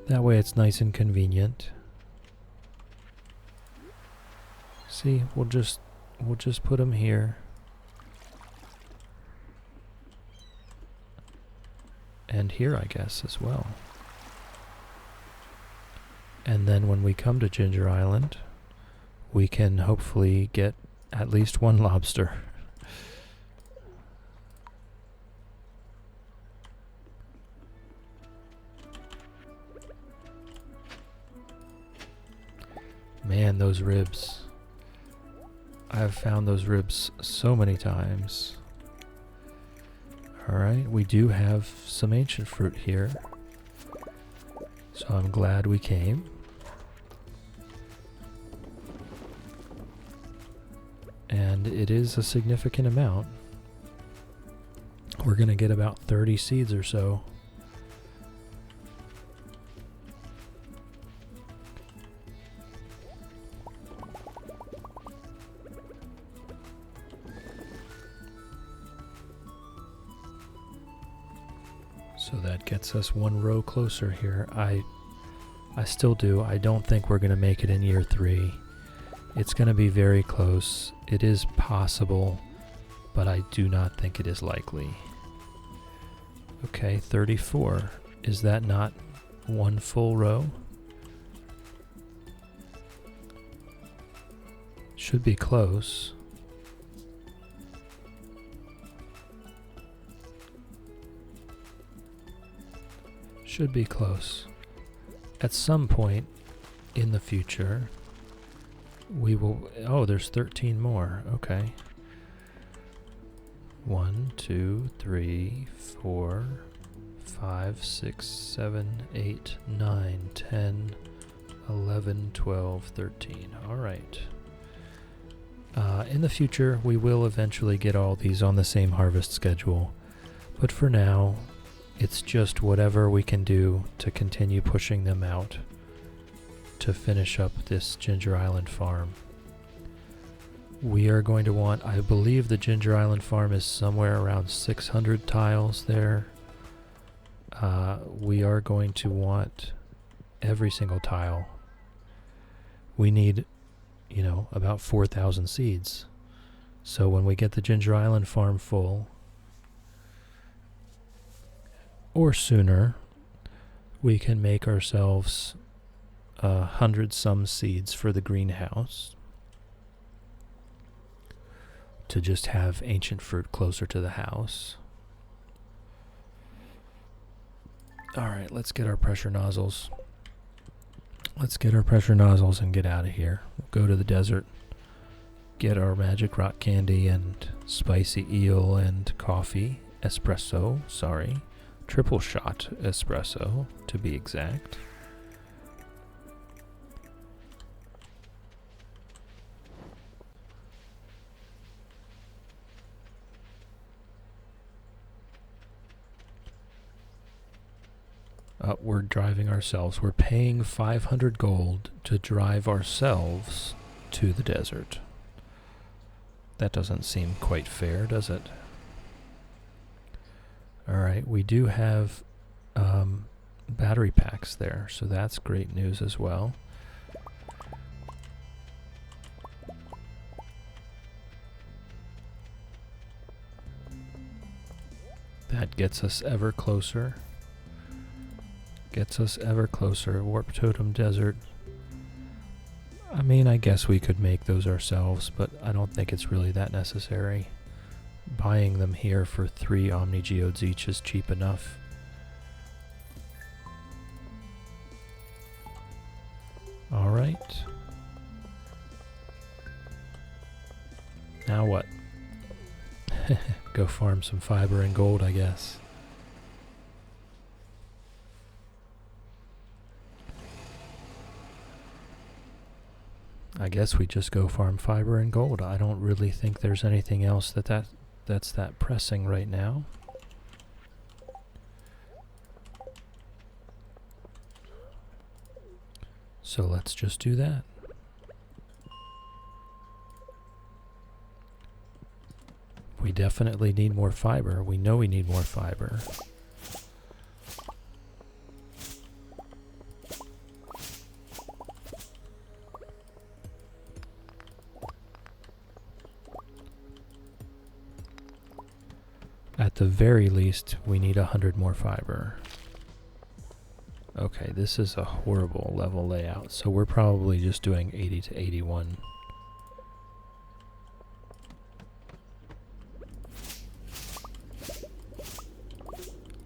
That way it's nice and convenient. See, we'll just put them here. And here, I guess, as well. And then when we come to Ginger Island, we can hopefully get at least one lobster. Man, those ribs. I've found those ribs so many times. Alright, we do have some ancient fruit here. So I'm glad we came. And it is a significant amount. We're going to get about 30 seeds or so. So that gets us one row closer here. I still do. I don't think we're going to make it in year 3. It's going to be very close. It is possible, but I do not think it is likely. Okay, 34. Is that not one full row? Should be close. Should be close. At some point in the future, we will... Oh, there's 13 more. Okay. 1, 2, 3, 4, 5, 6, 7, 8, 9, 10, 11, 12, 13. All right. In the future, we will eventually get all these on the same harvest schedule. But for now, it's just whatever we can do to continue pushing them out to finish up this Ginger Island farm. We are going to want, I believe the Ginger Island farm is somewhere around 600 tiles there. We are going to want every single tile. We need, about 4,000 seeds. So when we get the Ginger Island farm full, or sooner, we can make ourselves 100 some seeds for the greenhouse to just have ancient fruit closer to the house. Alright, let's get our pressure nozzles. Let's get our pressure nozzles and get out of here. We'll go to the desert, get our magic rock candy and spicy eel and coffee. Espresso, sorry. Triple shot espresso, to be exact. We're driving ourselves. We're paying 500 gold to drive ourselves to the desert. That doesn't seem quite fair, does it? Alright, we do have battery packs there, so that's great news as well. It gets us ever closer. Gets us ever closer. Warp Totem Desert. I mean, I guess we could make those ourselves, but I don't think it's really that necessary. Buying them here for 3 Omni Geodes each is cheap enough. Alright. Now what? Go farm some fiber and gold, I guess. I guess we just go farm fiber and gold. I don't really think there's anything else that's that pressing right now. So let's just do that. We definitely need more fiber. We know we need more fiber. At the very least, we need 100 more fiber. Okay, this is a horrible level layout, so we're probably just doing 80 to 81.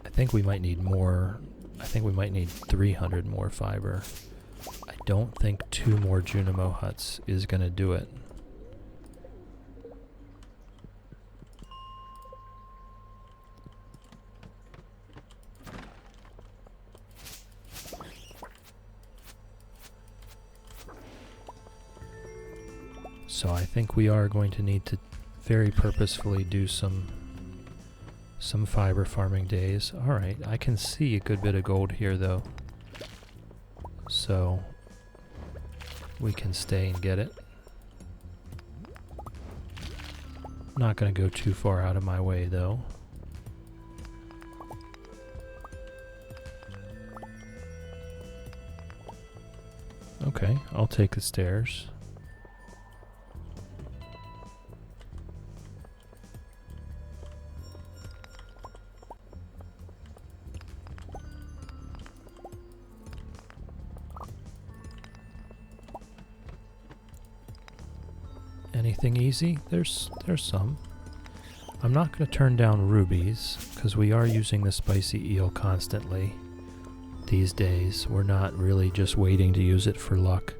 I think we might need more. I think we might need 300 more fiber. I don't think 2 more Junimo huts is going to do it. So I think we are going to need to very purposefully do some fiber farming days. Alright, I can see a good bit of gold here though. So we can stay and get it. Not going to go too far out of my way though. Okay, I'll take the stairs. Anything easy? There's some. I'm not going to turn down rubies because we are using the spicy eel constantly these days. We're not really just waiting to use it for luck.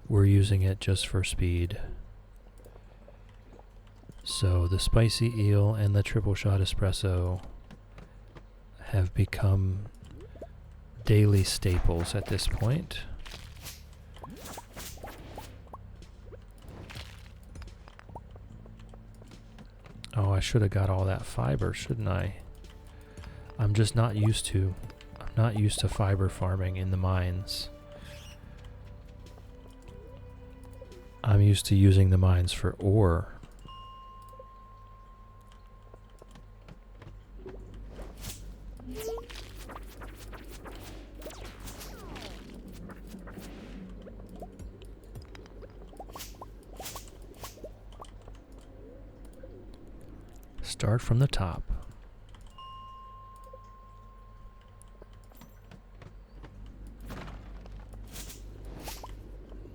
We're using it just for speed. So the spicy eel and the triple shot espresso have become daily staples at this point. Oh, I should have got all that fiber, shouldn't I? I'm just not used to fiber farming in the mines. I'm used to using the mines for ore. Start from the top.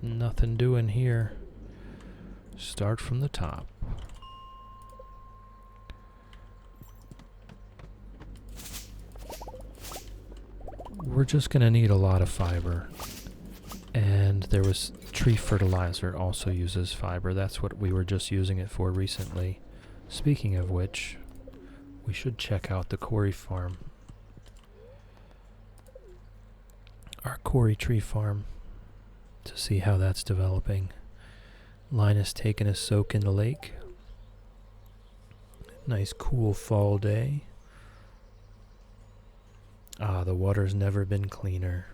Nothing doing here. Start from the top. We're just going to need a lot of fiber. And there was tree fertilizer also uses fiber. That's what we were just using it for recently. Speaking of which, we should check out the quarry farm. Our quarry tree farm, to see how that's developing. Linus taking a soak in the lake. Nice cool fall day. Ah, the water's never been cleaner.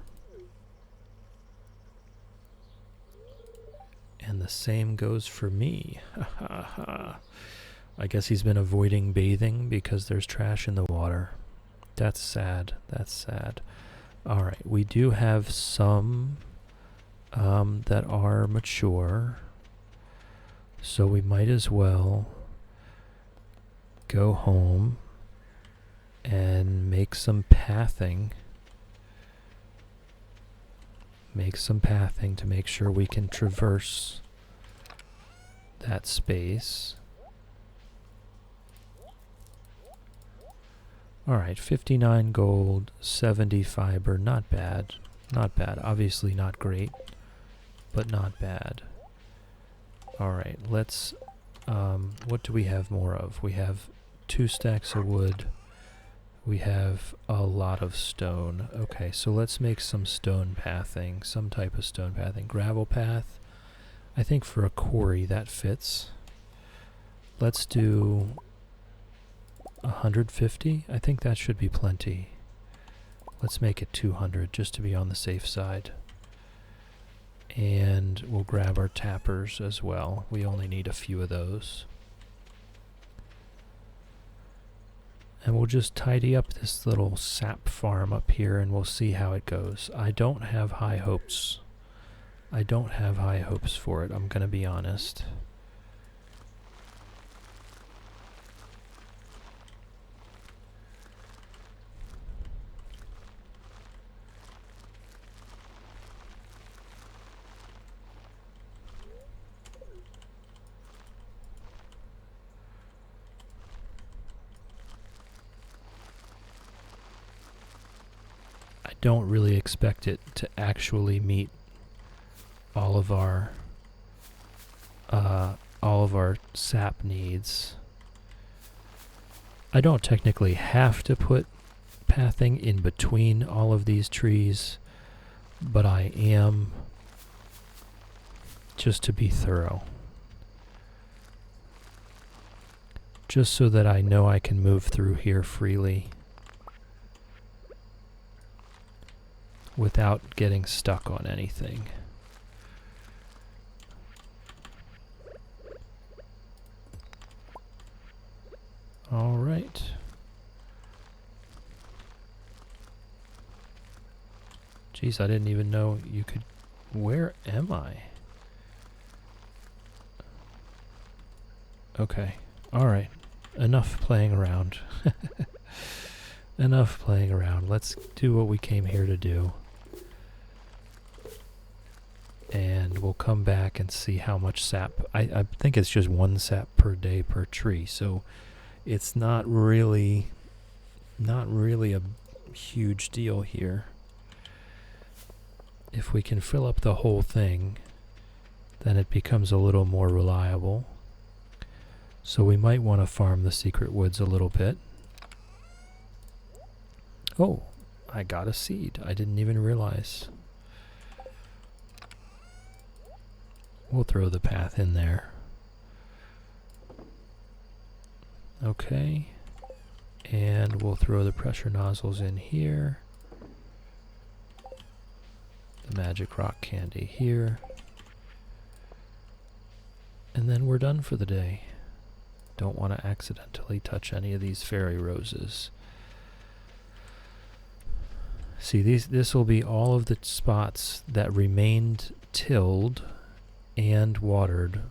And the same goes for me. Ha ha ha. I guess he's been avoiding bathing because there's trash in the water. That's sad. That's sad. Alright, we do have some that are mature. So we might as well go home and make some pathing. Make some pathing to make sure we can traverse that space. Alright, 59 gold, 70 fiber, not bad. Not bad. Obviously not great, but not bad. Alright, let's... what do we have more of? We have 2 stacks of wood. We have a lot of stone. Okay, so let's make some stone pathing. Some type of stone pathing. Gravel path. I think for a quarry that fits. Let's do 150. I think that should be plenty. Let's make it 200 just to be on the safe side. And we'll grab our tappers as well. We only need a few of those. And we'll just tidy up this little sap farm up here and we'll see how it goes. I don't have high hopes. I don't have high hopes for it, I'm going to be honest. I don't really expect it to actually meet all of our sap needs. I don't technically have to put pathing in between all of these trees, but I am, just to be thorough. Just so that I know I can move through here freely without getting stuck on anything. All right. Jeez, I didn't even know you could... Where am I? Okay. All right. Enough playing around. Enough playing around. Let's do what we came here to do. And we'll come back and see how much sap. I think it's just 1 sap per day per tree, so it's not really a huge deal here. If we can fill up the whole thing, then it becomes a little more reliable. So we might want to farm the secret woods a little bit. Oh, I got a seed. I didn't even realize. We'll throw the path in there. Okay. And we'll throw the pressure nozzles in here. The magic rock candy here. And then we're done for the day. Don't want to accidentally touch any of these fairy roses. See, this will be all of the spots that remained tilled and watered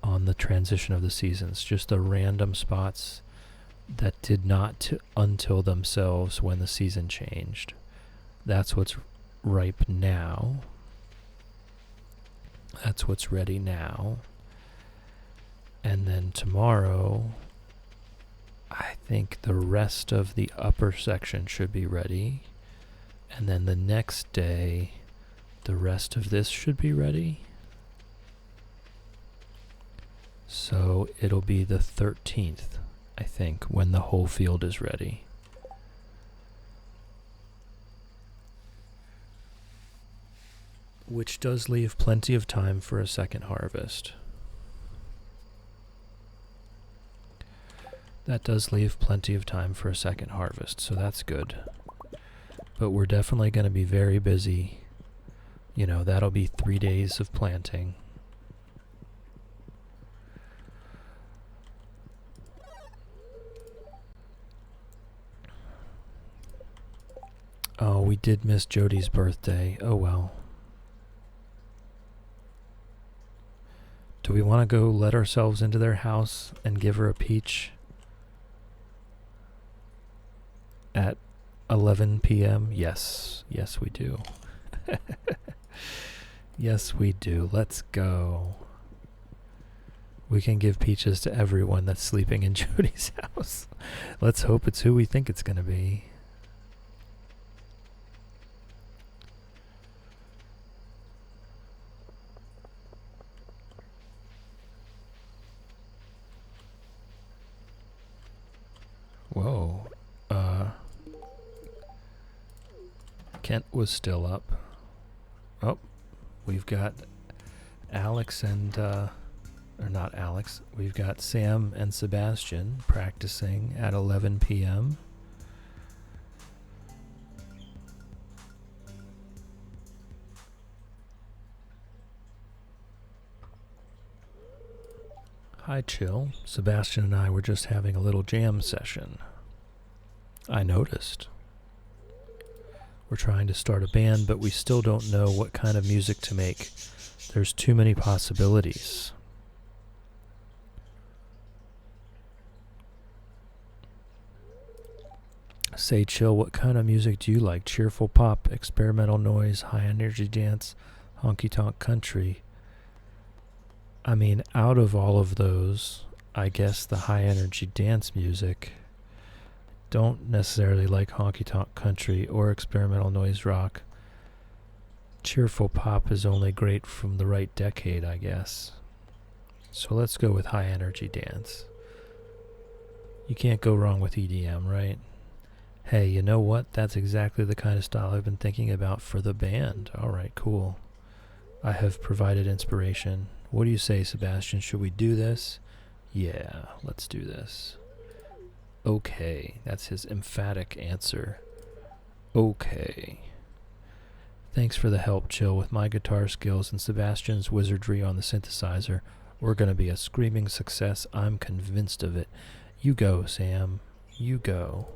on the transition of the seasons. Just the random spots that did not untill themselves when the season changed. That's what's ripe now. That's what's ready now. And then tomorrow, I think the rest of the upper section should be ready. And then the next day, the rest of this should be ready. So it'll be the 13th, I think, when the whole field is ready. Which does leave plenty of time for a second harvest. That does leave plenty of time for a second harvest, so that's good. But we're definitely going to be very busy. You know, that'll be 3 days of planting. Oh, we did miss Jody's birthday. Oh well. Do we want to go let ourselves into their house and give her a peach? at 11 p.m.? Yes. Yes, we do. Yes, we do. Let's go. We can give peaches to everyone that's sleeping in Jody's house. Let's hope it's who we think it's going to be. Whoa. Kent was still up. Oh, we've got Alex and, or not Alex, we've got Sam and Sebastian practicing at 11 p.m. Hi, Chill. Sebastian and I were just having a little jam session. I noticed. We're trying to start a band, but we still don't know what kind of music to make. There's too many possibilities. Say, Chill, what kind of music do you like? Cheerful pop, experimental noise, high energy dance, honky tonk country? I mean, out of all of those, I guess the high energy dance music. Don't necessarily like honky tonk country or experimental noise rock. Cheerful pop is only great from the right decade, I guess. So let's go with high energy dance. You can't go wrong with EDM, right? Hey, you know what? That's exactly the kind of style I've been thinking about for the band. Alright, cool. I have provided inspiration. What do you say, Sebastian? Should we do this? Yeah, let's do this. Okay, that's his emphatic answer. Okay. Thanks for the help, Chill. With my guitar skills and Sebastian's wizardry on the synthesizer, we're going to be a screaming success. I'm convinced of it. You go, Sam. You go.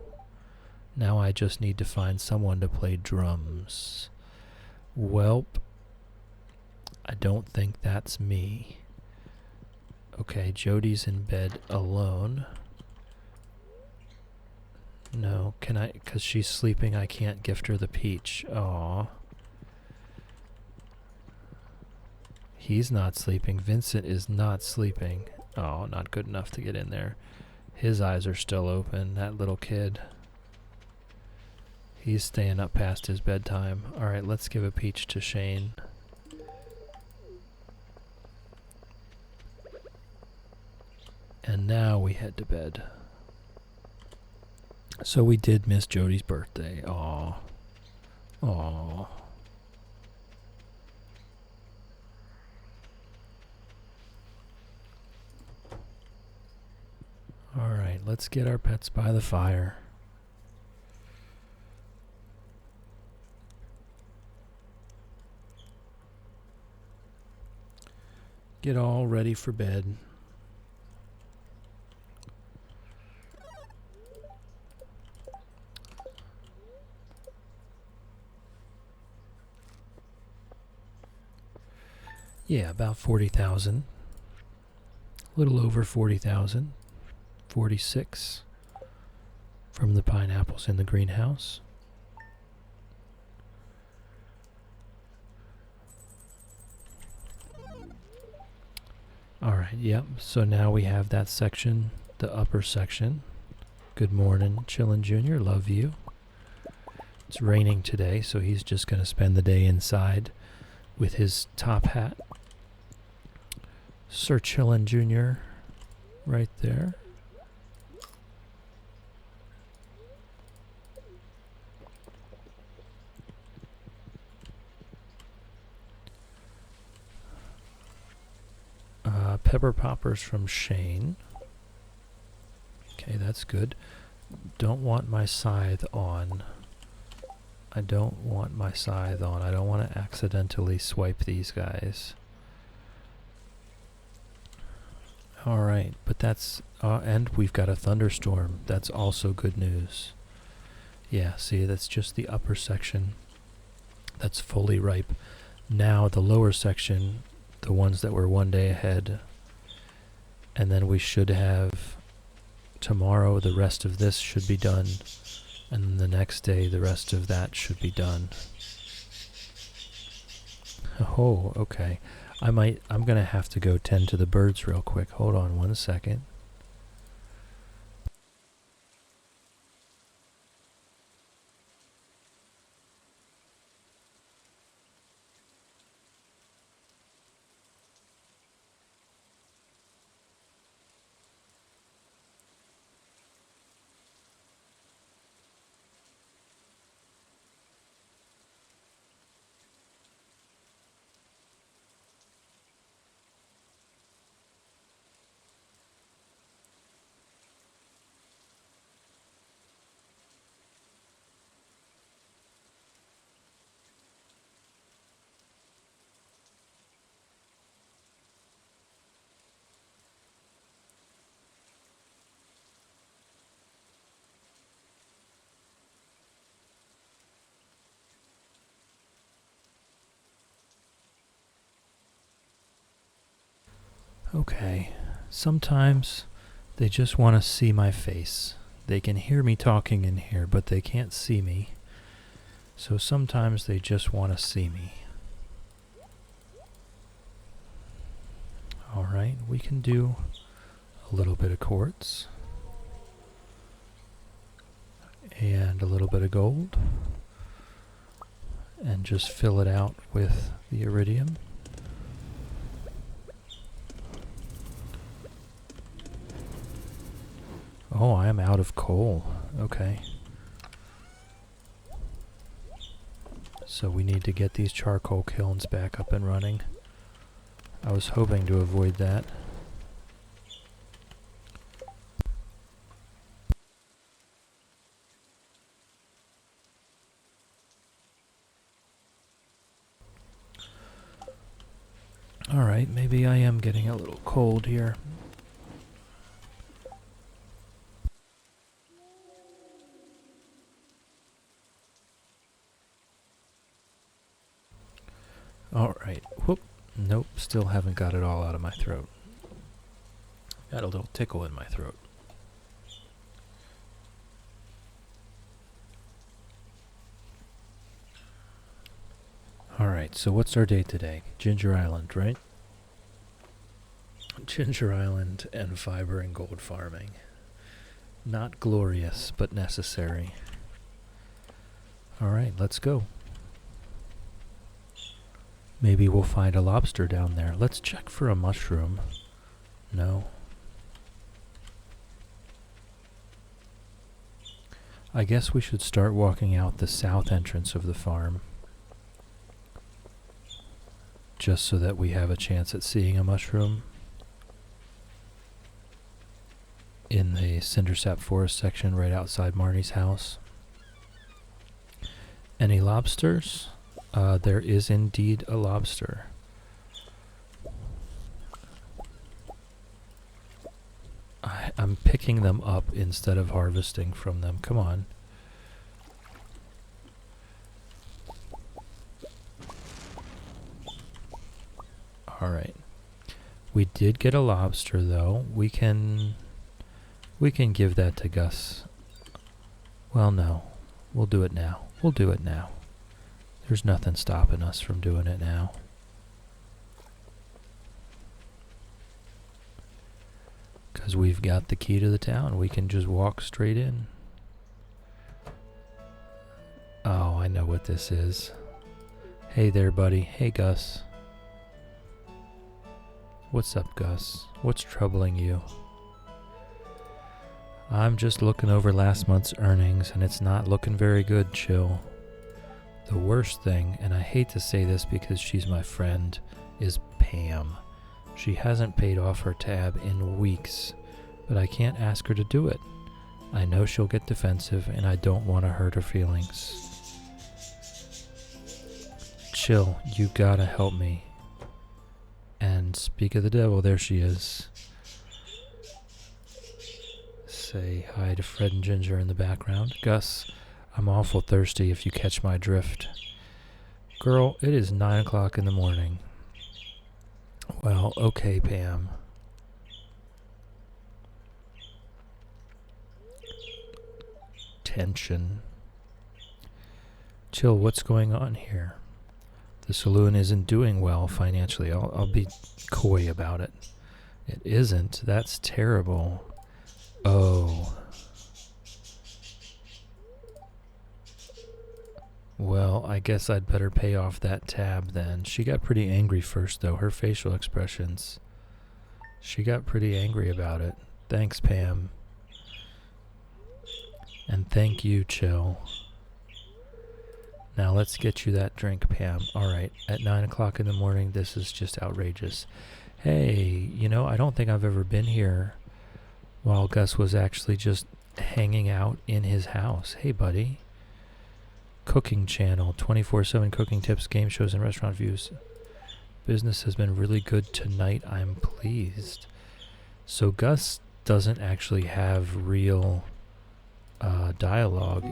Now I just need to find someone to play drums. Welp, I don't think that's me. Okay, Jody's in bed alone. No, can I? Because she's sleeping, I can't gift her the peach. Aww. He's not sleeping. Vincent is not sleeping. Oh, not good enough to get in there. His eyes are still open, that little kid. He's staying up past his bedtime. Alright, let's give a peach to Shane. And now we head to bed. So we did miss Jody's birthday. Aww. Aww. Alright, let's get our pets by the fire. Get all ready for bed. Yeah, about 40,000. A little over 40,000. 46 from the pineapples in the greenhouse. Alright, yep. So now we have that section, the upper section. Good morning, Chillin' Jr. Love you. It's raining today, so he's just going to spend the day inside with his top hat. Sir Chillin' Jr. right there. Pepper poppers from Shane. Okay, that's good. Don't want my scythe on. I don't want my scythe on. I don't want to accidentally swipe these guys. Alright, but that's... and we've got a thunderstorm. That's also good news. Yeah, see, that's just the upper section. That's fully ripe. Now the lower section, the ones that were one day ahead. And then we should have... tomorrow, the rest of this should be done. And the next day, the rest of that should be done. Oh, okay. I'm gonna have to go tend to the birds real quick. Hold on 1 second. Okay. Sometimes they just want to see my face. They can hear me talking in here, but they can't see me. So sometimes they just want to see me. Alright, we can do a little bit of quartz. And a little bit of gold. And just fill it out with the iridium. Oh, I am out of coal. Okay. So we need to get these charcoal kilns back up and running. I was hoping to avoid that. Alright, maybe I am getting a little cold here. Alright, whoop. Nope, still haven't got it all out of my throat. Got a little tickle in my throat. Alright, so what's our date today? Ginger Island, right? Ginger Island and fiber and gold farming. Not glorious, but necessary. Alright, let's go. Maybe we'll find a lobster down there. Let's check for a mushroom. No. I guess we should start walking out the south entrance of the farm. Just so that we have a chance at seeing a mushroom. In the Cindersap Forest section right outside Marnie's house. Any lobsters? There is indeed a lobster. I'm picking them up instead of harvesting from them. Come on. Alright. We did get a lobster though. We can give that to Gus. Well, no. We'll do it now. We'll do it now. There's nothing stopping us from doing it now. Because we've got the key to the town. We can just walk straight in. Oh, I know what this is. Hey there, buddy. Hey, Gus. What's up, Gus? What's troubling you? I'm just looking over last month's earnings, and it's not looking very good, Chill. The worst thing, and I hate to say this because she's my friend, is Pam. She hasn't paid off her tab in weeks, but I can't ask her to do it. I know she'll get defensive, and I don't want to hurt her feelings. Chill, you gotta help me. And speak of the devil, there she is. Say hi to Fred and Ginger in the background. Gus, I'm awful thirsty if you catch my drift. Girl, it is 9 o'clock in the morning. Well, okay, Pam. tension. Chill, what's going on here? The saloon isn't doing well financially. I'll be coy about it. It isn't. That's terrible. Oh. Well, I guess I'd better pay off that tab then. She got pretty angry first, though. Her facial expressions. She got pretty angry about it. Thanks, Pam. And thank you, Chill. Now let's get you that drink, Pam. Alright, at 9 o'clock in the morning, this is just outrageous. Hey, I don't think I've ever been here while Gus was actually just hanging out in his house. Hey, buddy. Cooking channel, 24/7 cooking tips, game shows, and restaurant views. Business has been really good tonight. I'm pleased. So Gus doesn't actually have real dialogue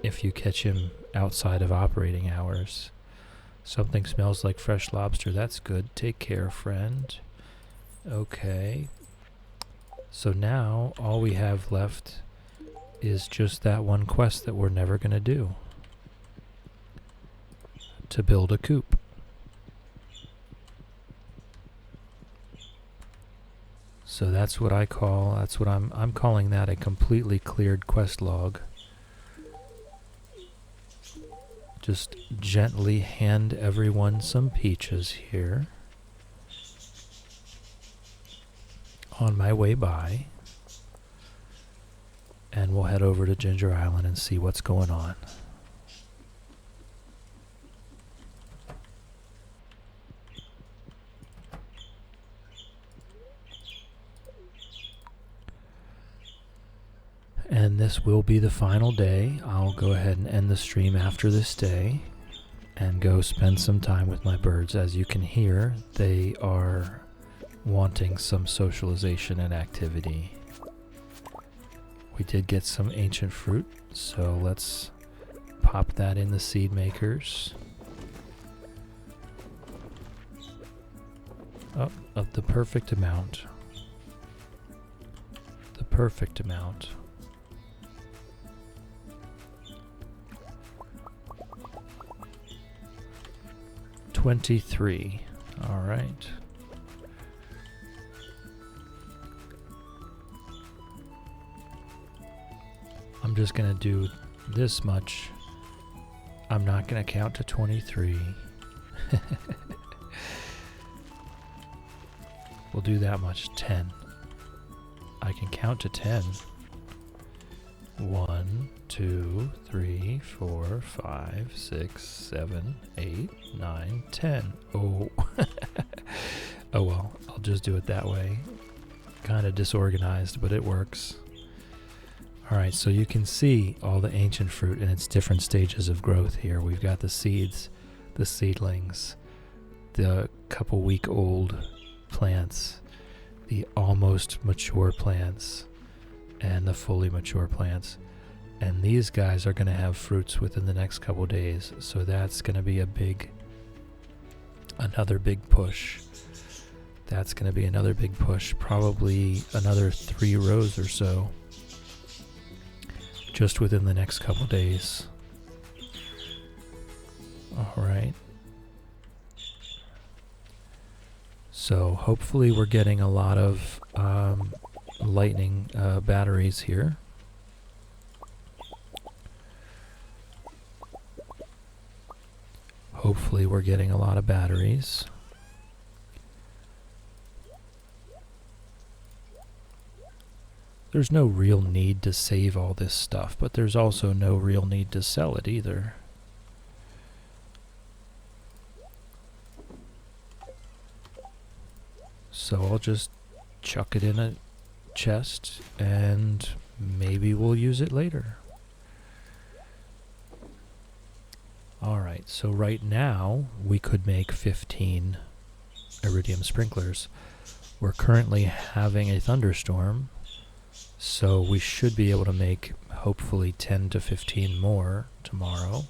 if you catch him outside of operating hours. Something smells like fresh lobster. That's good. Take care, friend. Okay. So now all we have left is just that one quest that we're never going to do. To build a coop. So that's what I'm calling that a completely cleared quest log. Just gently hand everyone some peaches here. On my way by. And we'll head over to Ginger Island and see what's going on. And this will be the final day. I'll go ahead and end the stream after this day and go spend some time with my birds. As you can hear, they are wanting some socialization and activity. We did get some ancient fruit, so let's pop that in the seed makers. Oh, of the perfect amount. The perfect amount. 23. All right. I'm just going to do this much. I'm not going to count to 23. We'll do that much. 10. I can count to 10. 1, 2, 3, 4, 5, 6, 7, 8, 9, 10. Oh. Oh well, I'll just do it that way. Kind of disorganized, but it works. Alright, so you can see all the ancient fruit in its different stages of growth here. We've got the seeds, the seedlings, the couple week old plants, the almost mature plants, and the fully mature plants. And these guys are going to have fruits within the next couple days. So that's going to be another big push. That's going to be another big push. Probably another 3 rows or so. Just within the next couple days. Alright. So hopefully we're getting a lot of lightning batteries here. Hopefully we're getting a lot of batteries. There's no real need to save all this stuff, but there's also no real need to sell it either. So I'll just chuck it in a chest and maybe we'll use it later. Alright, so right now we could make 15 iridium sprinklers. We're currently having a thunderstorm, so we should be able to make hopefully 10 to 15 more tomorrow.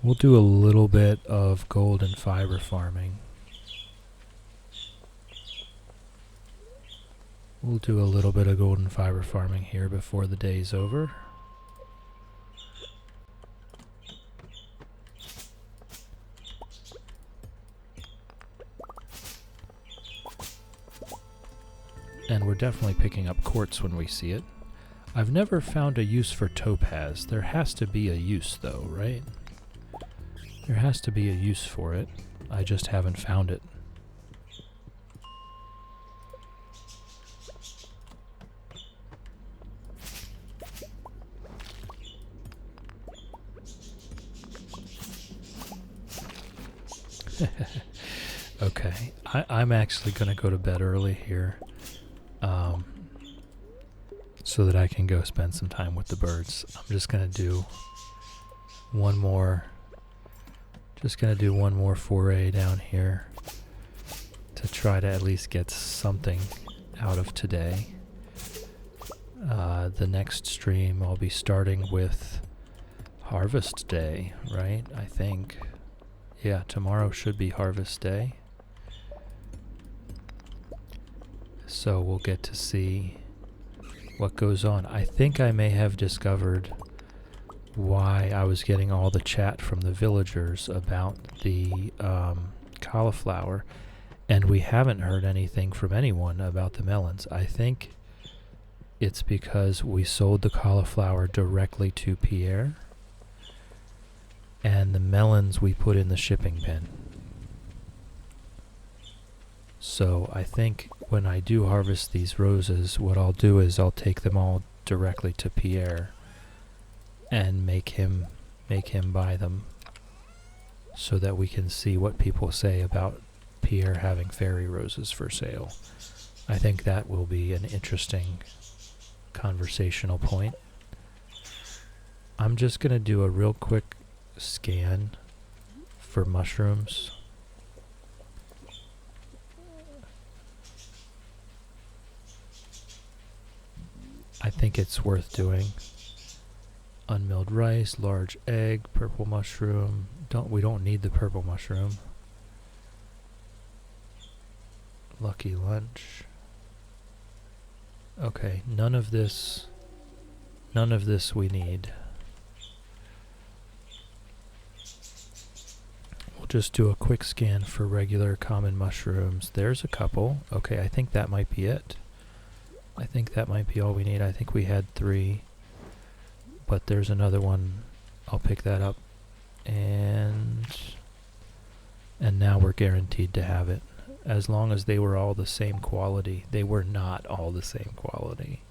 We'll do a little bit of gold and fiber farming. We'll do a little bit of golden fiber farming here before the day's over. And we're definitely picking up quartz when we see it. I've never found a use for topaz. There has to be a use though, right? There has to be a use for it. I just haven't found it. Okay, I'm actually going to go to bed early here. So that I can go spend some time with the birds. I'm just going to do one more foray down here to try to at least get something out of today. The next stream I'll be starting with Harvest Day, right? I think. Yeah, tomorrow should be Harvest Day. So we'll get to see what goes on. I think I may have discovered why I was getting all the chat from the villagers about the cauliflower, and we haven't heard anything from anyone about the melons. I think it's because we sold the cauliflower directly to Pierre, and the melons we put in the shipping bin. So I think when I do harvest these roses, what I'll do is I'll take them all directly to Pierre and make him buy them so that we can see what people say about Pierre having fairy roses for sale. I think that will be an interesting conversational point. I'm just going to do a real quick scan for mushrooms. I think it's worth doing. Unmilled rice, large egg, purple mushroom. We don't need the purple mushroom. Lucky lunch. Okay, none of this we need. We'll just do a quick scan for regular common mushrooms. There's a couple. Okay, I think that might be it. I think that might be all we need. I think we had 3, but there's another one. I'll pick that up, and now we're guaranteed to have it. As long as they were all the same quality. They were not all the same quality.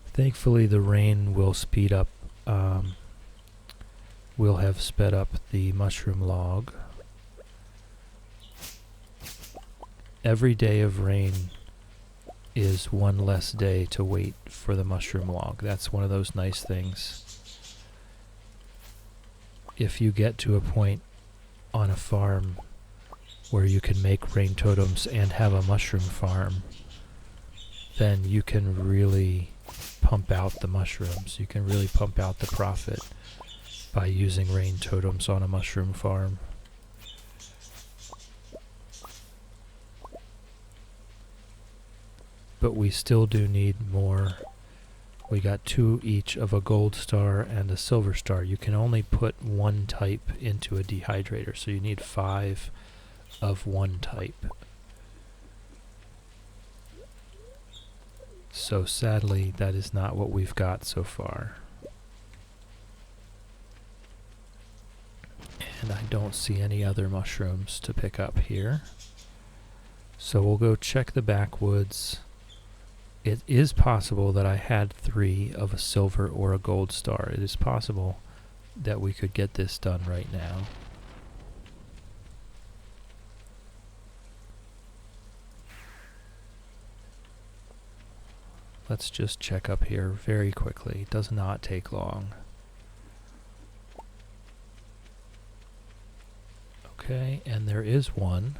Thankfully, the rain will speed up. We'll have sped up the mushroom log. Every day of rain is one less day to wait for the mushroom log. That's one of those nice things. If you get to a point on a farm where you can make rain totems and have a mushroom farm, then you can really pump out the mushrooms. You can really pump out the profit by using rain totems on a mushroom farm. But we still do need more. We got 2 each of a gold star and a silver star. You can only put 1 type into a dehydrator, so you need 5 of 1 type. So sadly, that is not what we've got so far. And I don't see any other mushrooms to pick up here. So we'll go check the backwoods. It is possible that I had 3 of a silver or a gold star. It is possible that we could get this done right now. Let's just check up here very quickly. It does not take long. Okay, and there is 1.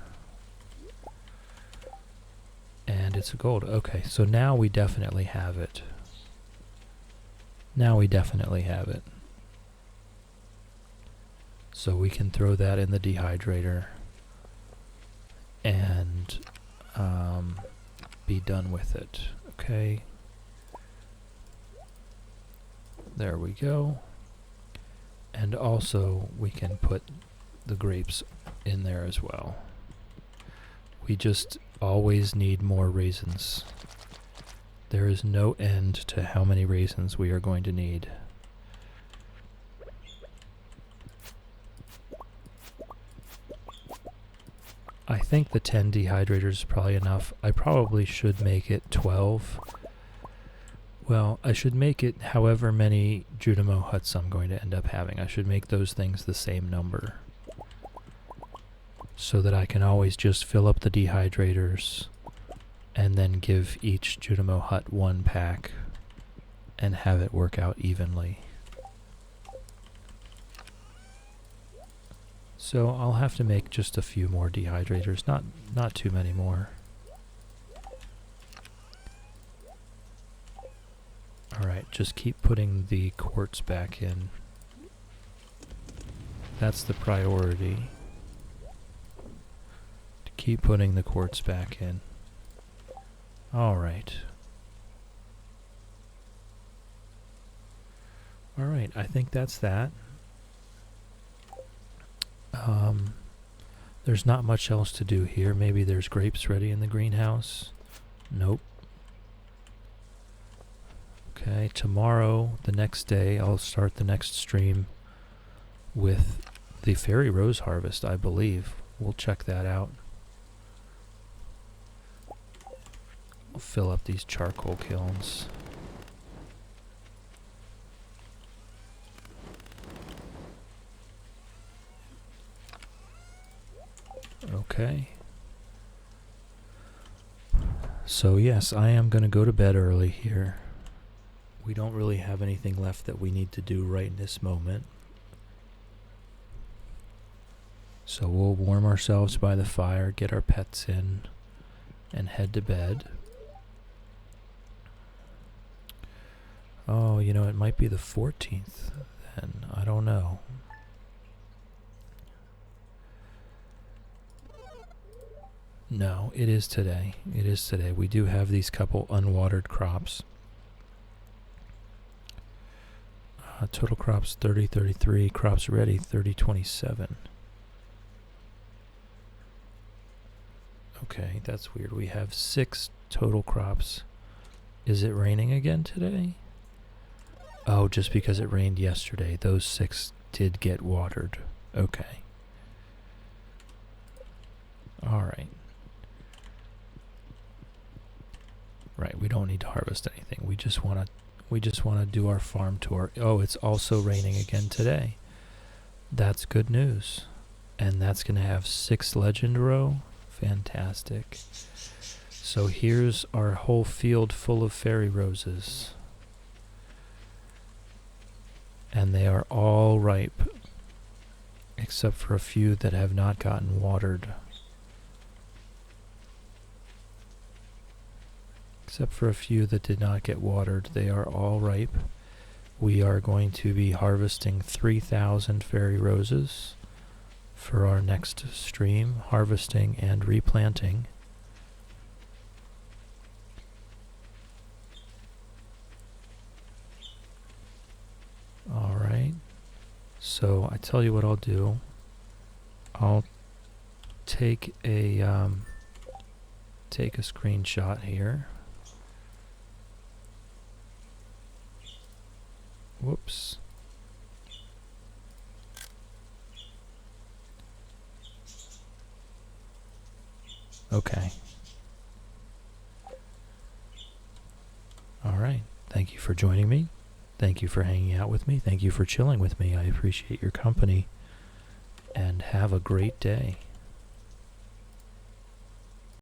And it's a gold. Okay, so now we definitely have it. So we can throw that in the dehydrator and be done with it. Okay. There we go. And also we can put the grapes in there as well. We just always need more raisins. There is no end to how many raisins we are going to need. I think the 10 dehydrators is probably enough. I probably should make it 12. Well, I should make it however many Junimo huts I'm going to end up having. I should make those things the same number, so that I can always just fill up the dehydrators and then give each Junimo hut one pack and have it work out evenly. So I'll have to make just a few more dehydrators, not too many more. Alright, just keep putting the quartz back in. That's the priority. To keep putting the quartz back in. Alright. Alright, I think that's that. There's not much else to do here. Maybe there's grapes ready in the greenhouse. Nope. Okay, tomorrow, the next day, I'll start the next stream with the fairy rose harvest, I believe. We'll check that out. I'll fill up these charcoal kilns. Okay. So yes, I am going to go to bed early here. We don't really have anything left that we need to do right in this moment. So we'll warm ourselves by the fire, get our pets in, and head to bed. Oh, you know, it might be the 14th then. I don't know. No, it is today. It is today. We do have these couple unwatered crops. Total crops 30-33, crops ready 30-27. Okay, that's weird. We have 6 total crops. Is it raining again today? Oh, just because it rained yesterday, those 6 did get watered. Okay. Alright. Right, we don't need to harvest anything. We just want to do our farm tour. Oh, it's also raining again today. That's good news. And that's going to have 6 legend row. Fantastic. So here's our whole field full of fairy roses. And they are all ripe, except for a few that have not gotten watered. Except for a few that did not get watered, they are all ripe. We are going to be harvesting 3,000 fairy roses for our next stream, harvesting and replanting. Alright, so I tell you what I'll do. I'll take a screenshot here. Whoops. Okay. All right. Thank you for joining me. Thank you for hanging out with me. Thank you for chilling with me. I appreciate your company. And have a great day.